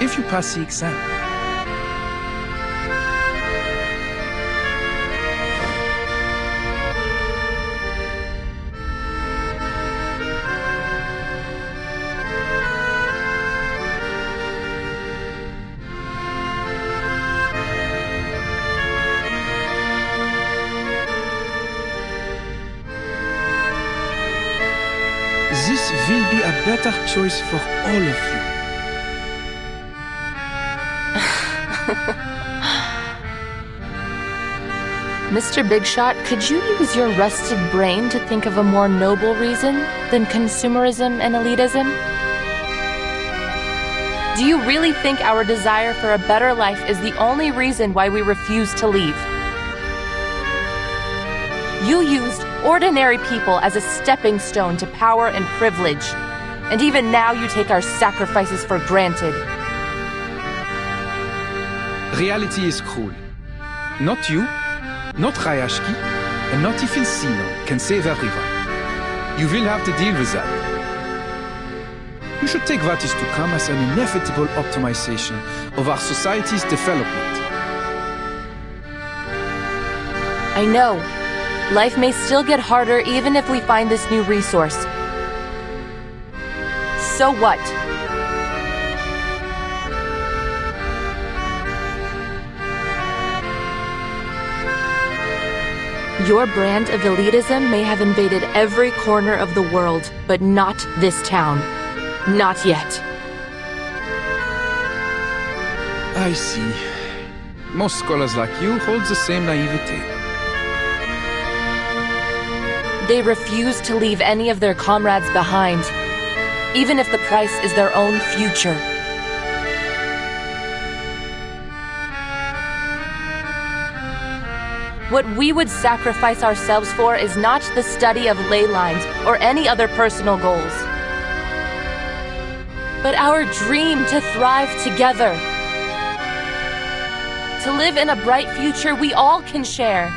if you pass the exam. This will be a better choice for all of you. Mr. Bigshot, could you use your rusted brain to think of a more noble reason than consumerism and elitism? Do you really think our desire for a better life is the only reason why we refuse to leave? You used ordinary people as a stepping stone to power and privilege, and even now you take our sacrifices for granted. Reality is cruel. Not you, not Rayaski, and not even Zeno can save everyone. You will have to deal with that. You should take what is to come as an inevitable optimization of our society's development. I know. Life may still get harder even if we find this new resource. So what? Your brand of elitism may have invaded every corner of the world, but not this town. Not yet. I see. Most scholars like you hold the same naivete. They refuse to leave any of their comrades behind, even if the price is their own future. What we would sacrifice ourselves for is not the study of ley lines or any other personal goals, but our dream to thrive together, to live in a bright future we all can share.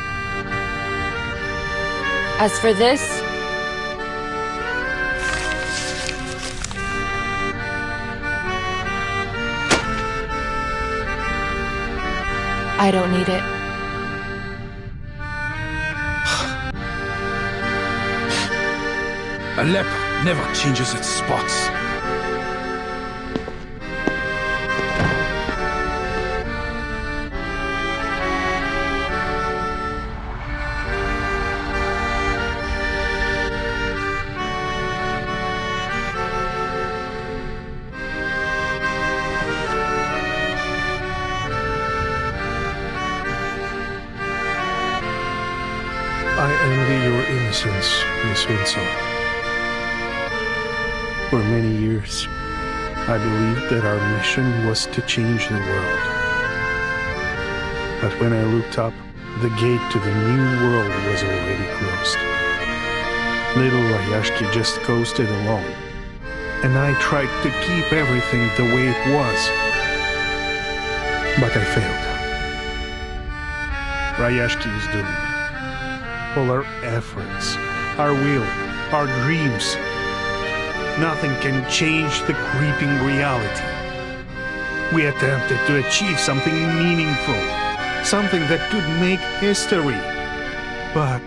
As for this, I don't need it. A leper never changes its spots. innocence, Miss Winslow. For many years, I believed that our mission was to change the world. But when I looked up, the gate to the new world was already closed. Little Rayaski just coasted along, and I tried to keep everything the way it was. But I failed. Rayaski is doomed. All our efforts, our will, our dreams, nothing can change the creeping reality. We attempted to achieve something meaningful, something that could make history, but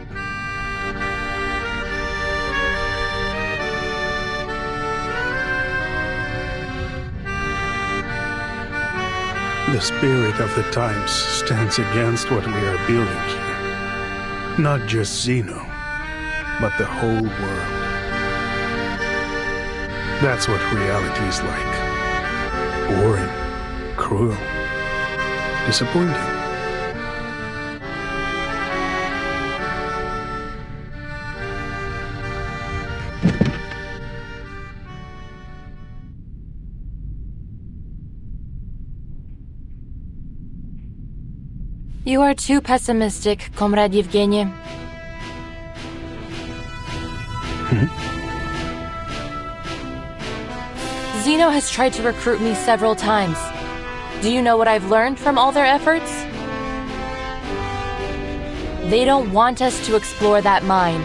the spirit of the times stands against what we are building here. Not just Xeno, but the whole world. That's what reality is like. Boring, cruel, disappointing. You are too pessimistic, Comrade Yevgeny. Xeno has tried to recruit me several times. Do you know what I've learned from all their efforts? They don't want us to explore that mine.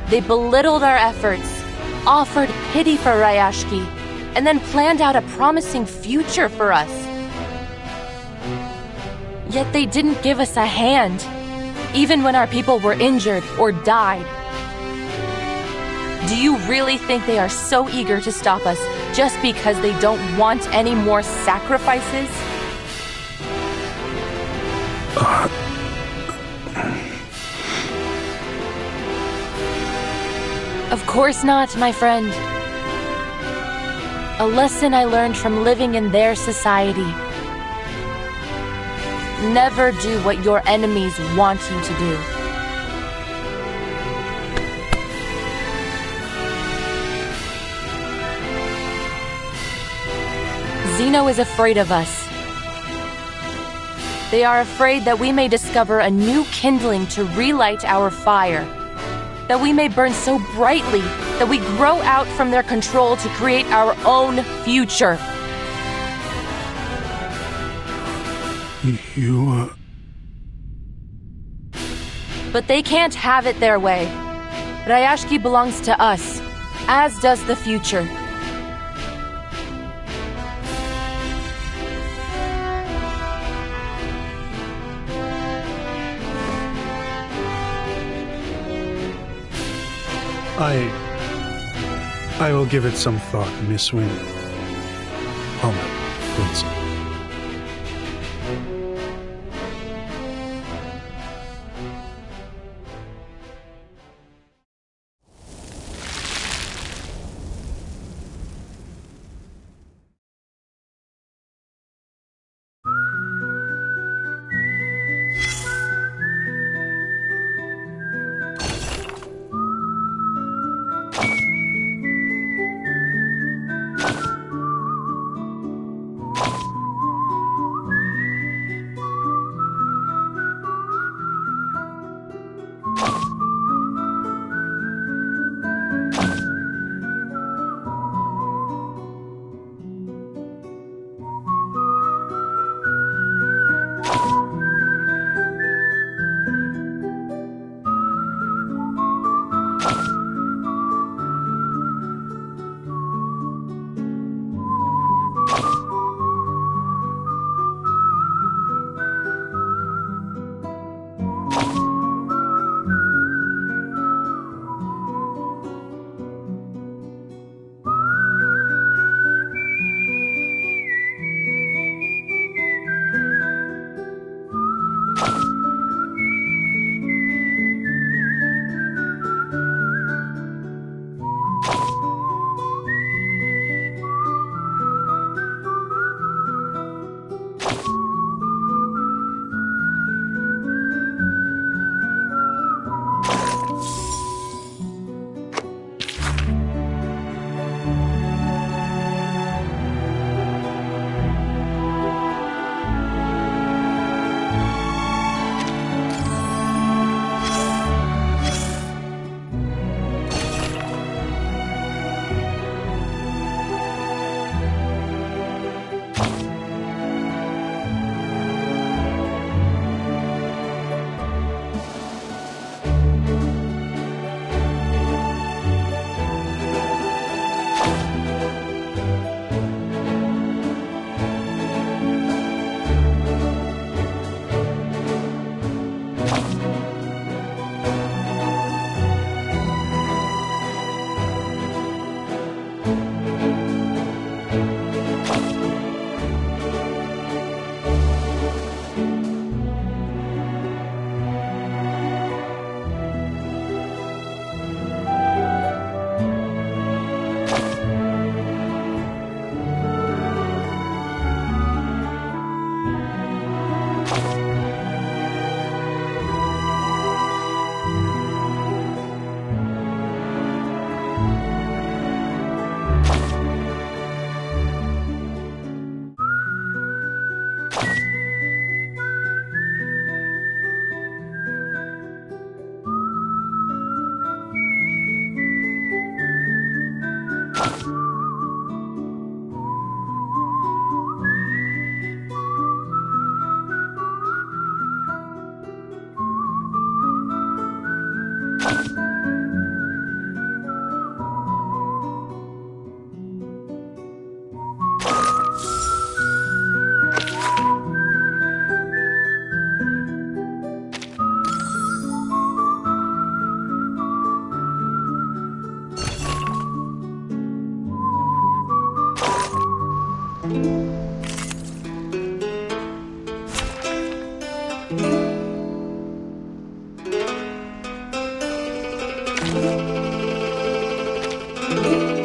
They belittled our efforts, offered pity for Rayaski, and then planned out a promising future for us. Yet they didn't give us a hand, even when our people were injured or died. Do you really think they are so eager to stop us just because they don't want any more sacrifices? Of course not, my friend. A lesson I learned from living in their society. Never do what your enemies want you to do. Xeno is afraid of us. They are afraid that we may discover a new kindling to relight our fire, that we may burn so brightly that we grow out from their control to create our own future. But they can't have it their way. Rayaski belongs to us, as does the future. I will give it some thought, Miss Wynn. Winslow.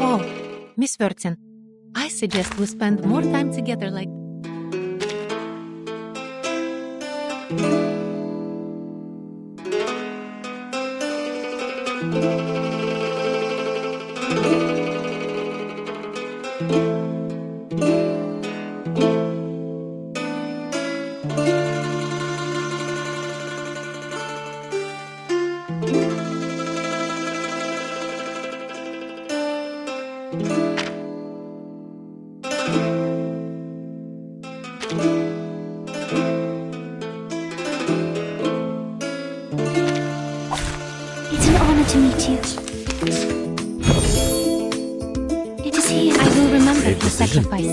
Oh, Miss Vertin, I suggest we spend more time together like... It's an honor to meet you. It is here. I will remember the sacrifice.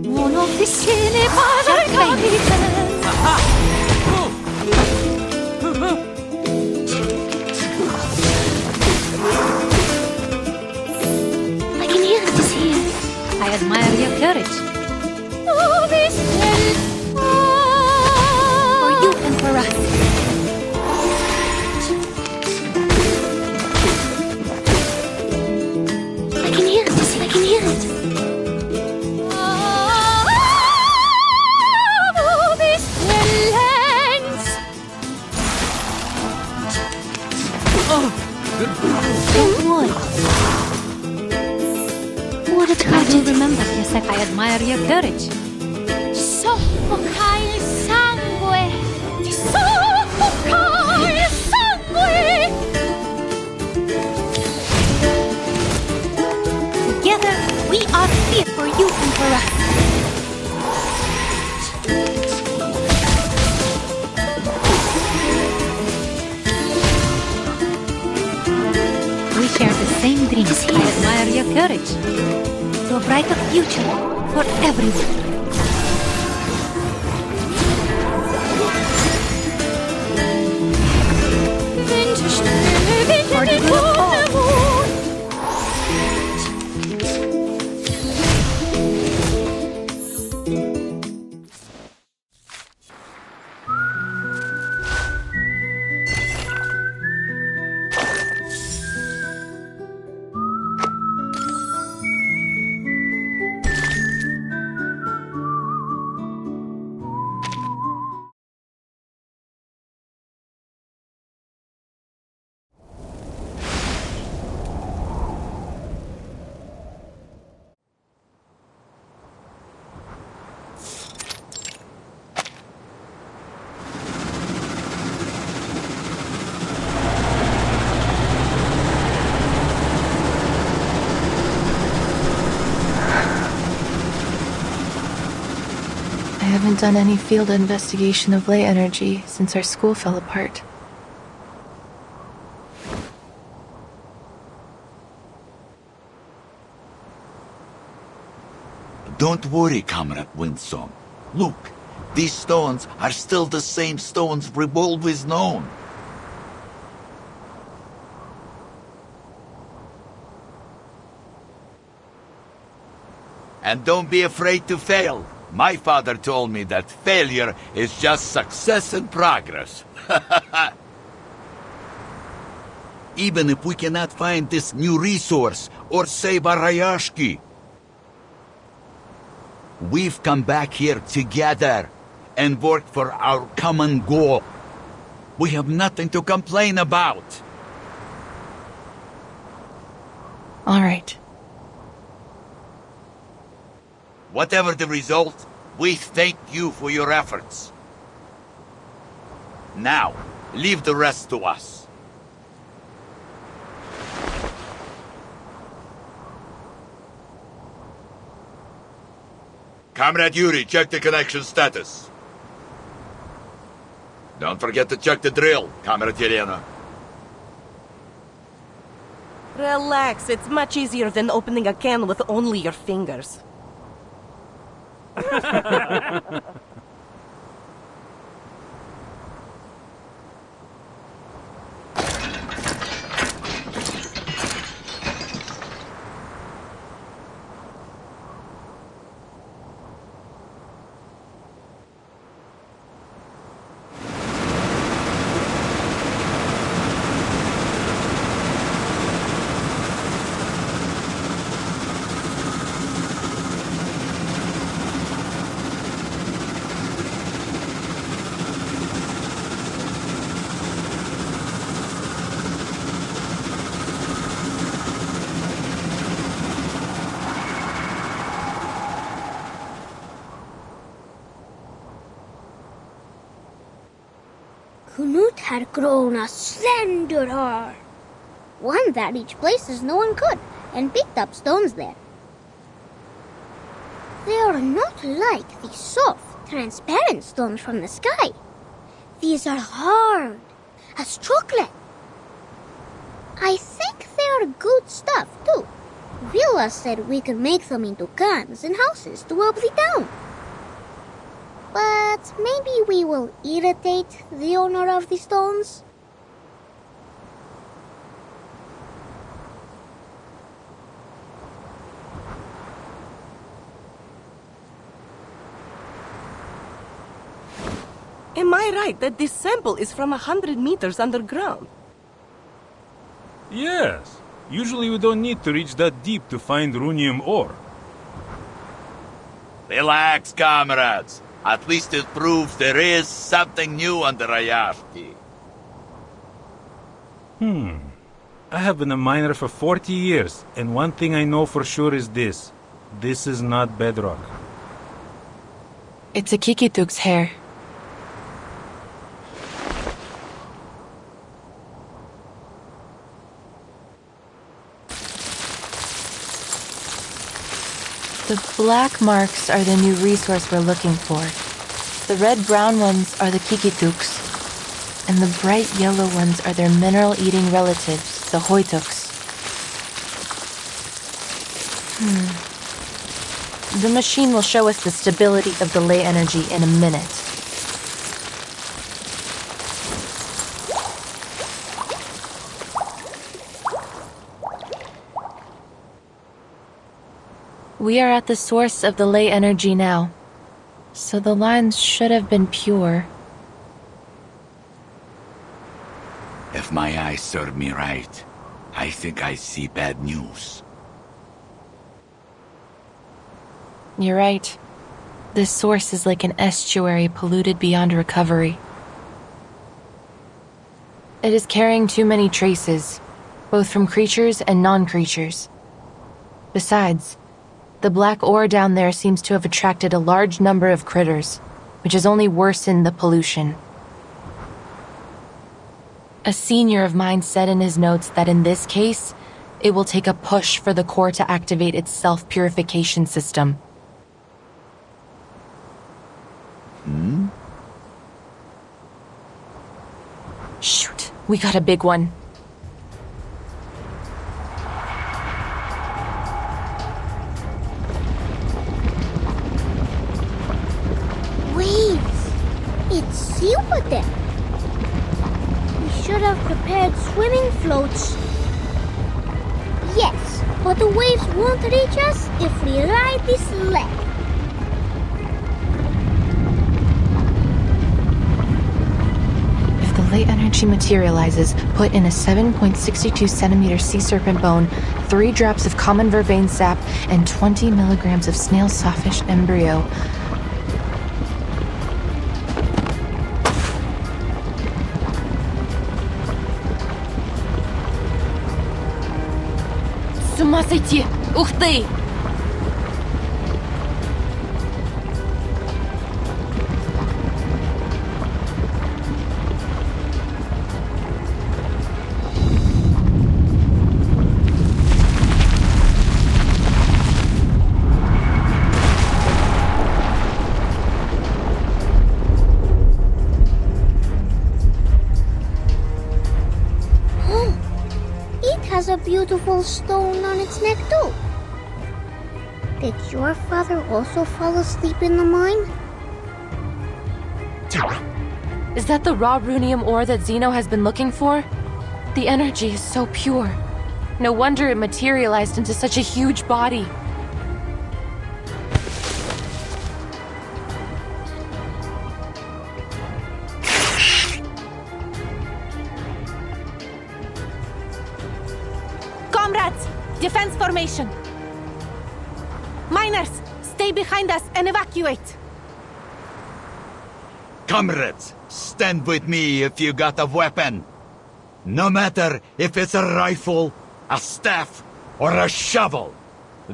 Monofficine para capitale. I can hear it is here. I admire your courage. For you and for us. I can hear it, I can hear it. Don't worry. What a I tragedy. will remember your sacrifice. I admire your courage. Soffoca il sangue. Ti soffoca il sangue. Together, we are here for you and for us. We share the same dreams. I admire your courage. To a brighter future for everyone. For the good of all. I haven't done any field investigation of ley energy since our school fell apart. Don't worry, Comrade Winsome. Look, these stones are still the same stones we've always known. And don't be afraid to fail. My father told me that failure is just success and progress. Even if we cannot find this new resource or save our Rayaski, we've come back here together and worked for our common goal. We have nothing to complain about. All right. Whatever the result, we thank you for your efforts. Now, leave the rest to us. Comrade Yuri, check the connection status. Don't forget to check the drill, Comrade Yelena. Relax, it's much easier than opening a can with only your fingers. had grown a slender arm. One that reached places no one could, and picked up stones there. They are not like the soft, transparent stones from the sky. These are hard, as chocolate. I think they are good stuff, too. Villa said we could make them into guns and houses to help the town. But maybe we will irritate the owner of the stones? Am I right that this sample is from 100 meters underground? Yes. Usually we don't need to reach that deep to find runium ore. Relax, comrades. At least it proves there is something new on the Rayaski. I have been a miner for 40 years, and one thing I know for sure is this. This is not bedrock. It's a Kikituk's hair. The black marks are the new resource we're looking for. The red-brown ones are the Kikituks, and the bright yellow ones are their mineral-eating relatives, the Hoituks. The machine will show us the stability of the ley energy in a minute. We are at the source of the ley energy now, so the lines should have been pure. If my eyes serve me right, I think I see bad news. You're right. This source is like an estuary polluted beyond recovery. It is carrying too many traces, both from creatures and non-creatures. Besides, the black ore down there seems to have attracted a large number of critters, which has only worsened the pollution. A senior of mine said in his notes that in this case, it will take a push for the core to activate its self-purification system. Shoot, we got a big one. It's silver there. We should have prepared swimming floats. Yes, but the waves won't reach us if we ride this sled. If the ley energy materializes, put in a 7.62 centimeter sea serpent bone, 3 drops of common vervain sap, and 20 milligrams of snail sawfish embryo. С ума сойти! Ух ты! Has a beautiful stone on its neck too. Did your father also fall asleep in the mine? Is that the raw runium ore that Zeno has been looking for? The energy is so pure. No wonder it materialized into such a huge body. Comrades, defense formation. Miners, stay behind us and evacuate. Comrades, stand with me if you got a weapon. No matter if it's a rifle, a staff, or a shovel.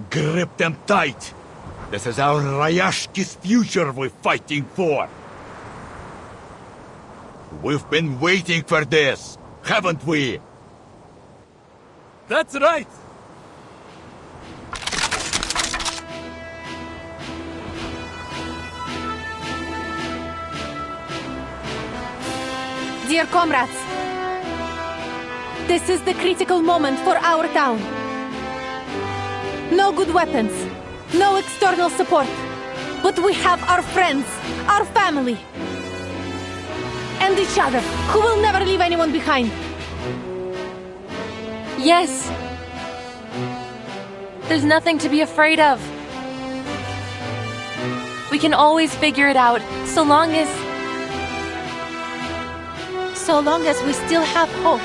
Grip them tight. This is our Rayaski's future we're fighting for. We've been waiting for this, haven't we? That's right! Dear comrades, this is the critical moment for our town. No good weapons, no external support, but we have our friends, our family, and each other, who will never leave anyone behind. Yes. There's nothing to be afraid of. We can always figure it out, so long as we still have hope.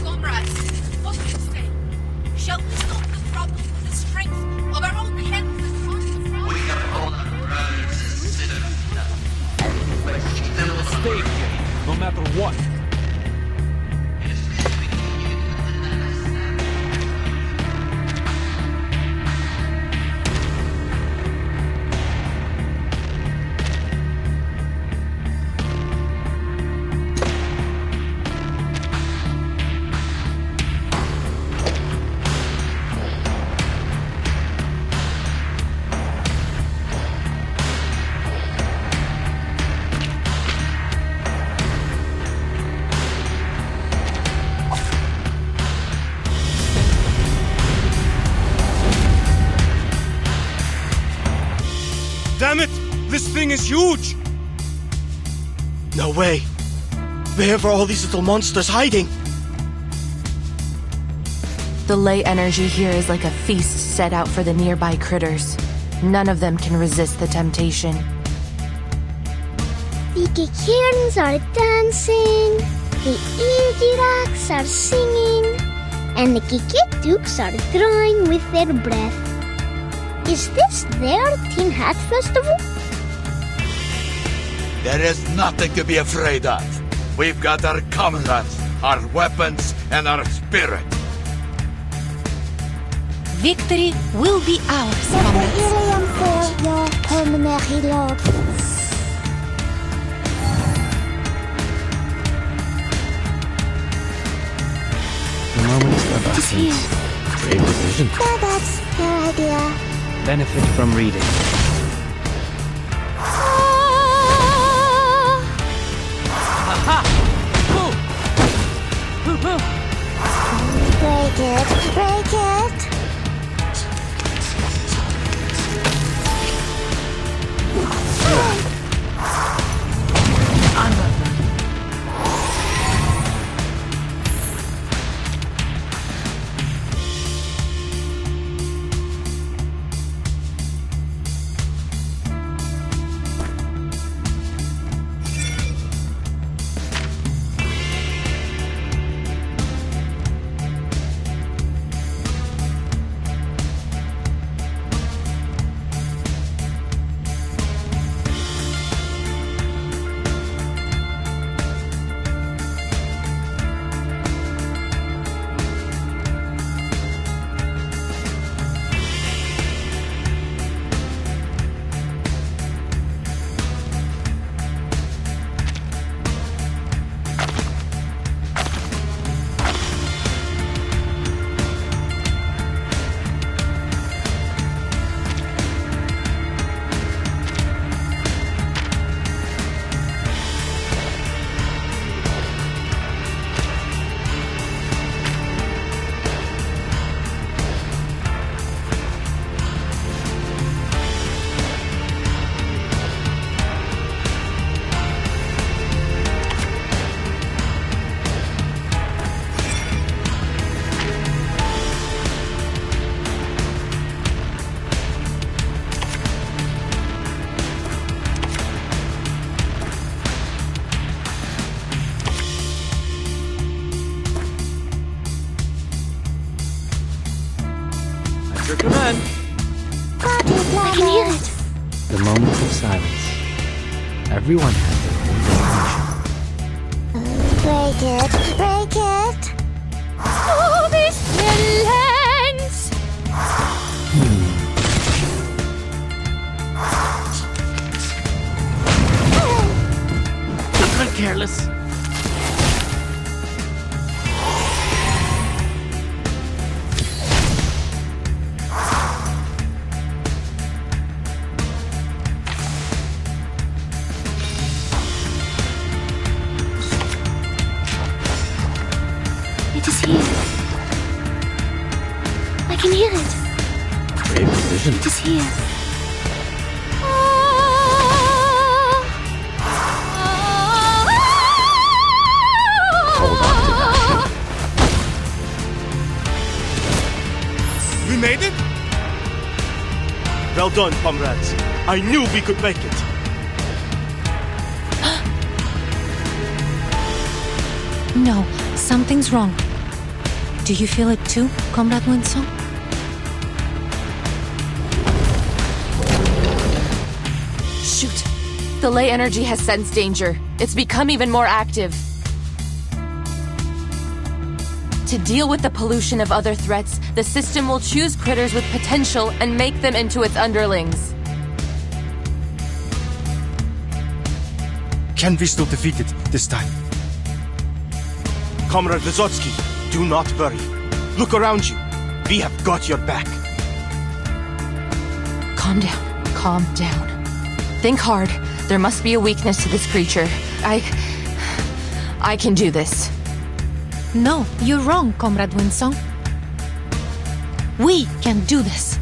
Comrades, what do you say? Shall we solve the problem with the strength of our own hands and hearts? We have all Stay here, no matter what. Damn it! This thing is huge! No way! Where are all these little monsters hiding? The ley energy here is like a feast set out for the nearby critters. None of them can resist the temptation. The Kikirns are dancing, the Irgiraks are singing, and the Kikituks are drawing with their breath. Is this their Tin Hat Festival? There is nothing to be afraid of. We've got our comrades, our weapons, and our spirit. Victory will be ours, comrades. The moments of essence. Brave decision. That's their idea. Benefit from reading. Break it, break it. Your command. I can hear it. The moments of silence. Everyone has their own definition. Break it, break it. Oh, Bismillah! careless. It is here. I can hear it. Great precision. It is here. We made it? Well done, comrades. I knew we could make it. No, something's wrong. Do you feel it too, Comrade Winsong? Shoot. The ley energy has sensed danger. It's become even more active. To deal with the pollution of other threats, the system will choose critters with potential and make them into its underlings. Can we still defeat it this time? Comrade Vysotsky, do not worry. Look around you. We have got your back. Calm down. Calm down. Think hard. There must be a weakness to this creature. I can do this. No, you're wrong, Comrade Winsong. We can do this.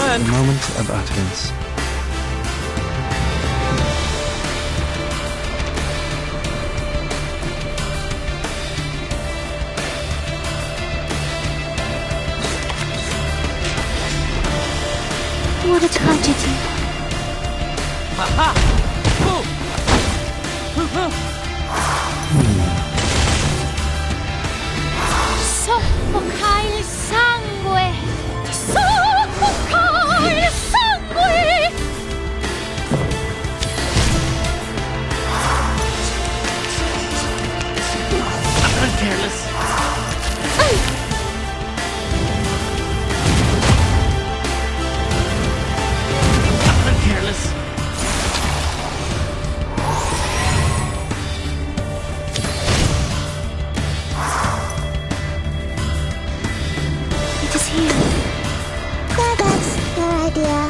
A moment of utterance. What a tragedy. Soffoca il sangue! Soffoca il sangue! I'm careless. I'm careless. It is here. Well, that's your idea.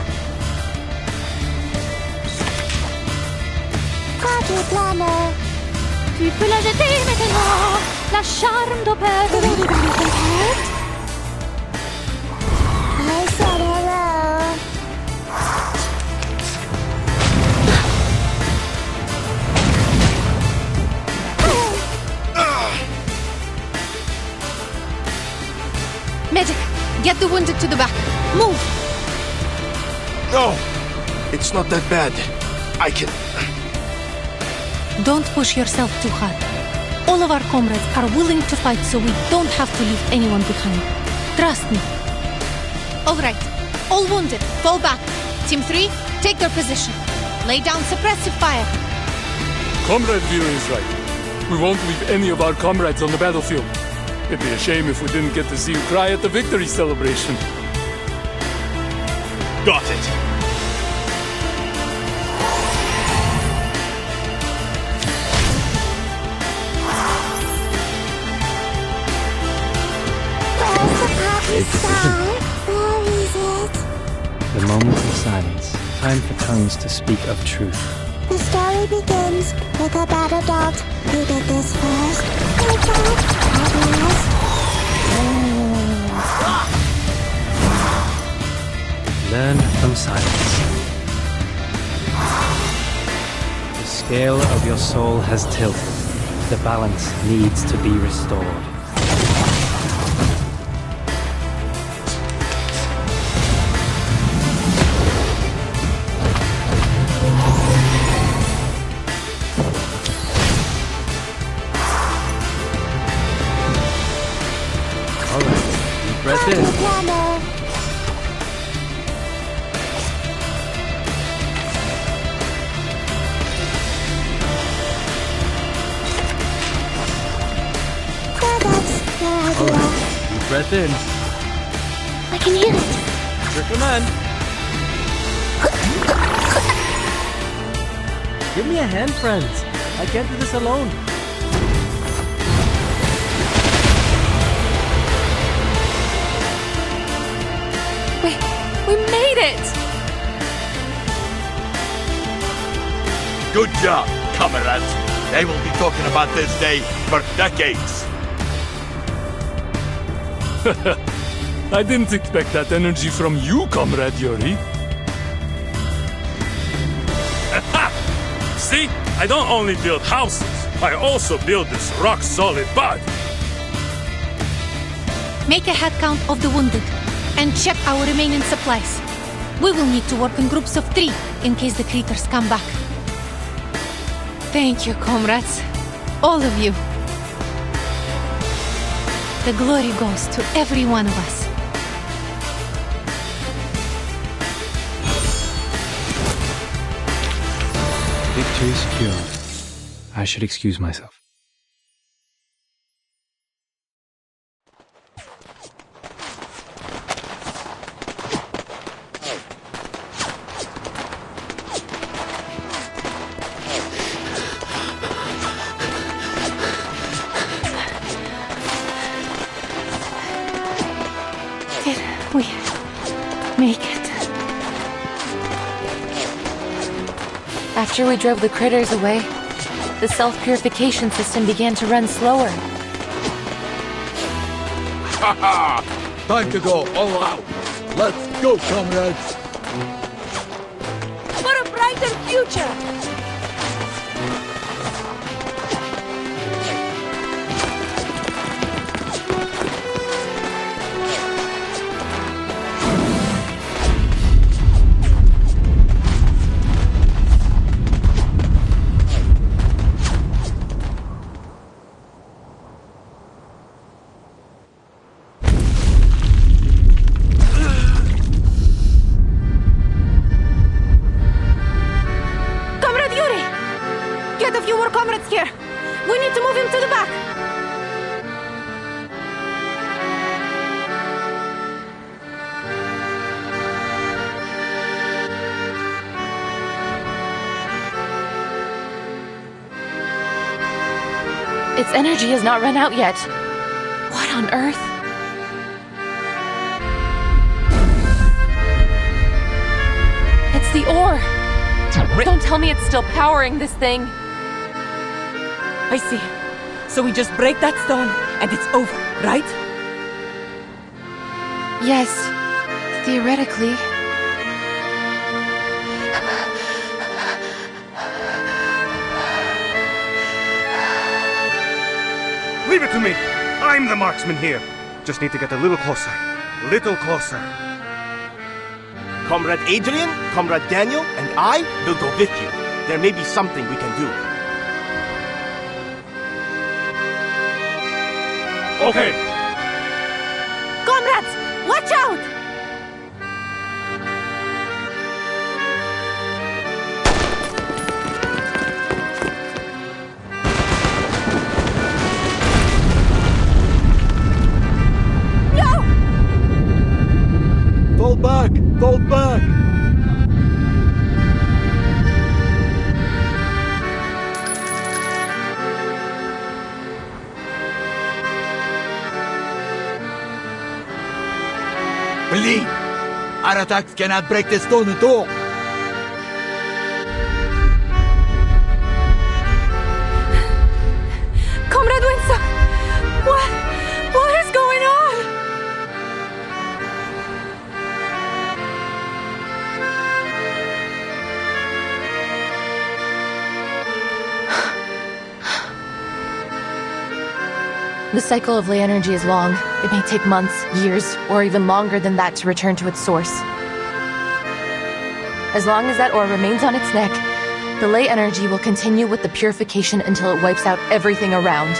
Party planner. Tu peux la jeter maintenant, la charme d'opéra. I said hello. Medic, get the wounded to the back. Move! No! It's not that bad. I can... Don't push yourself too hard. All of our comrades are willing to fight, so we don't have to leave anyone behind. Trust me. All right. All wounded, fall back. Team 3, take their position. Lay down suppressive fire. Comrade Vera is right. We won't leave any of our comrades on the battlefield. It'd be a shame if we didn't get to see you cry at the victory celebration. Got it. Great precision. Where is it? The moment of silence. Time for tongues to speak of truth. The story begins with a battle dog. Who did this first? Good job, Agnes. Learn from silence. The scale of your soul has tilted. The balance needs to be restored. Alright, deep breath in. Alright, deep breath in. I can hear it. Your command. Give me a hand, friends. I can't do this alone. We made it! Good job, comrades. They will be talking about this day for decades. I didn't expect that energy from you, Comrade Yuri. See? I don't only build houses, I also build this rock-solid body. Make a head count of the wounded and check our remaining supplies. We will need to work in groups of 3 in case the creatures come back. Thank you, comrades. All of you. The glory goes to every one of us. Victory secured. I should excuse myself. Did we make it? After we drove the critters away, the self-purification system began to run slower. Haha! Time to go all out. Let's go, comrades. For a brighter future! Its energy has not run out yet. What on earth? It's the ore! Don't tell me it's still powering this thing. I see. So we just break that stone and it's over, right? Yes, theoretically. Leave it to me! I'm the marksman here. Just need to get a little closer. Little closer. Comrade Adrian, Comrade Daniel, and I will go with you. There may be something we can do. Okay. Comrades, watch out! Fall back! Fall back! Believe! Our attacks cannot break the stone at all! Comrade Winston! What is going on? The cycle of ley energy is long. It may take months, years, or even longer than that to return to its source. As long as that ore remains on its neck, the ley energy will continue with the purification until it wipes out everything around.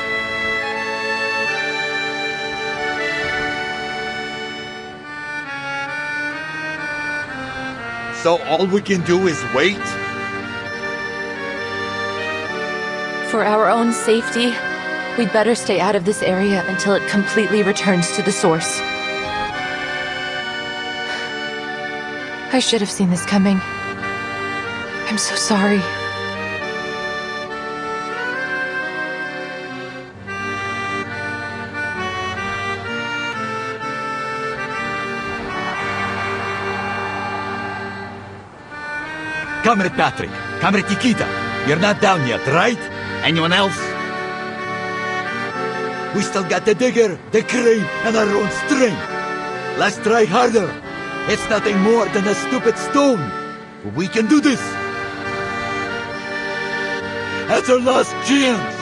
So all we can do is wait? For our own safety, we'd better stay out of this area until it completely returns to the source. I should have seen this coming. I'm so sorry. Comrade Patrick, Comrade Nikita, you're not down yet, right? Anyone else? We still got the digger, the crane, and our own string. Let's try harder. It's nothing more than a stupid stone. We can do this. That's our last chance.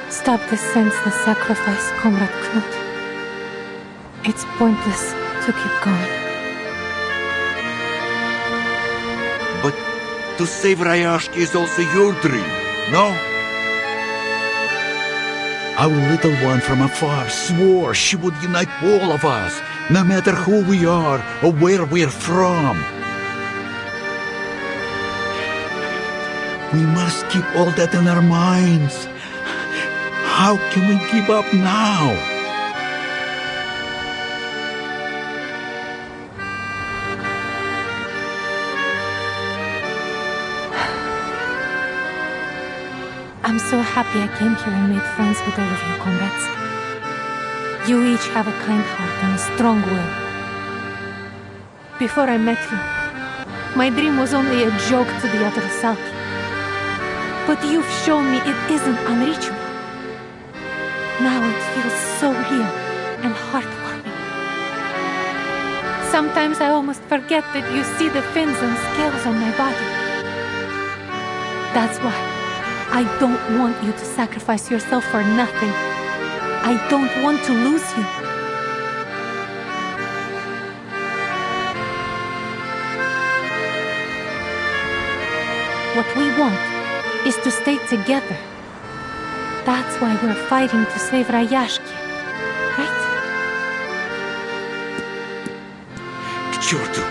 Stop this senseless sacrifice, Comrade Knut. It's pointless to keep going. But to save Rayaski is also your dream, no? Our little one from afar swore she would unite all of us, no matter who we are or where we're from. We must keep all that in our minds. How can we give up now? I'm so happy I came here and made friends with all of you, comrades. You each have a kind heart and a strong will. Before I met you, my dream was only a joke to the other Salki. But you've shown me it isn't unreachable. Now it feels so real and heartwarming. Sometimes I almost forget that you see the fins and scales on my body. That's why I don't want you to sacrifice yourself for nothing. I don't want to lose you. What we want is to stay together. That's why we're fighting to save Rayaski, right? Chortu.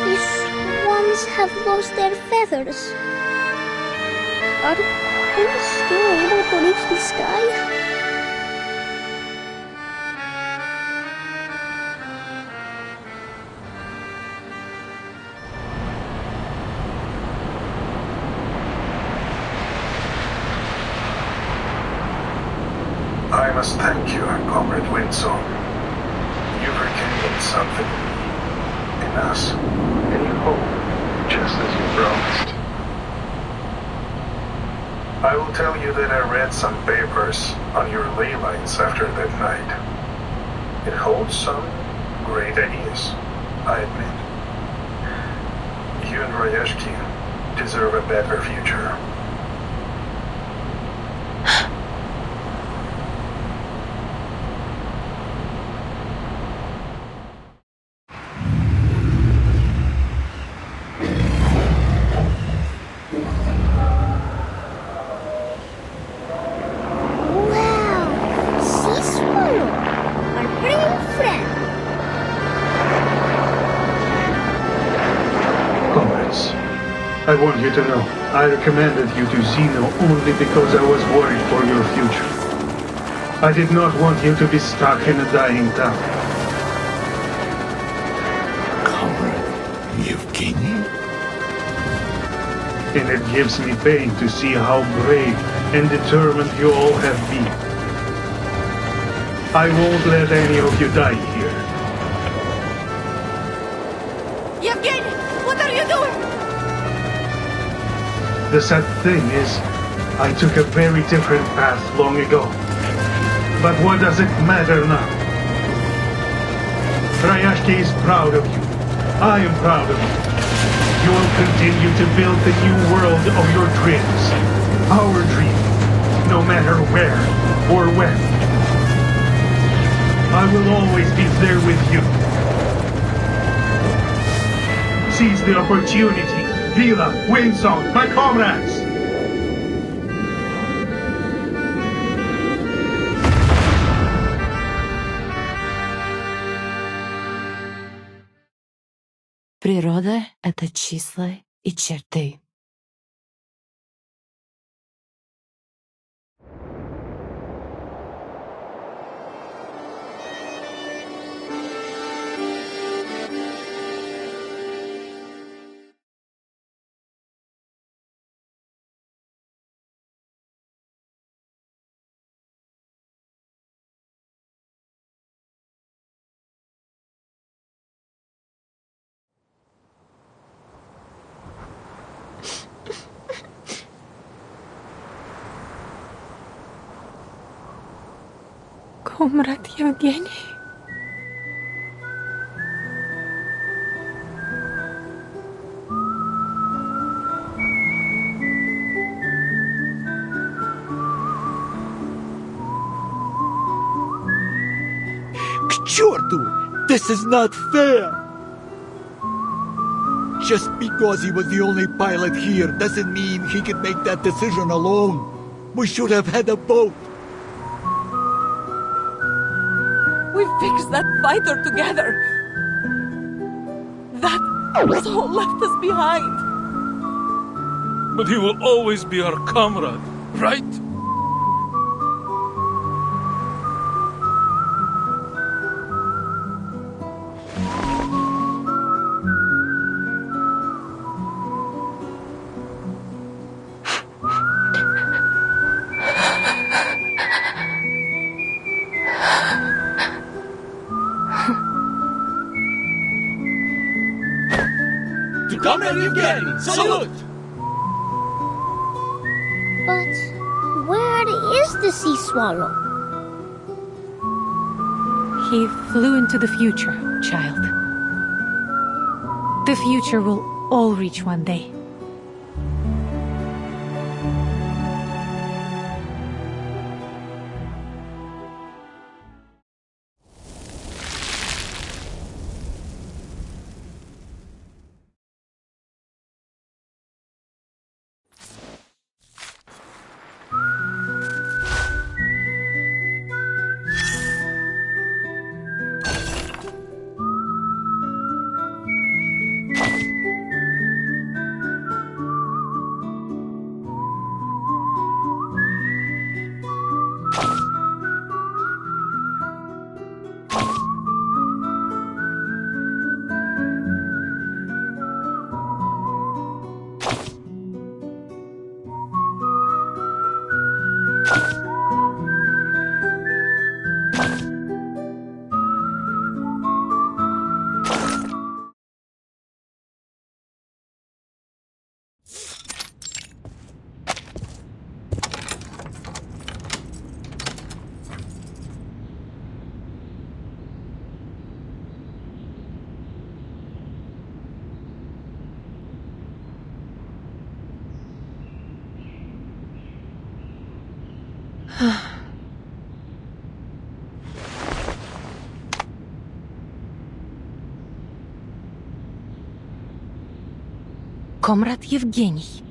These swans have lost their feathers. Are we still able to reach the sky? I must thank you, Comrade Windsong. You've rekindled something in us, in hope, just as you promised. I will tell you that I read some papers on your ley lines after that night. It holds some great ideas, I admit. You and Rayaski deserve a better future. I want you to know, I recommended you to Zeno only because I was worried for your future. I did not want you to be stuck in a dying town. Comrade Yevgeny? And it gives me pain to see how brave and determined you all have been. I won't let any of you die here. Yevgeny, what are you doing? The sad thing is, I took a very different path long ago. But what does it matter now? Rayaski is proud of you. I am proud of you. You will continue to build the new world of your dreams. Our dream, no matter where or when. I will always be there with you. Seize the opportunity. Vila, Windsong, my comrades! Природа — это числа и черты. Комрад Евгений. К черту! This is not fair! Just because he was the only pilot here doesn't mean he can make that decision alone. We should have had a boat. We fixed that fighter together. That asshole left us behind. But he will always be our comrade, right? Comrade Evgeny, salute! But where is the sea swallow? He flew into the future, child. The future will all reach one day. Комрад Евгений.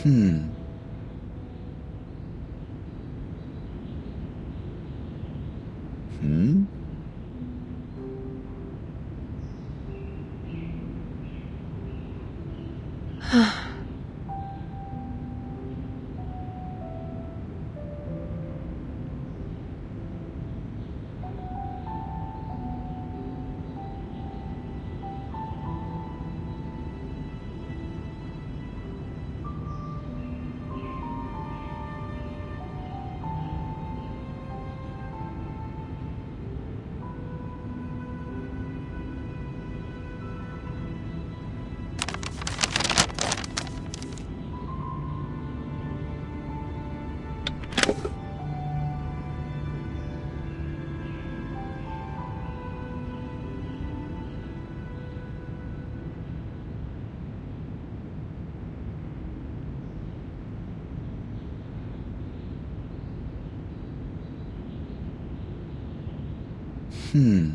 Hmm. Hmm? Hmm.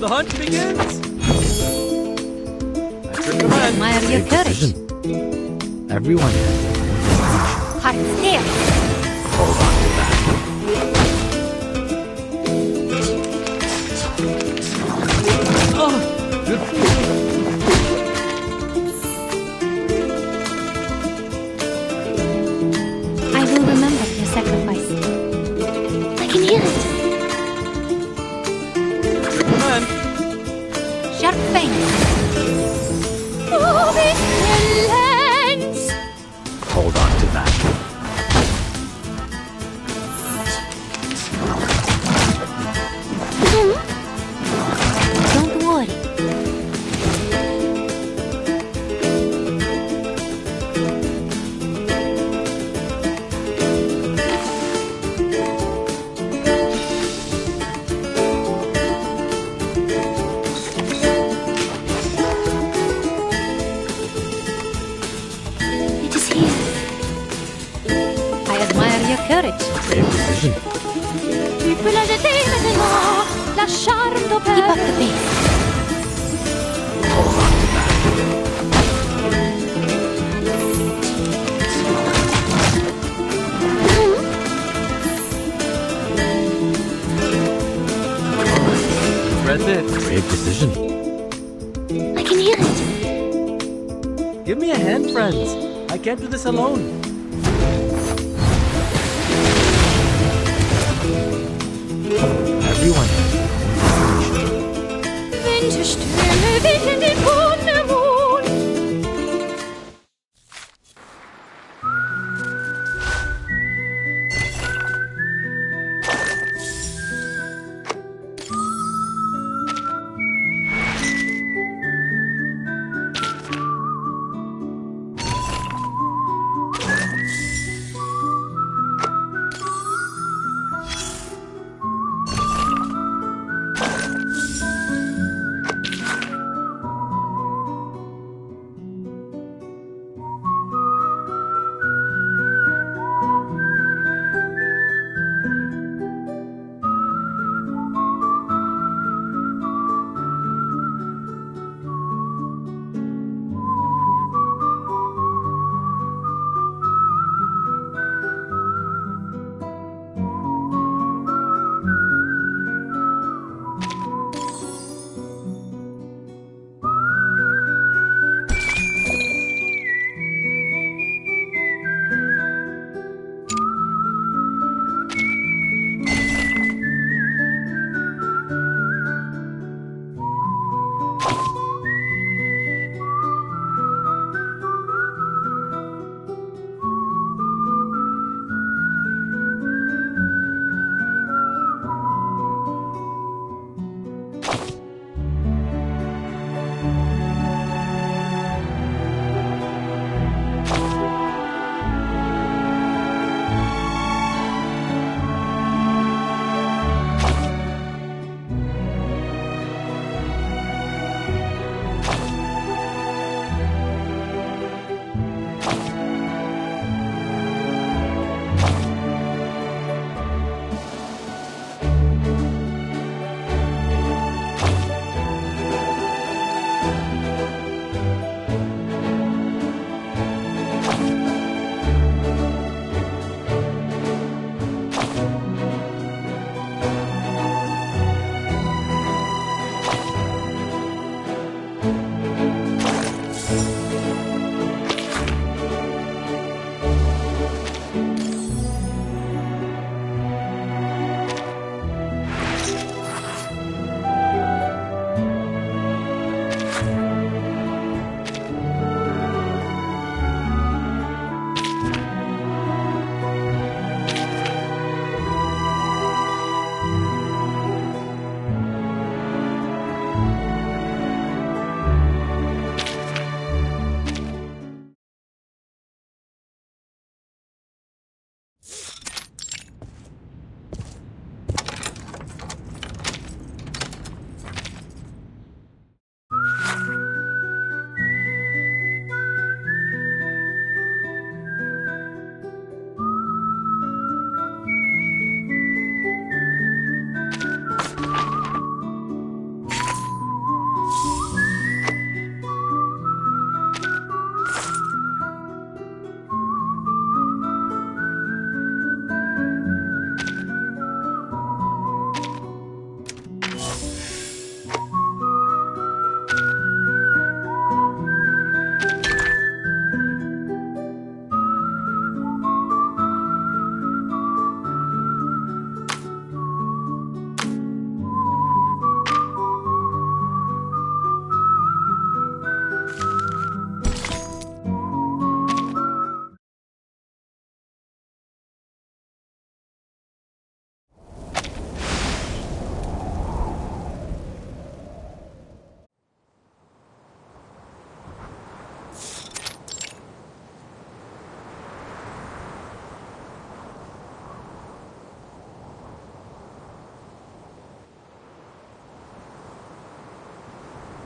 The hunt begins! I recommend. Admire your courage. Everyone Hot stare. hold on to that. Oh, good for you. I will remember your sacrifice. I can hear it. Recommend. Sharp fangs. Oh, this lens! Hold on to that. Don't worry. It is here. I admire your courage. Brave decision. Tu peux la jeter maintenant, la charme Keep up d'opère. the pace. Hold on to that. Breath in. Brave decision. I can hear it. Give me a hand, friends. I can't do this alone. Everyone Winterstürme wehen den Wundermond.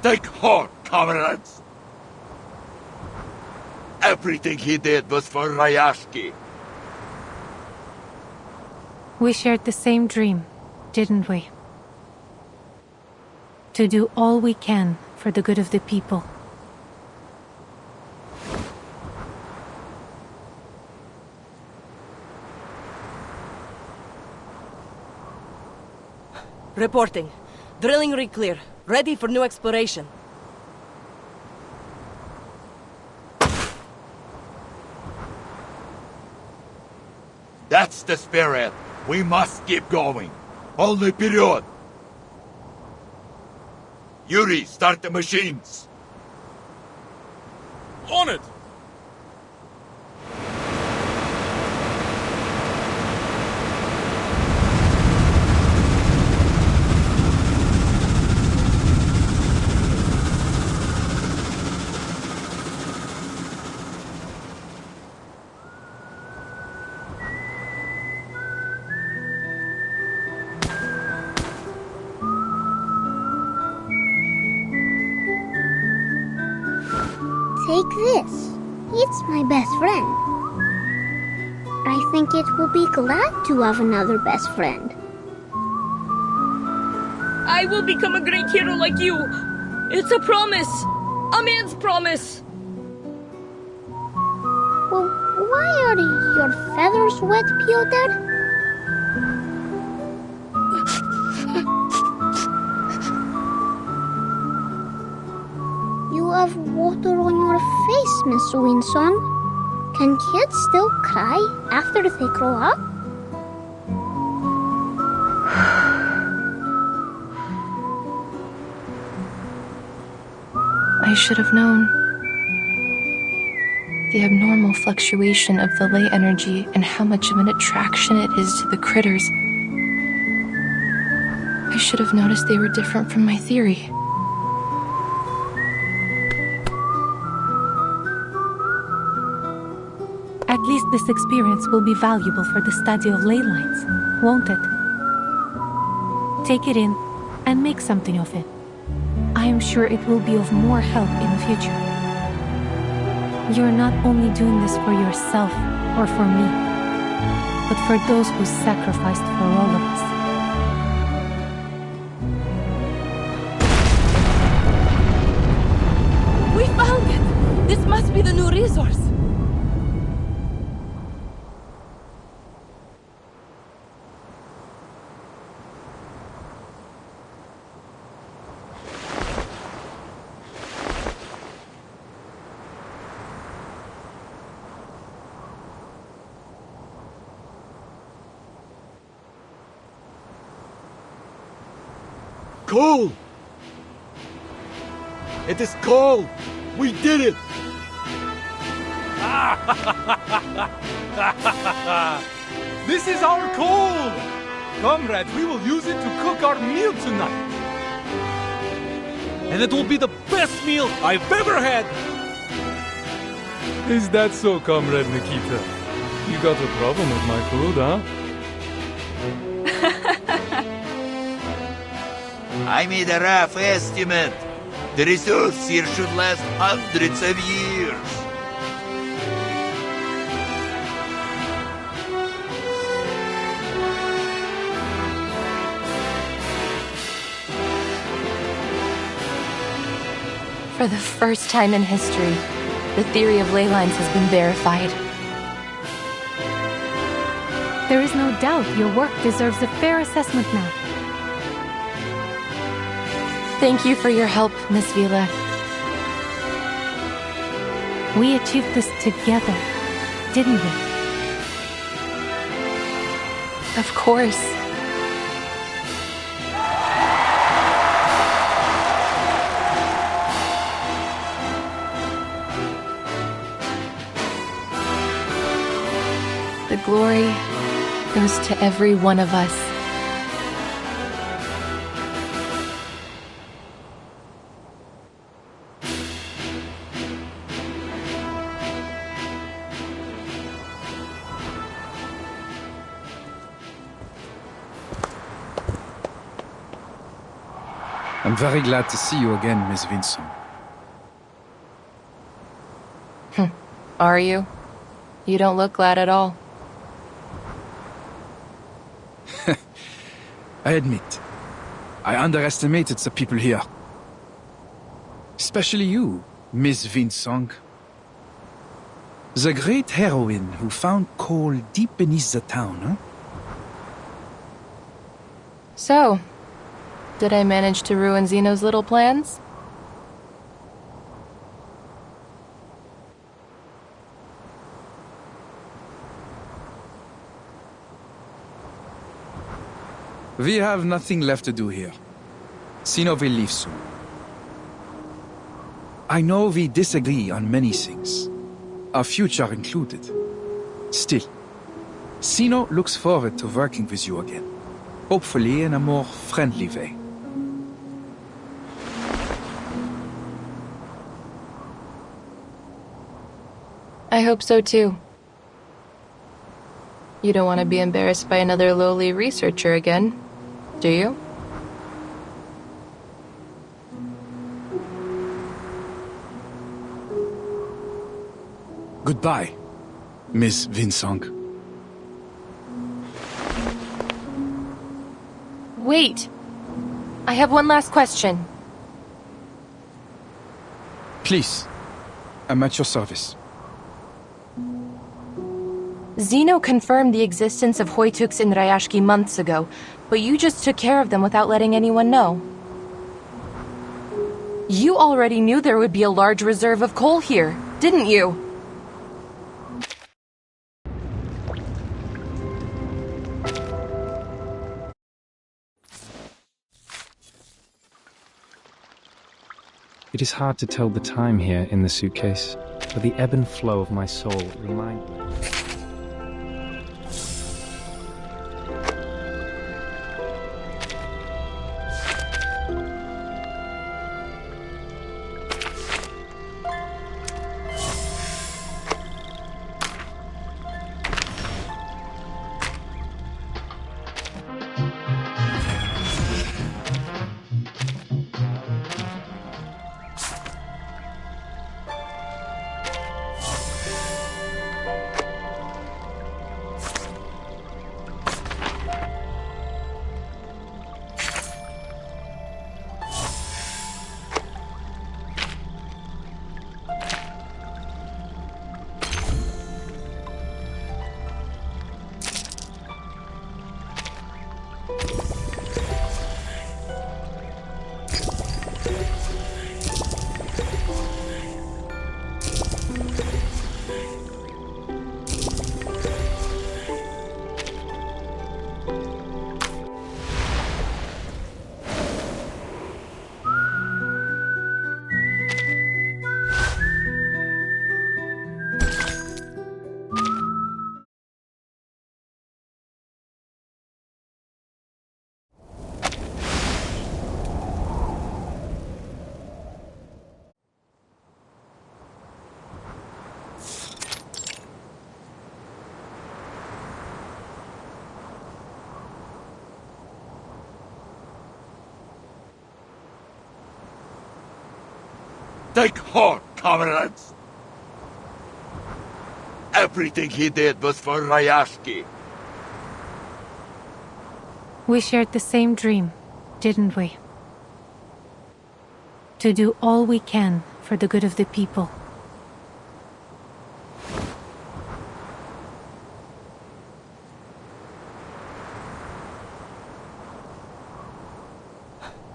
Take heart, comrades! Everything he did was for Rayaski. We shared the same dream, didn't we? To do all we can for the good of the people. Reporting. Drilling rig clear. Ready for new exploration. That's the spirit. We must keep going. Only period. Yuri, start the machines. On it! Take this. It's my best friend. I think it will be glad to have another best friend. I will become a great hero like you. It's a promise. A man's promise. Well, why are your feathers wet, Piotr? You have water on your face, Miss Winson. Can kids still cry after they grow up? I should have known. The abnormal fluctuation of the ley energy and how much of an attraction it is to the critters. I should have noticed they were different from my theory. At least this experience will be valuable for the study of ley lines, won't it? Take it in and make something of it. I am sure it will be of more help in the future. You're not only doing this for yourself or for me, but for those who sacrificed for all of us. We found it! This must be the new resource. Cole! It is Cole! We did it! This is our coal! Comrades, we will use it to cook our meal tonight. And it will be the best meal I've ever had! Is that so, Comrade Nikita? You got a problem with my food, huh? I made a rough estimate. The resource here should last hundreds of years. For the first time in history, the theory of ley lines has been verified. There is no doubt your work deserves a fair assessment now. Thank you for your help, Miss Vila. We achieved this together, didn't we? Of course. The glory goes to every one of us. I'm very glad to see you again, Miss Vincent. Are you? You don't look glad at all. I admit, I underestimated the people here. Especially you, Miss Vincent. The great heroine who found coal deep beneath the town, huh? So, did I manage to ruin Zeno's little plans? We have nothing left to do here. Zeno will leave soon. I know we disagree on many things, our future included. Still, Zeno looks forward to working with you again, hopefully in a more friendly way. I hope so too. You don't want to be embarrassed by another lowly researcher again, do you? Goodbye, Miss Vincent. Wait! I have one last question. Please, I'm at your service. Zeno confirmed the existence of Hoytuks in Rayaski months ago, but you just took care of them without letting anyone know. You already knew there would be a large reserve of coal here, didn't you? It is hard to tell the time here in the suitcase, but the ebb and flow of my soul remind me. Take heart, comrades! Everything he did was for Rayaski. We shared the same dream, didn't we? To do all we can for the good of the people.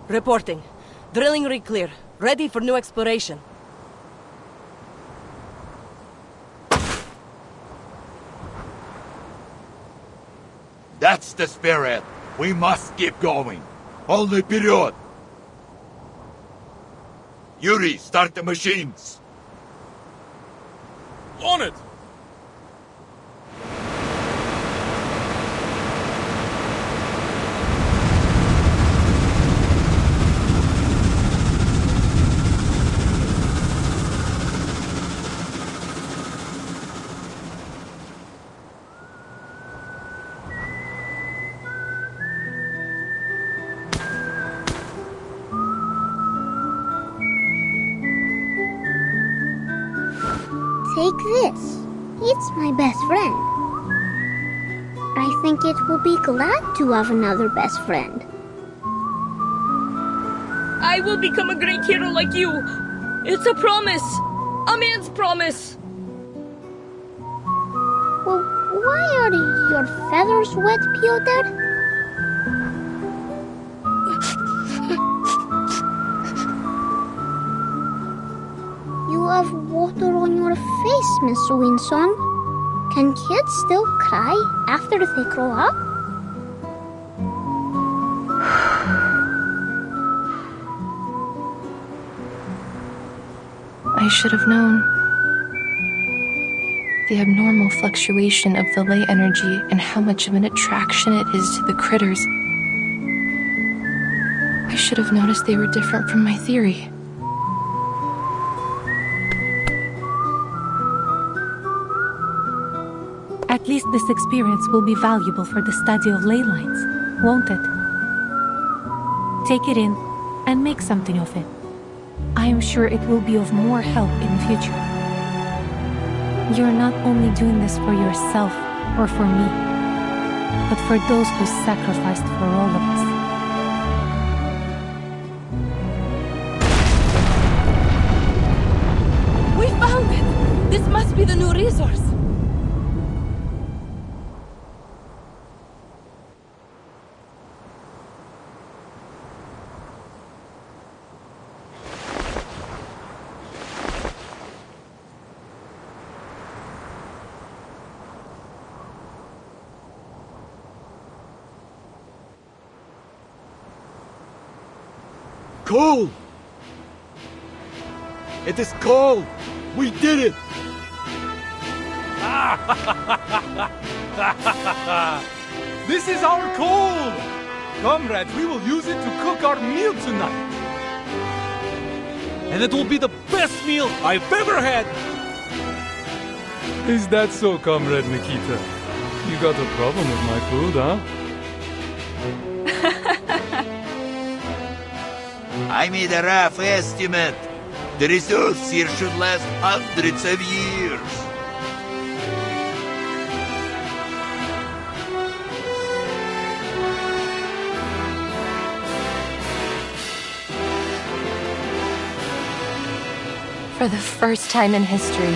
Reporting. Drilling rig clear. Ready for new exploration. That's the spirit. We must keep going. Only period. Yuri, start the machines. On it! Take this. It's my best friend. I think it will be glad to have another best friend. I will become a great hero like you. It's a promise. A man's promise. Well, why are your feathers wet, Piotr? You have water on your face, Miss Winsong. Can kids still cry after they grow up? I should have known. The abnormal fluctuation of the ley energy and how much of an attraction it is to the critters. I should have noticed they were different from my theory. At least this experience will be valuable for the study of ley lines, won't it? Take it in and make something of it. I am sure it will be of more help in the future. You're not only doing this for yourself or for me, but for those who sacrificed for all of us. We found it! This must be the new resource. Coal! It is coal! We did it! This is our coal! Comrades, we will use it to cook our meal tonight. And it will be the best meal I've ever had! Is that so, Comrade Nikita? You got a problem with my food, huh? I made a rough estimate. The resource here should last hundreds of years. For the first time in history,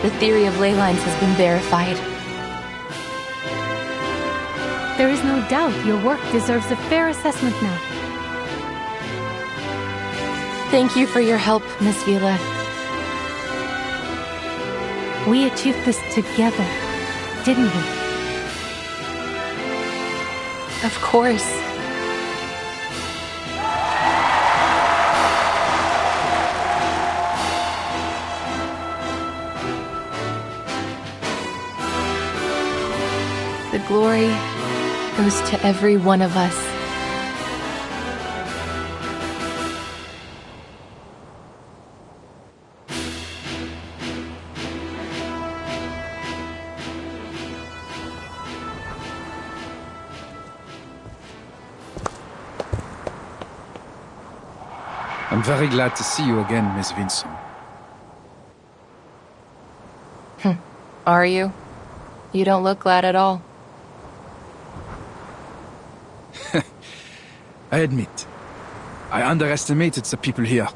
the theory of ley lines has been verified. There is no doubt your work deserves a fair assessment now. Thank you for your help, Miss Vila. We achieved this together, didn't we? Of course. The glory goes to every one of us. I'm very glad to see you again, Miss Vincent. Are you? You don't look glad at all. I admit, I underestimated the people here.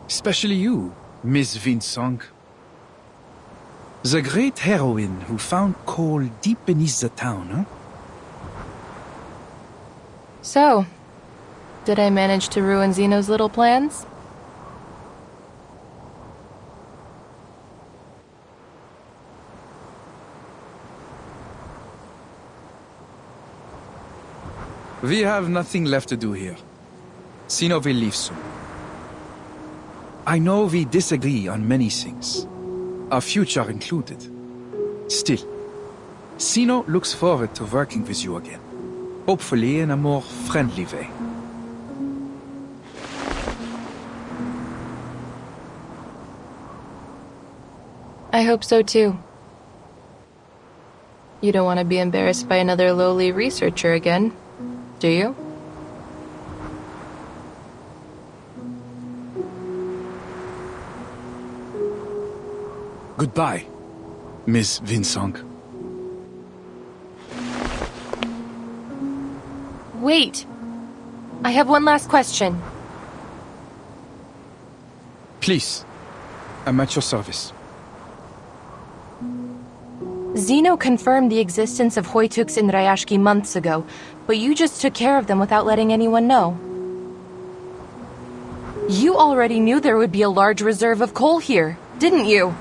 Especially you, Miss Vinsong. The great heroine who found coal deep beneath the town, huh? So, did I manage to ruin Zeno's little plans? We have nothing left to do here. Zeno will leave soon. I know we disagree on many things, our future included. Still, Zeno looks forward to working with you again, hopefully in a more friendly way. I hope so too. You don't want to be embarrassed by another lowly researcher again, do you? Goodbye, Ms. Vinsong. Wait. I have one last question. Please, I'm at your service. Zeno confirmed the existence of Hoytuks in Rayaski months ago, but you just took care of them without letting anyone know. You already knew there would be a large reserve of coal here, didn't you?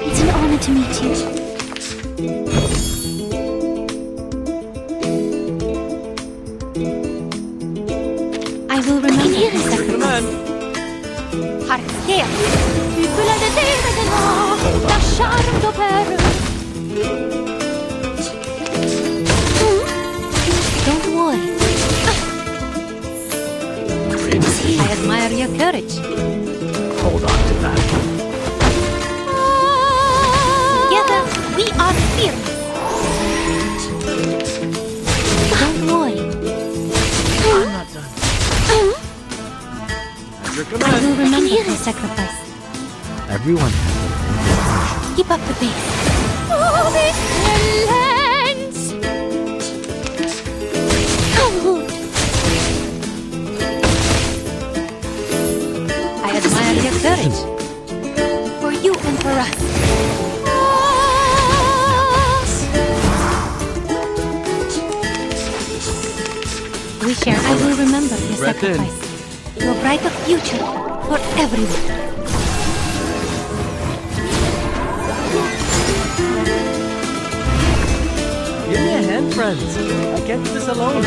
It's an honor to meet you. I will remember the sacrifice. Hartea! Tu peux l'aider maintenant, lasciarlo per... Don't worry. I admire your courage. Hold on to that. Together, we are fearless. Don't worry. I'm not done. At your I command. will remember the sacrifice. Everyone has their own. Keep up the pace. Oh, excellence! Good. I admire your courage. For you and for us. We share. I will remember your Right in. sacrifice. Your brighter future for everyone. Give me a hand, friends. I can't do this alone.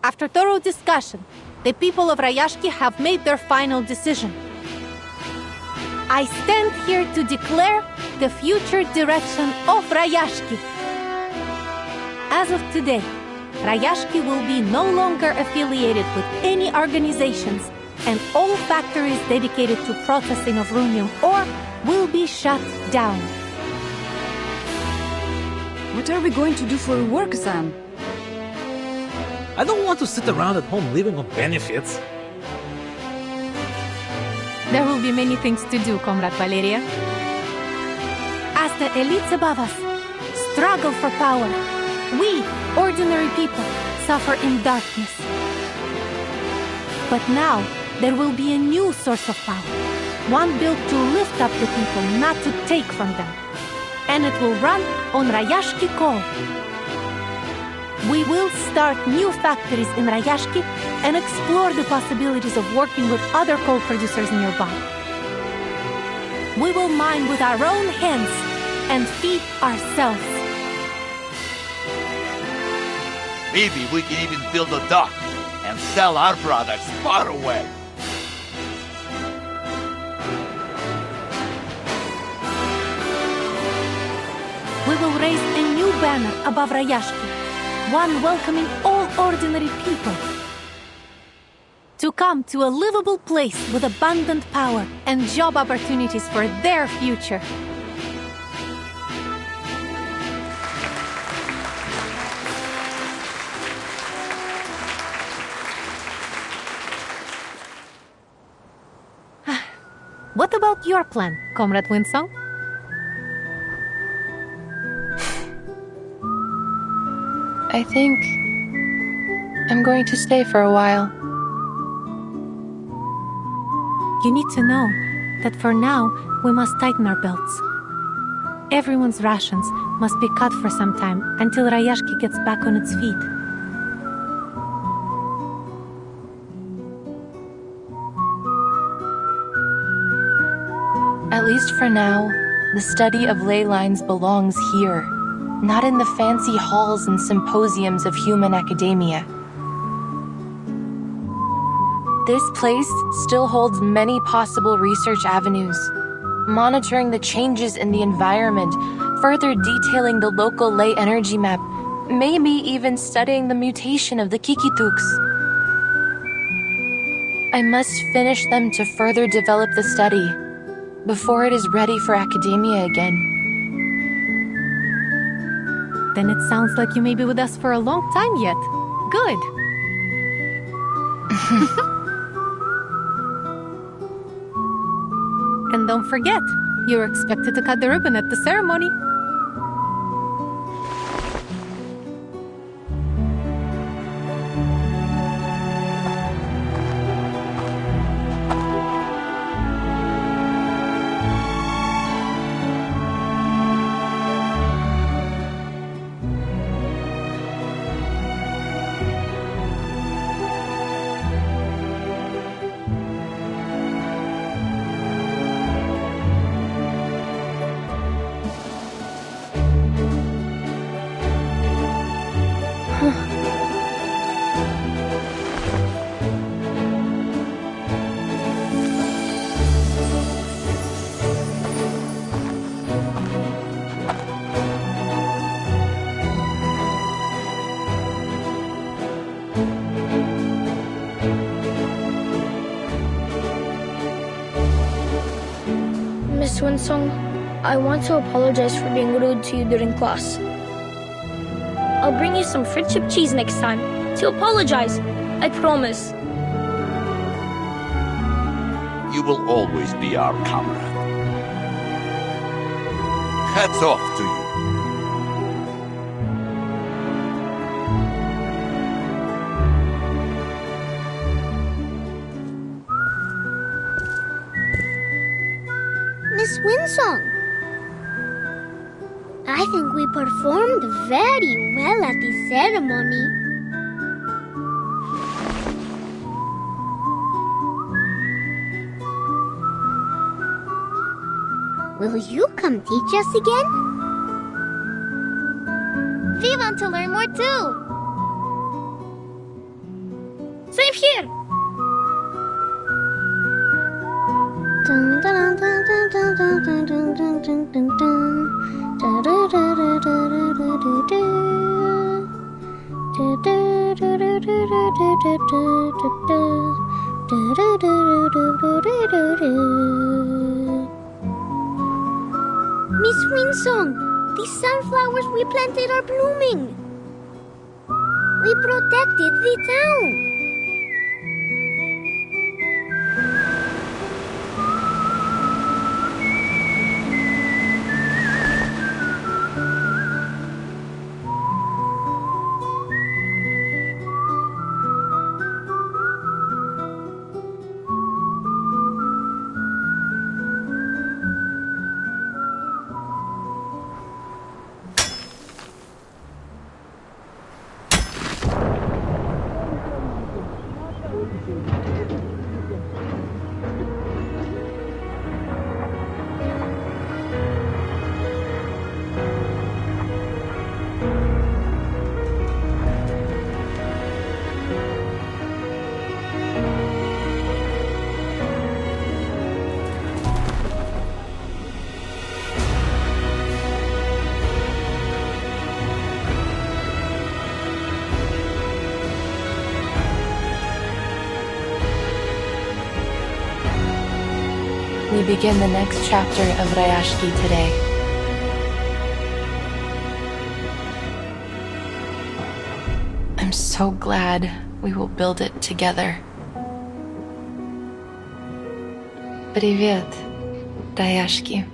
After thorough discussion, the people of Rayaski have made their final decision. I stand here to declare the future direction of Rayaski. As of today, Rayaski will be no longer affiliated with any organizations, and all factories dedicated to processing of runium ore will be shut down. What are we going to do for work, Sam? I don't want to sit around at home living on benefits. There will be many things to do, Comrade Valeria. As the elites above us struggle for power, we, ordinary people, suffer in darkness. But now, there will be a new source of power. One built to lift up the people, not to take from them. And it will run on Rayaski coal. We will start new factories in Rayaski and explore the possibilities of working with other coal producers nearby. We will mine with our own hands and feed ourselves. Maybe we can even build a dock and sell our products far away. We will raise a new banner above Rayaski, one welcoming all ordinary people to come to a livable place with abundant power and job opportunities for their future. What about your plan, Comrade Winsong? I think I'm going to stay for a while. You need to know that for now, we must tighten our belts. Everyone's rations must be cut for some time until Rayaski gets back on its feet. At least for now, the study of ley lines belongs here, not in the fancy halls and symposiums of human academia. This place still holds many possible research avenues, monitoring the changes in the environment, further detailing the local ley energy map, maybe even studying the mutation of the Kikituks. I must finish them to further develop the study before it is ready for academia again. Then it sounds like you may be with us for a long time yet. Good. And don't forget, you're expected to cut the ribbon at the ceremony. Miss Winsong, I want to apologize for being rude to you during class. I'll bring you some friendship cheese next time to apologize. I promise. You will always be our comrade. Hats off to you. Miss Winsong, I think we performed very well at the ceremony. Will you come teach us again? We want to learn more too. Same here. Dun, dun, dun, dun, dun, dun, dun, dun, dun, dun, dun, dun. Da, da, da, da, da, da, da, da, da. Da, da, da, da, da, da, da, da, da, da. Da, da, da, da, da, da, da, da. Miss Winsong, the sunflowers we planted are blooming. We protected the town. We begin the next chapter of Rayaski today. I'm so glad we will build it together. Привет, Rayaski.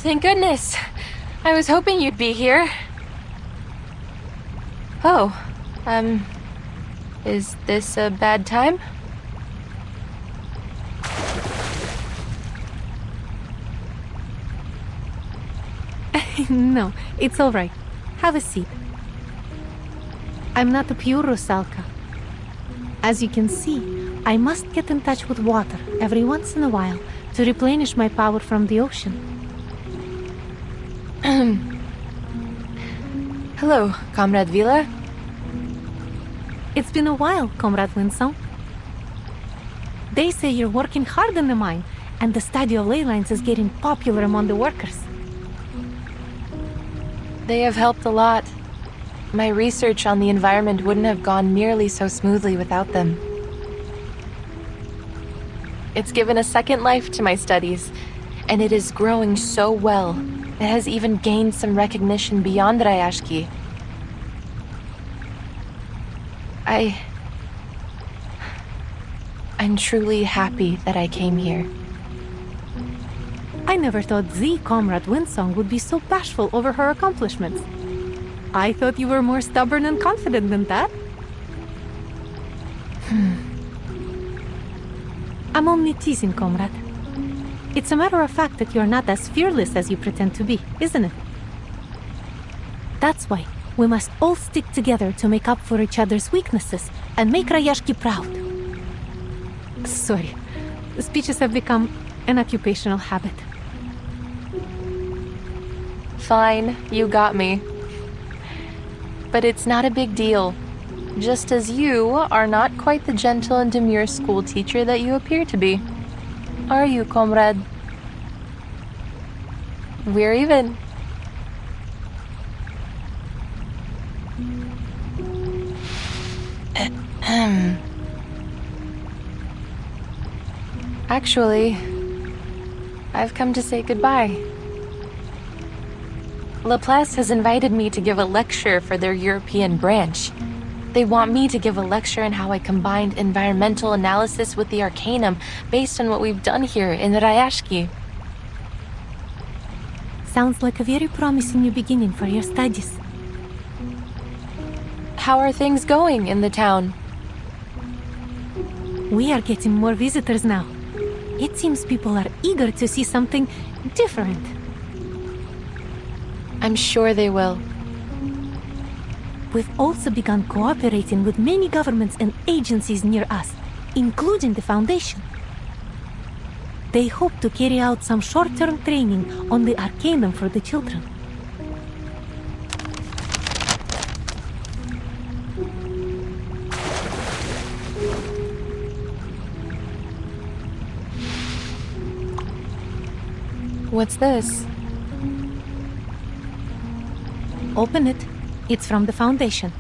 thank goodness. I was hoping you'd be here. Oh, is this a bad time? No, it's all right. Have a seat. I'm not a pure Rusalka. As you can see, I must get in touch with water every once in a while to replenish my power from the ocean. Hello, Comrade Vila. It's been a while, Comrade Winsong. They say you're working hard in the mine, and the study of ley lines is getting popular among the workers. They have helped a lot. My research on the environment wouldn't have gone nearly so smoothly without them. It's given a second life to my studies, and it is growing so well. It has even gained some recognition beyond Rayaski. I'm truly happy that I came here. I never thought the Comrade Winsong would be so bashful over her accomplishments. I thought you were more stubborn and confident than that. I'm only teasing, Comrade. It's a matter of fact that you're not as fearless as you pretend to be, isn't it? That's why we must all stick together to make up for each other's weaknesses and make Rayaski proud. Sorry, speeches have become an occupational habit. Fine, you got me. But it's not a big deal. Just as you are not quite the gentle and demure school teacher that you appear to be. Are you, comrade? We're even. Actually, I've come to say goodbye. Laplace has invited me to give a lecture for their European branch. They want me to give a lecture on how I combined environmental analysis with the Arcanum based on what we've done here in Rayaski. Sounds like a very promising new beginning for your studies. How are things going in the town? We are getting more visitors now. It seems people are eager to see something different. I'm sure they will. We've also begun cooperating with many governments and agencies near us, including the Foundation. They hope to carry out some short-term training on the Arcanum for the children. What's this? Open it. It's from the Foundation.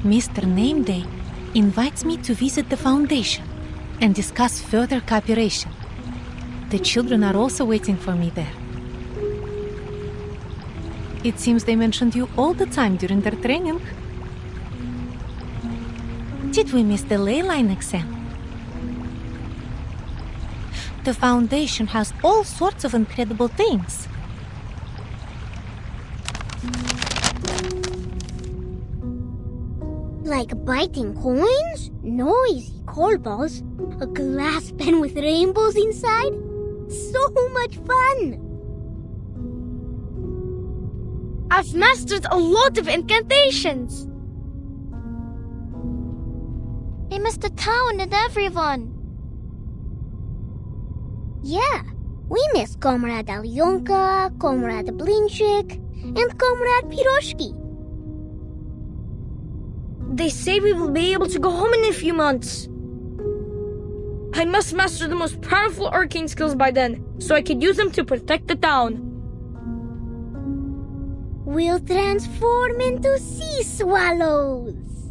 Mr. Name Day invites me to visit the Foundation and discuss further cooperation. The children are also waiting for me there. It seems they mentioned you all the time during their training. Did we miss the ley line exam? The Foundation has all sorts of incredible things. Like biting coins, noisy coal balls, a glass pen with rainbows inside. So much fun! I've mastered a lot of incantations. I miss the town and everyone. Yeah, we miss Comrade Alyonka, Comrade Blinchik, and Comrade Piroshki. They say we will be able to go home in a few months. I must master the most powerful arcane skills by then, so I can use them to protect the town. We'll transform into sea swallows.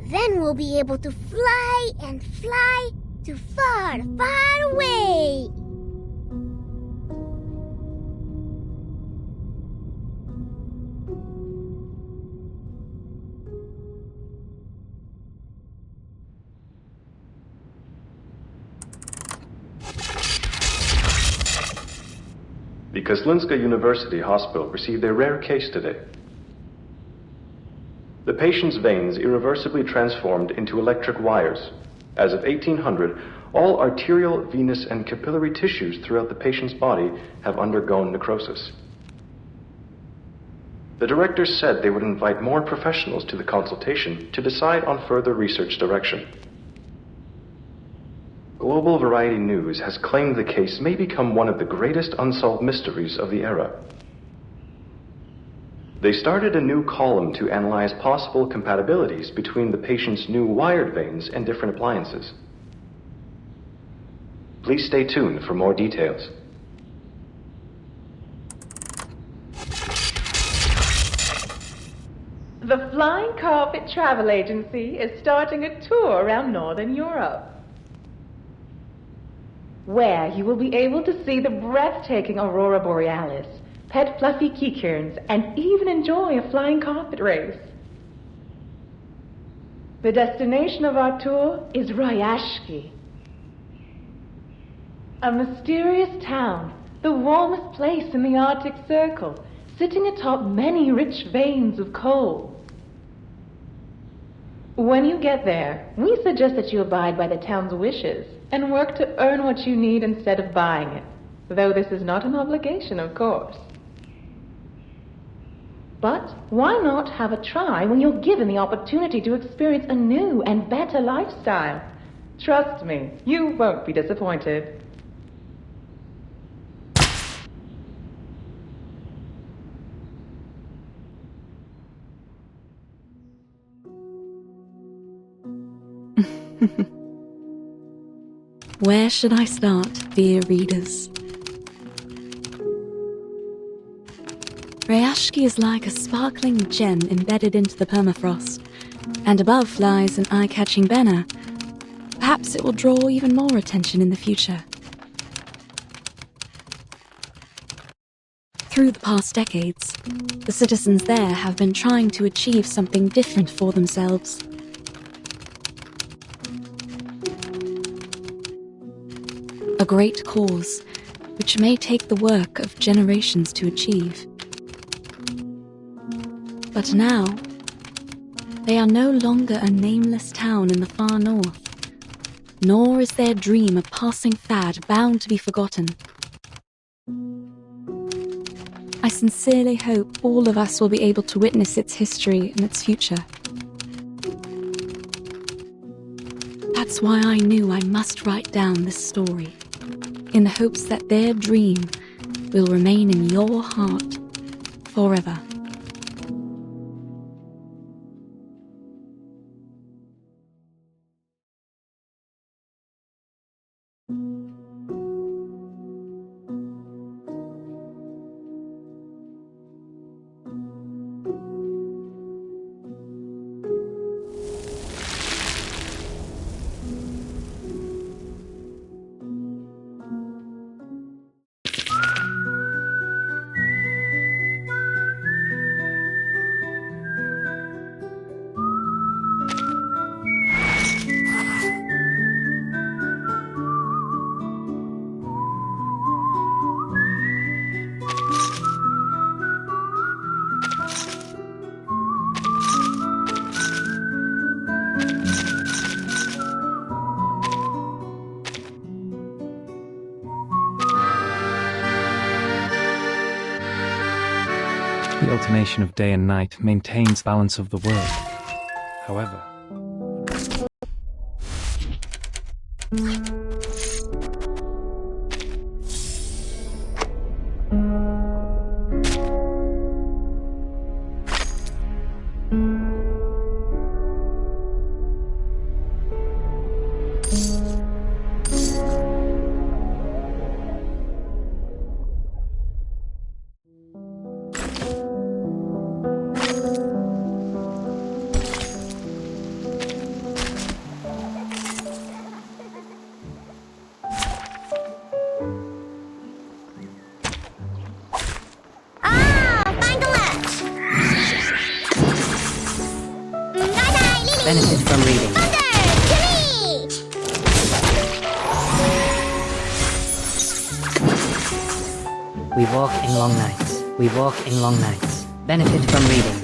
Then we'll be able to fly and fly to far, far away. because Linska University Hospital received a rare case today. The patient's veins irreversibly transformed into electric wires. As of 1800, all arterial, venous, and capillary tissues throughout the patient's body have undergone necrosis. The directors said they would invite more professionals to the consultation to decide on further research direction. Global Variety News has claimed the case may become one of the greatest unsolved mysteries of the era. They started a new column to analyze possible compatibilities between the patient's new wired veins and different appliances. Please stay tuned for more details. The Flying Carpet Travel Agency is starting a tour around Northern Europe, where you will be able to see the breathtaking Aurora Borealis, pet fluffy kikerns, and even enjoy a flying carpet race. The destination of our tour is Rayaski, a mysterious town, the warmest place in the Arctic Circle, sitting atop many rich veins of coal. When you get there, we suggest that you abide by the town's wishes and work to earn what you need instead of buying it, though this is not an obligation, of course. But why not have a try when you're given the opportunity to experience a new and better lifestyle? Trust me, you won't be disappointed. Where should I start, dear readers? Rayaski is like a sparkling gem embedded into the permafrost, and above lies an eye-catching banner. Perhaps it will draw even more attention in the future. Through the past decades, the citizens there have been trying to achieve something different for themselves. A great cause, which may take the work of generations to achieve. But now, they are no longer a nameless town in the far north, nor is their dream a passing fad bound to be forgotten. I sincerely hope all of us will be able to witness its history and its future. That's why I knew I must write down this story, in the hopes that their dream will remain in your heart forever. The alternation of day and night maintains balance of the world. However, We walk in long nights. We walk in long nights. Benefit from reading.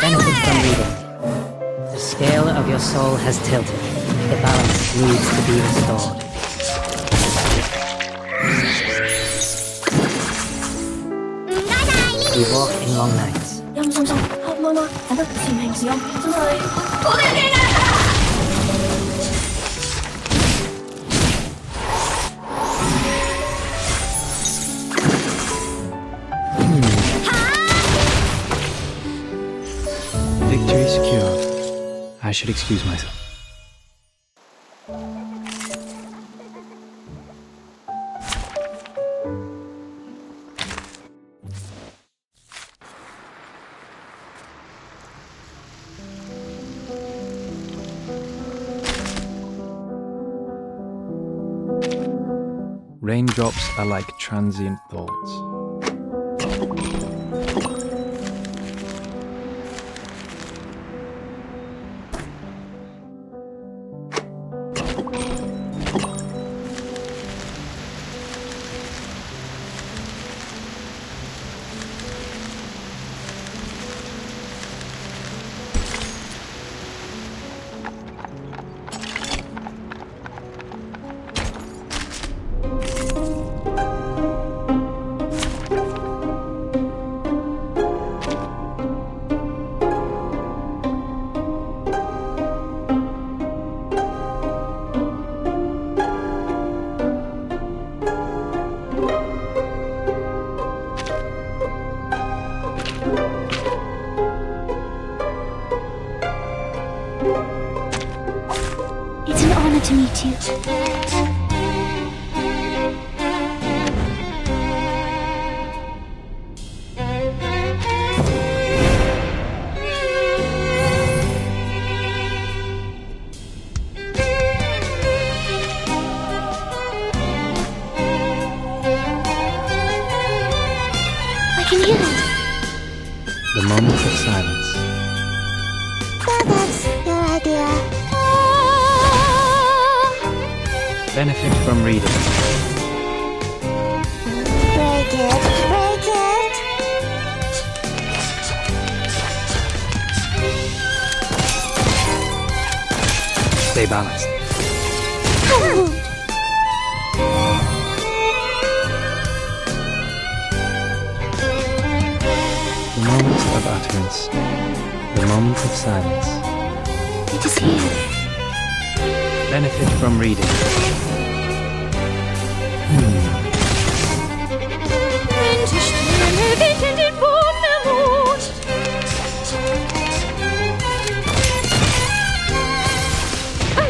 Benefit from reading. The scale of your soul has tilted. The balance needs to be restored. We walk in long nights. Victory secure. I should excuse myself. Raindrops are like transient thoughts. It's an honor to meet you. I can hear it. The moment of silence. That's your idea. Benefit from reading. Break it, break it. Stay balanced. The moment of utterance. The moment of silence. It is here. Benefit from reading.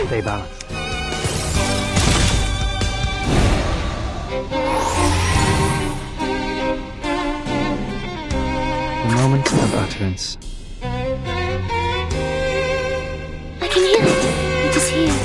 Stay balanced. The moment of utterance. I can hear it. It is here.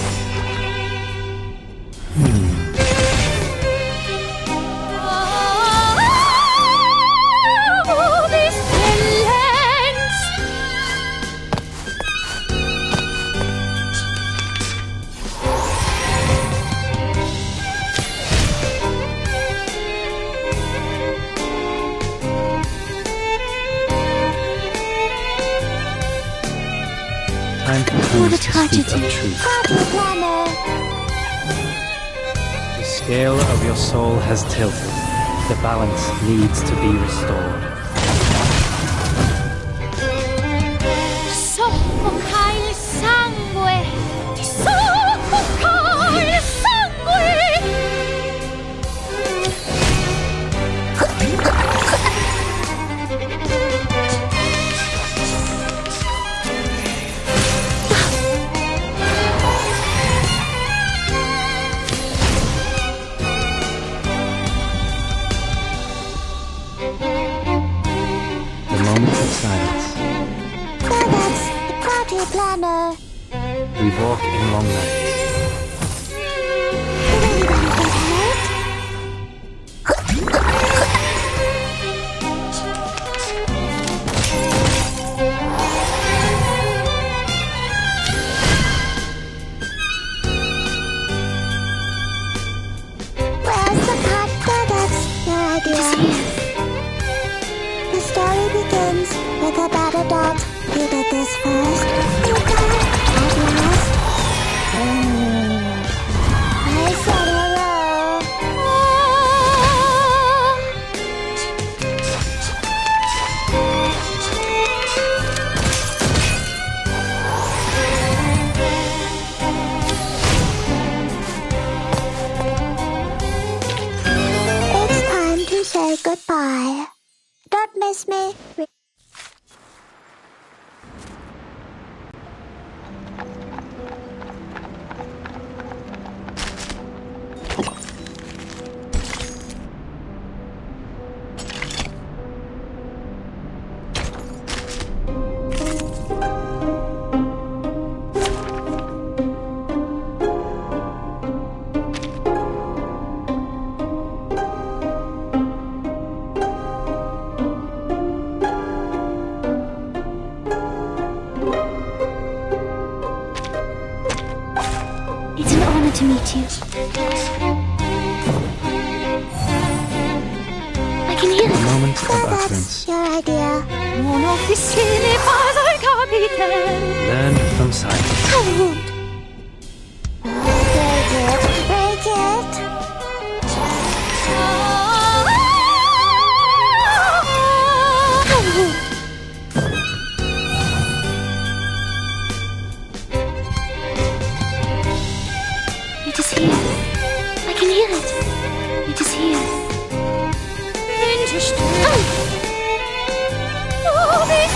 Time comes to speak of truth. The scale of your soul has tilted. The balance needs to be restored. Soffoca il sangue! Ti soffoca il sangue! The moment of silence. That's the party planner. We walk in long nights. Really gonna get hurt? idea. The story begins with a battle dot. You did this first. You got at last. I said hello. It's time to say goodbye. Don't miss me. It's an honor to meet you. I can hear it. Moment of utterance. Your idea. Mon officier n'est pas un capitaine. Learn from silence. Have a wound. Break it. Break it. Have a wound. It is here. I can hear it. It is here. Interesting. Oh, this.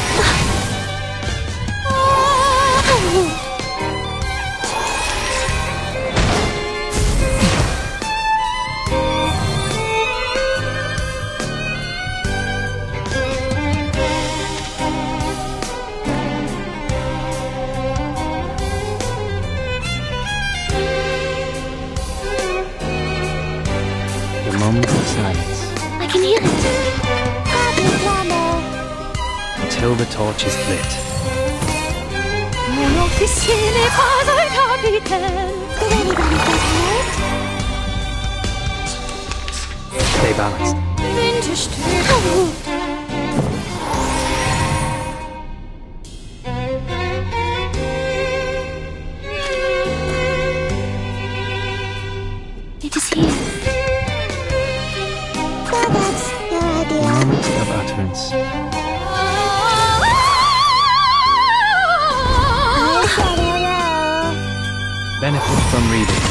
The moment of silence. I can hear it. Until the torch is lit. Mon officier n'est pas un capitaine. Did anybody get hurt? Stay balanced. Interesting. Have a wound. It is here. So that's your idea. Moment of utterance. I said hello. Benefit from reading.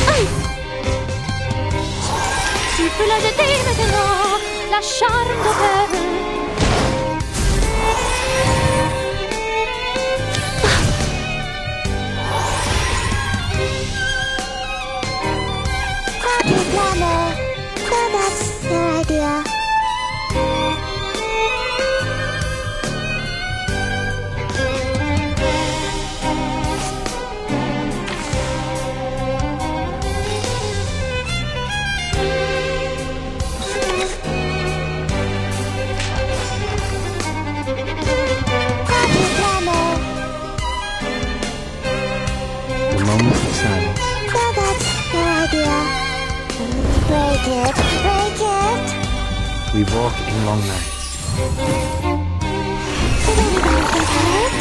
Tu peux la jeter maintenant, la charme de peur. Planner. So that's your idea. The moment of silence. So that's your idea. Break it. Break it. We walk in long nights. Did anybody get hurt?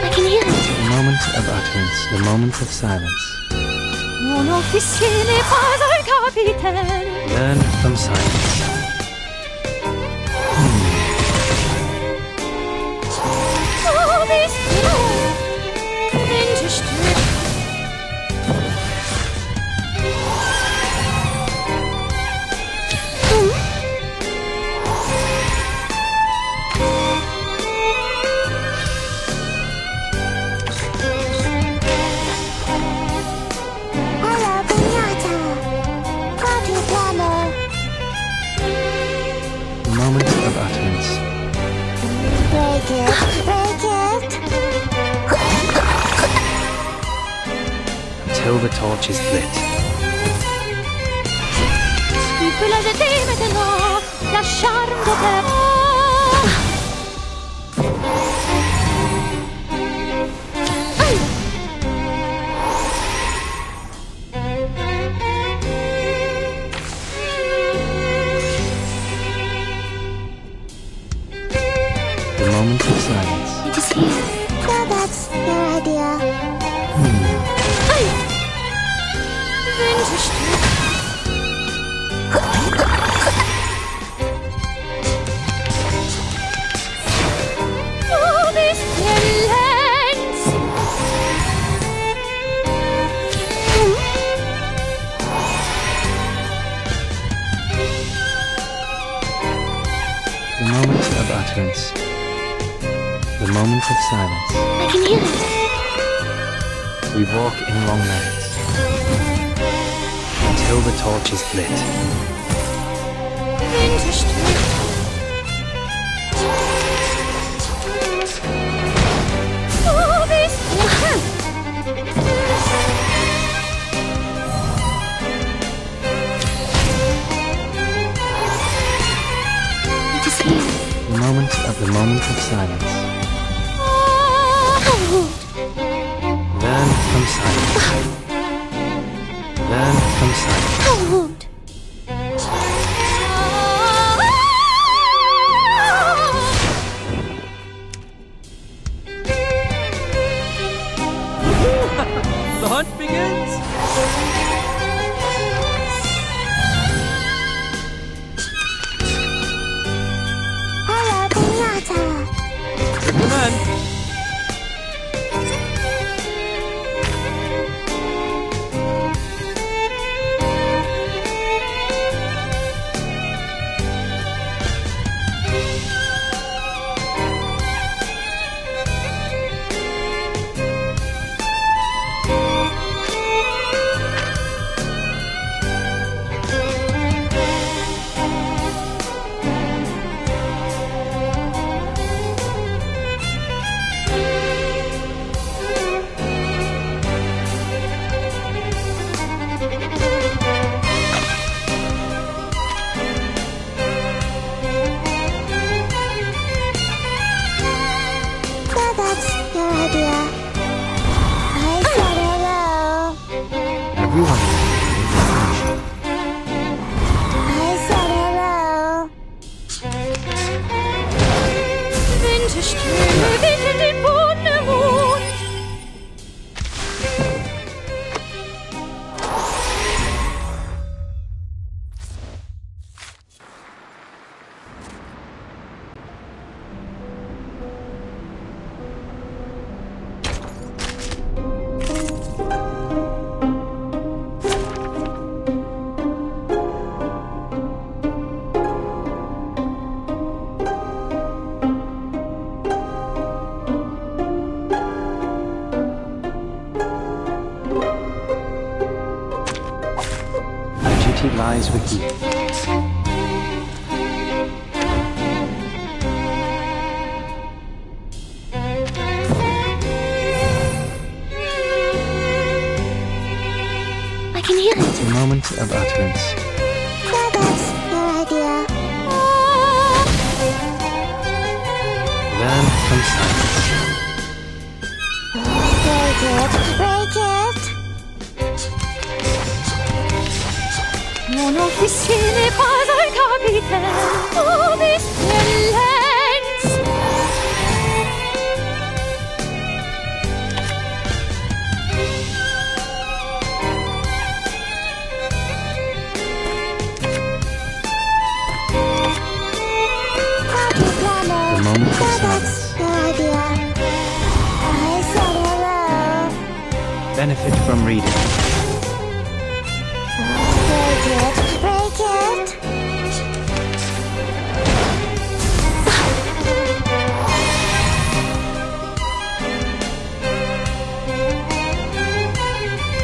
I can hear it. The moment of utterance. The moment of silence. Mon officier n'est pas un capitaine. Learn from silence. Oh, this. Interesting. Hello, Pinata. Party planner. The moment of utterance. Break it. Break it. Until the torch is lit. Tu peux la jeter maintenant. La charme de ta... The moment of silence. It is here. So that's your idea. Oh, this talent! The moment of utterance. The moment of silence. I can hear it. We walk in long nights until the torch is lit. Oh, this It is here. The moment of silence. Learn from silence. Learn from silence. The hunt begins! Hello, Pinata. Your command. So that's your idea. I said hello. Everyone. I said hello. Winterstürme wickeln den Boden im Mond. Our duty lies with you. I can hear it. The moment of utterance. So that's your idea. Learn from silence. Break it. Break it. Mon officier n'est pas un capitaine. Oh, this talent! The moment of silence. Your idea. I said hello. Benefit from reading. Break it. Break it.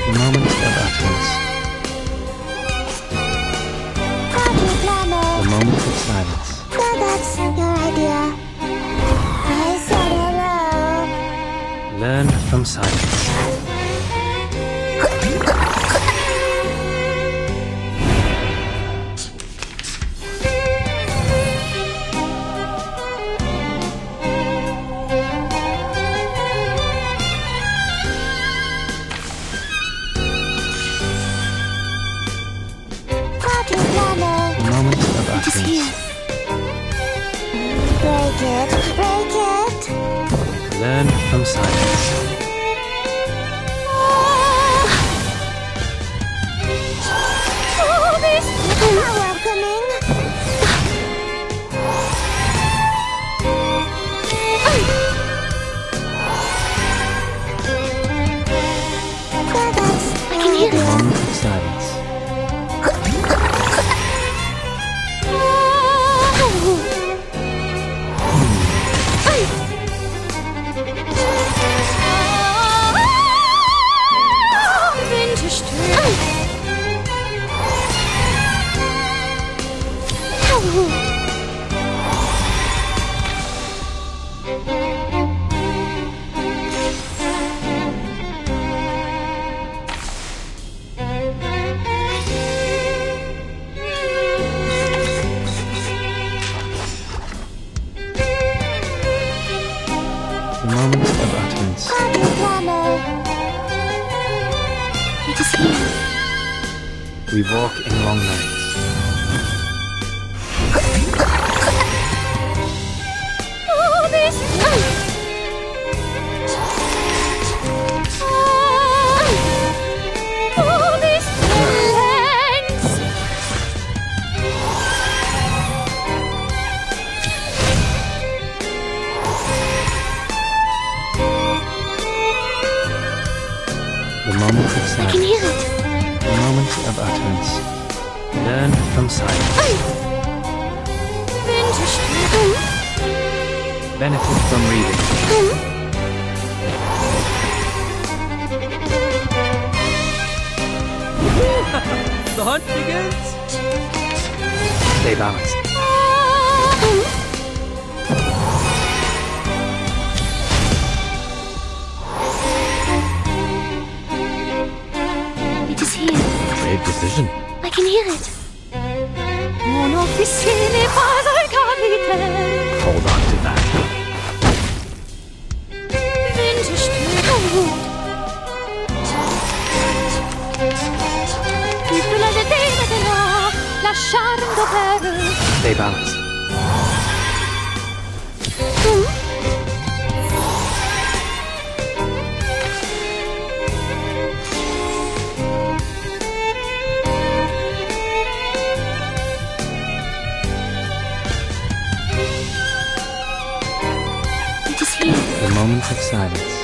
The moment of utterance. The moment of silence. So that's your idea. I said hello. Learn from silence. utterance. Break it, break it. Learn from silence. Oh, this is welcoming. I can hear A moment of silence. The moment of utterance. It is here. We walk in long nights. Oh, this. Oh, this lands. The moment of silence. I can hear it. The moment of utterance. Learn from silence. Benefit from reading. The hunt begins. Stay balanced. It is here. Great decision. I can hear it. Mon officier n'est pas un capitaine. Hold on to that. Tu peux la jeter maintenant, la charme d'opère. Stay balanced. It is here. The moment of silence.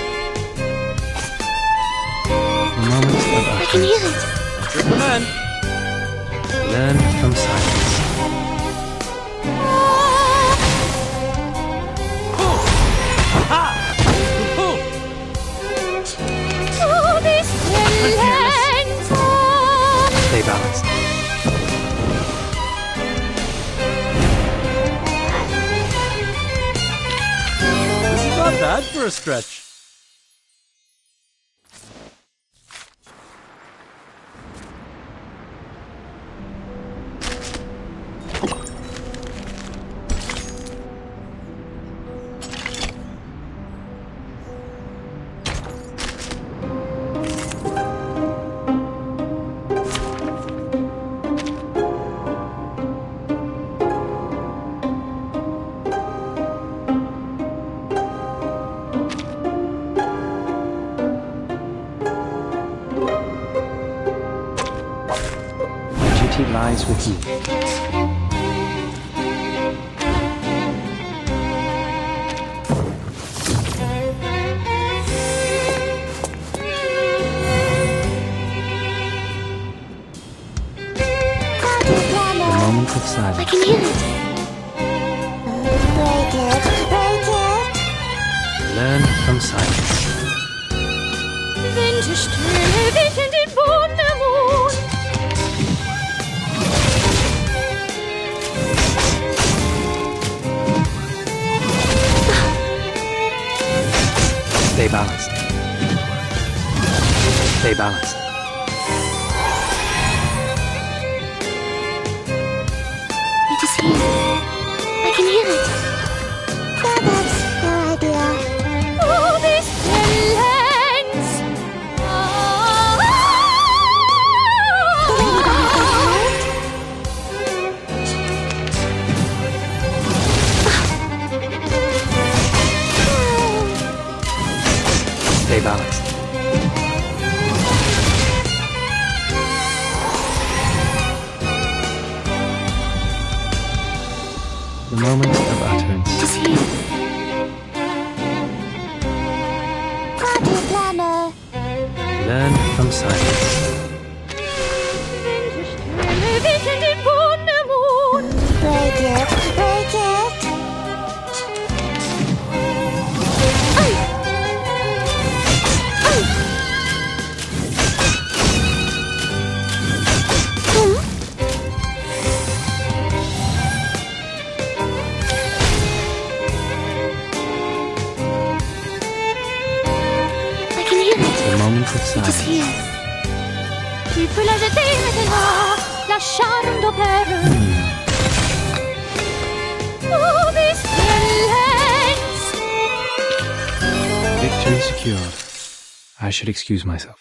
The moment of I can hear utterance. it. Your command. Learn from silence. Oh, this lands. Stay balanced. This is not bad for a stretch. Duty lies with you. The moment of silence. I can hear it. Break it, break it. Learn from silence. Winterstürme wischen den Boden am Mond. Stay balanced. Stay balanced. It is here. I can hear it. That's no idea. Oh, this lands. moment of utterance. It is here. Party planner. Learn from silence. Break it, break it. I can hear it. The moment of It is silence. here. Tu peux la jeter maintenant, lasciando per Victory secured. I should excuse myself.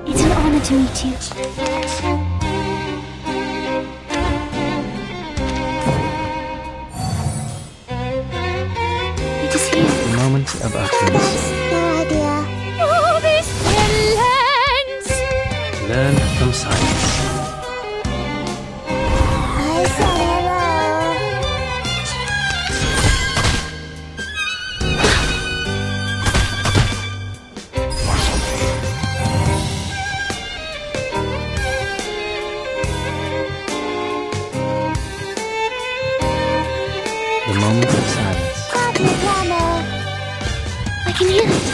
It's an honor to meet you. It is here. The moment of utterance. No idea. Learn from silence. I saw hello. The moment of silence. Party planner. I can hear it.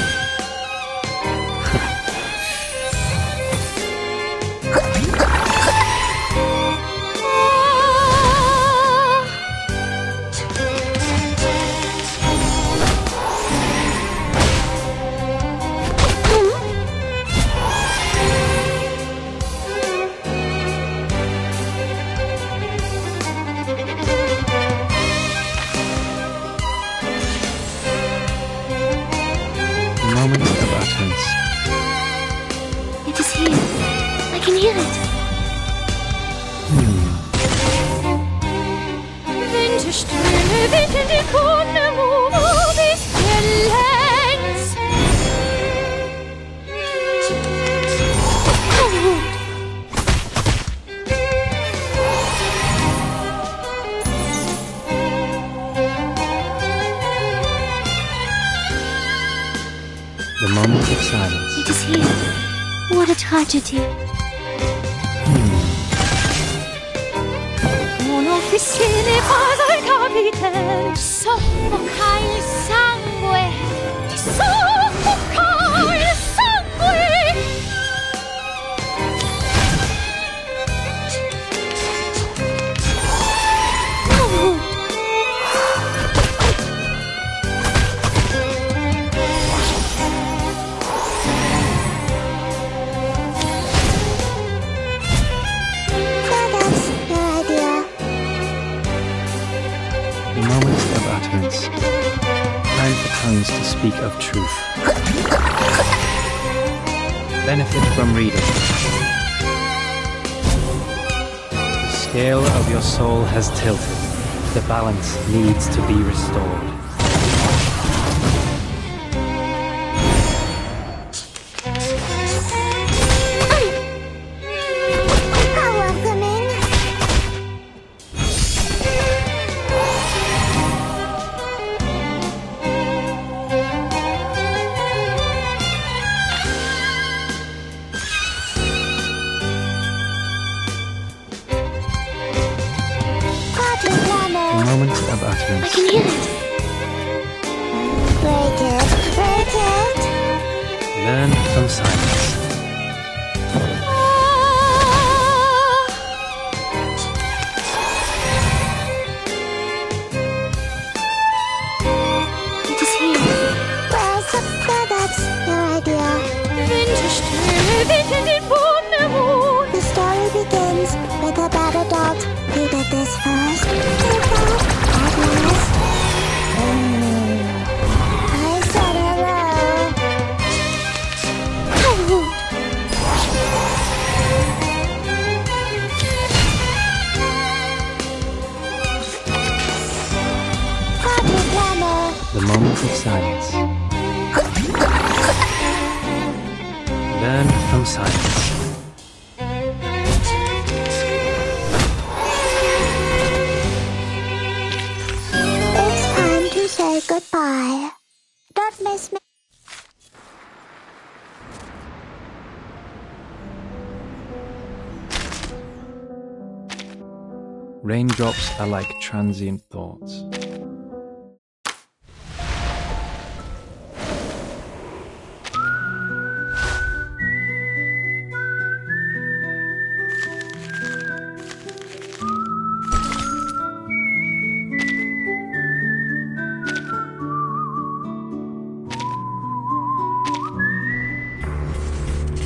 The moment of utterance. It is here. I can hear it. Winterströme wickeln die Kunde bis hier längs. The moment of silence. It is here. What a tragedy. Mon officier n'est pas un capitaine. Soffoca il sangue. Soffoca il sangue. The moment of utterance. Time for tongues to speak of truth. Benefit from reading. The scale of your soul has tilted. The balance needs to be restored. How welcoming. Party planner. The moment of I utterance. can hear it. Break it, break it. Learn from silence. It is here. Where's the feathers? No idea. Winterströme wickeln den Boden. The story begins with a bad adult. He did this first. Too bad. Bad of silence. Learn from silence. It's time to say goodbye. Don't miss me. Raindrops are like transient thoughts.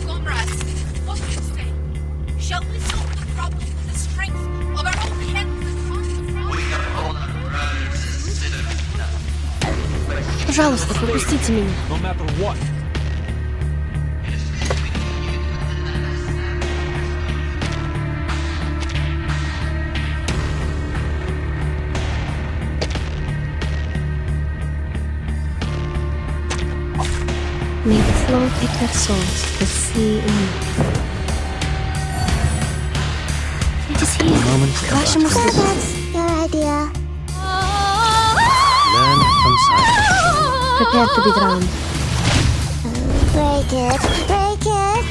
Comrades, what do you say? Shall we solve the problem with the strength of our own hands and Пожалуйста, пропустите меня. No matter what. May the flow pick their souls, the sea in me. It is here. Ваша мысль. That's your idea. Learn from silence. Prepare to be drowned. Break it, break it.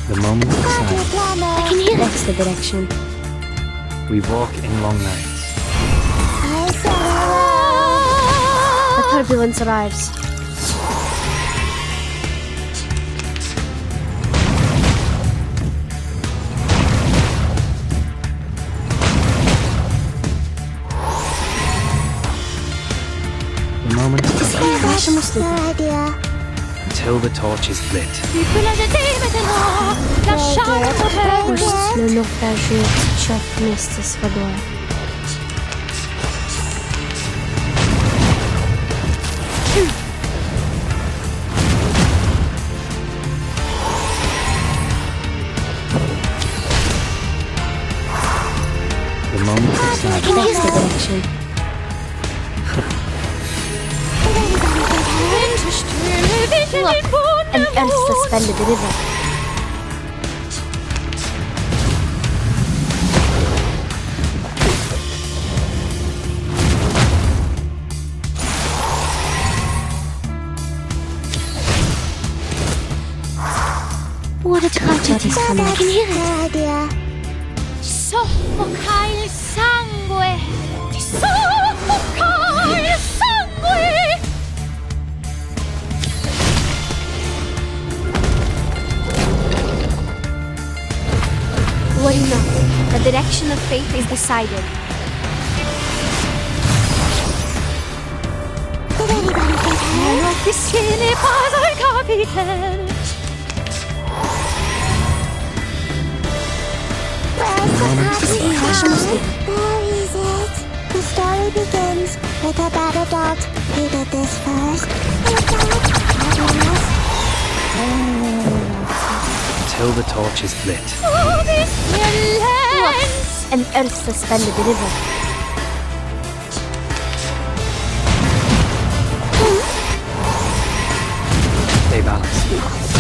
The moment of silence. I can hear. That's the direction. We walk in long nights. The turbulence arrives. The moment of silence. Ваша мысль. Until the torch is lit. Tu peux la jeter maintenant, la charge au Пусть намек даже течет вместе с водой. The moment of silence. That's the direction. Look, an earth suspended river. What a tragedy is coming. I can hear it. Soffoca il sangue! Ti soffoca il sangue! Worry not. The direction of fate is decided. Ce n'est pas un capitaine! Where is it? The story begins with a bad adult. You did this first. Until the torch is lit. Look, an earth suspended river. Stay balanced.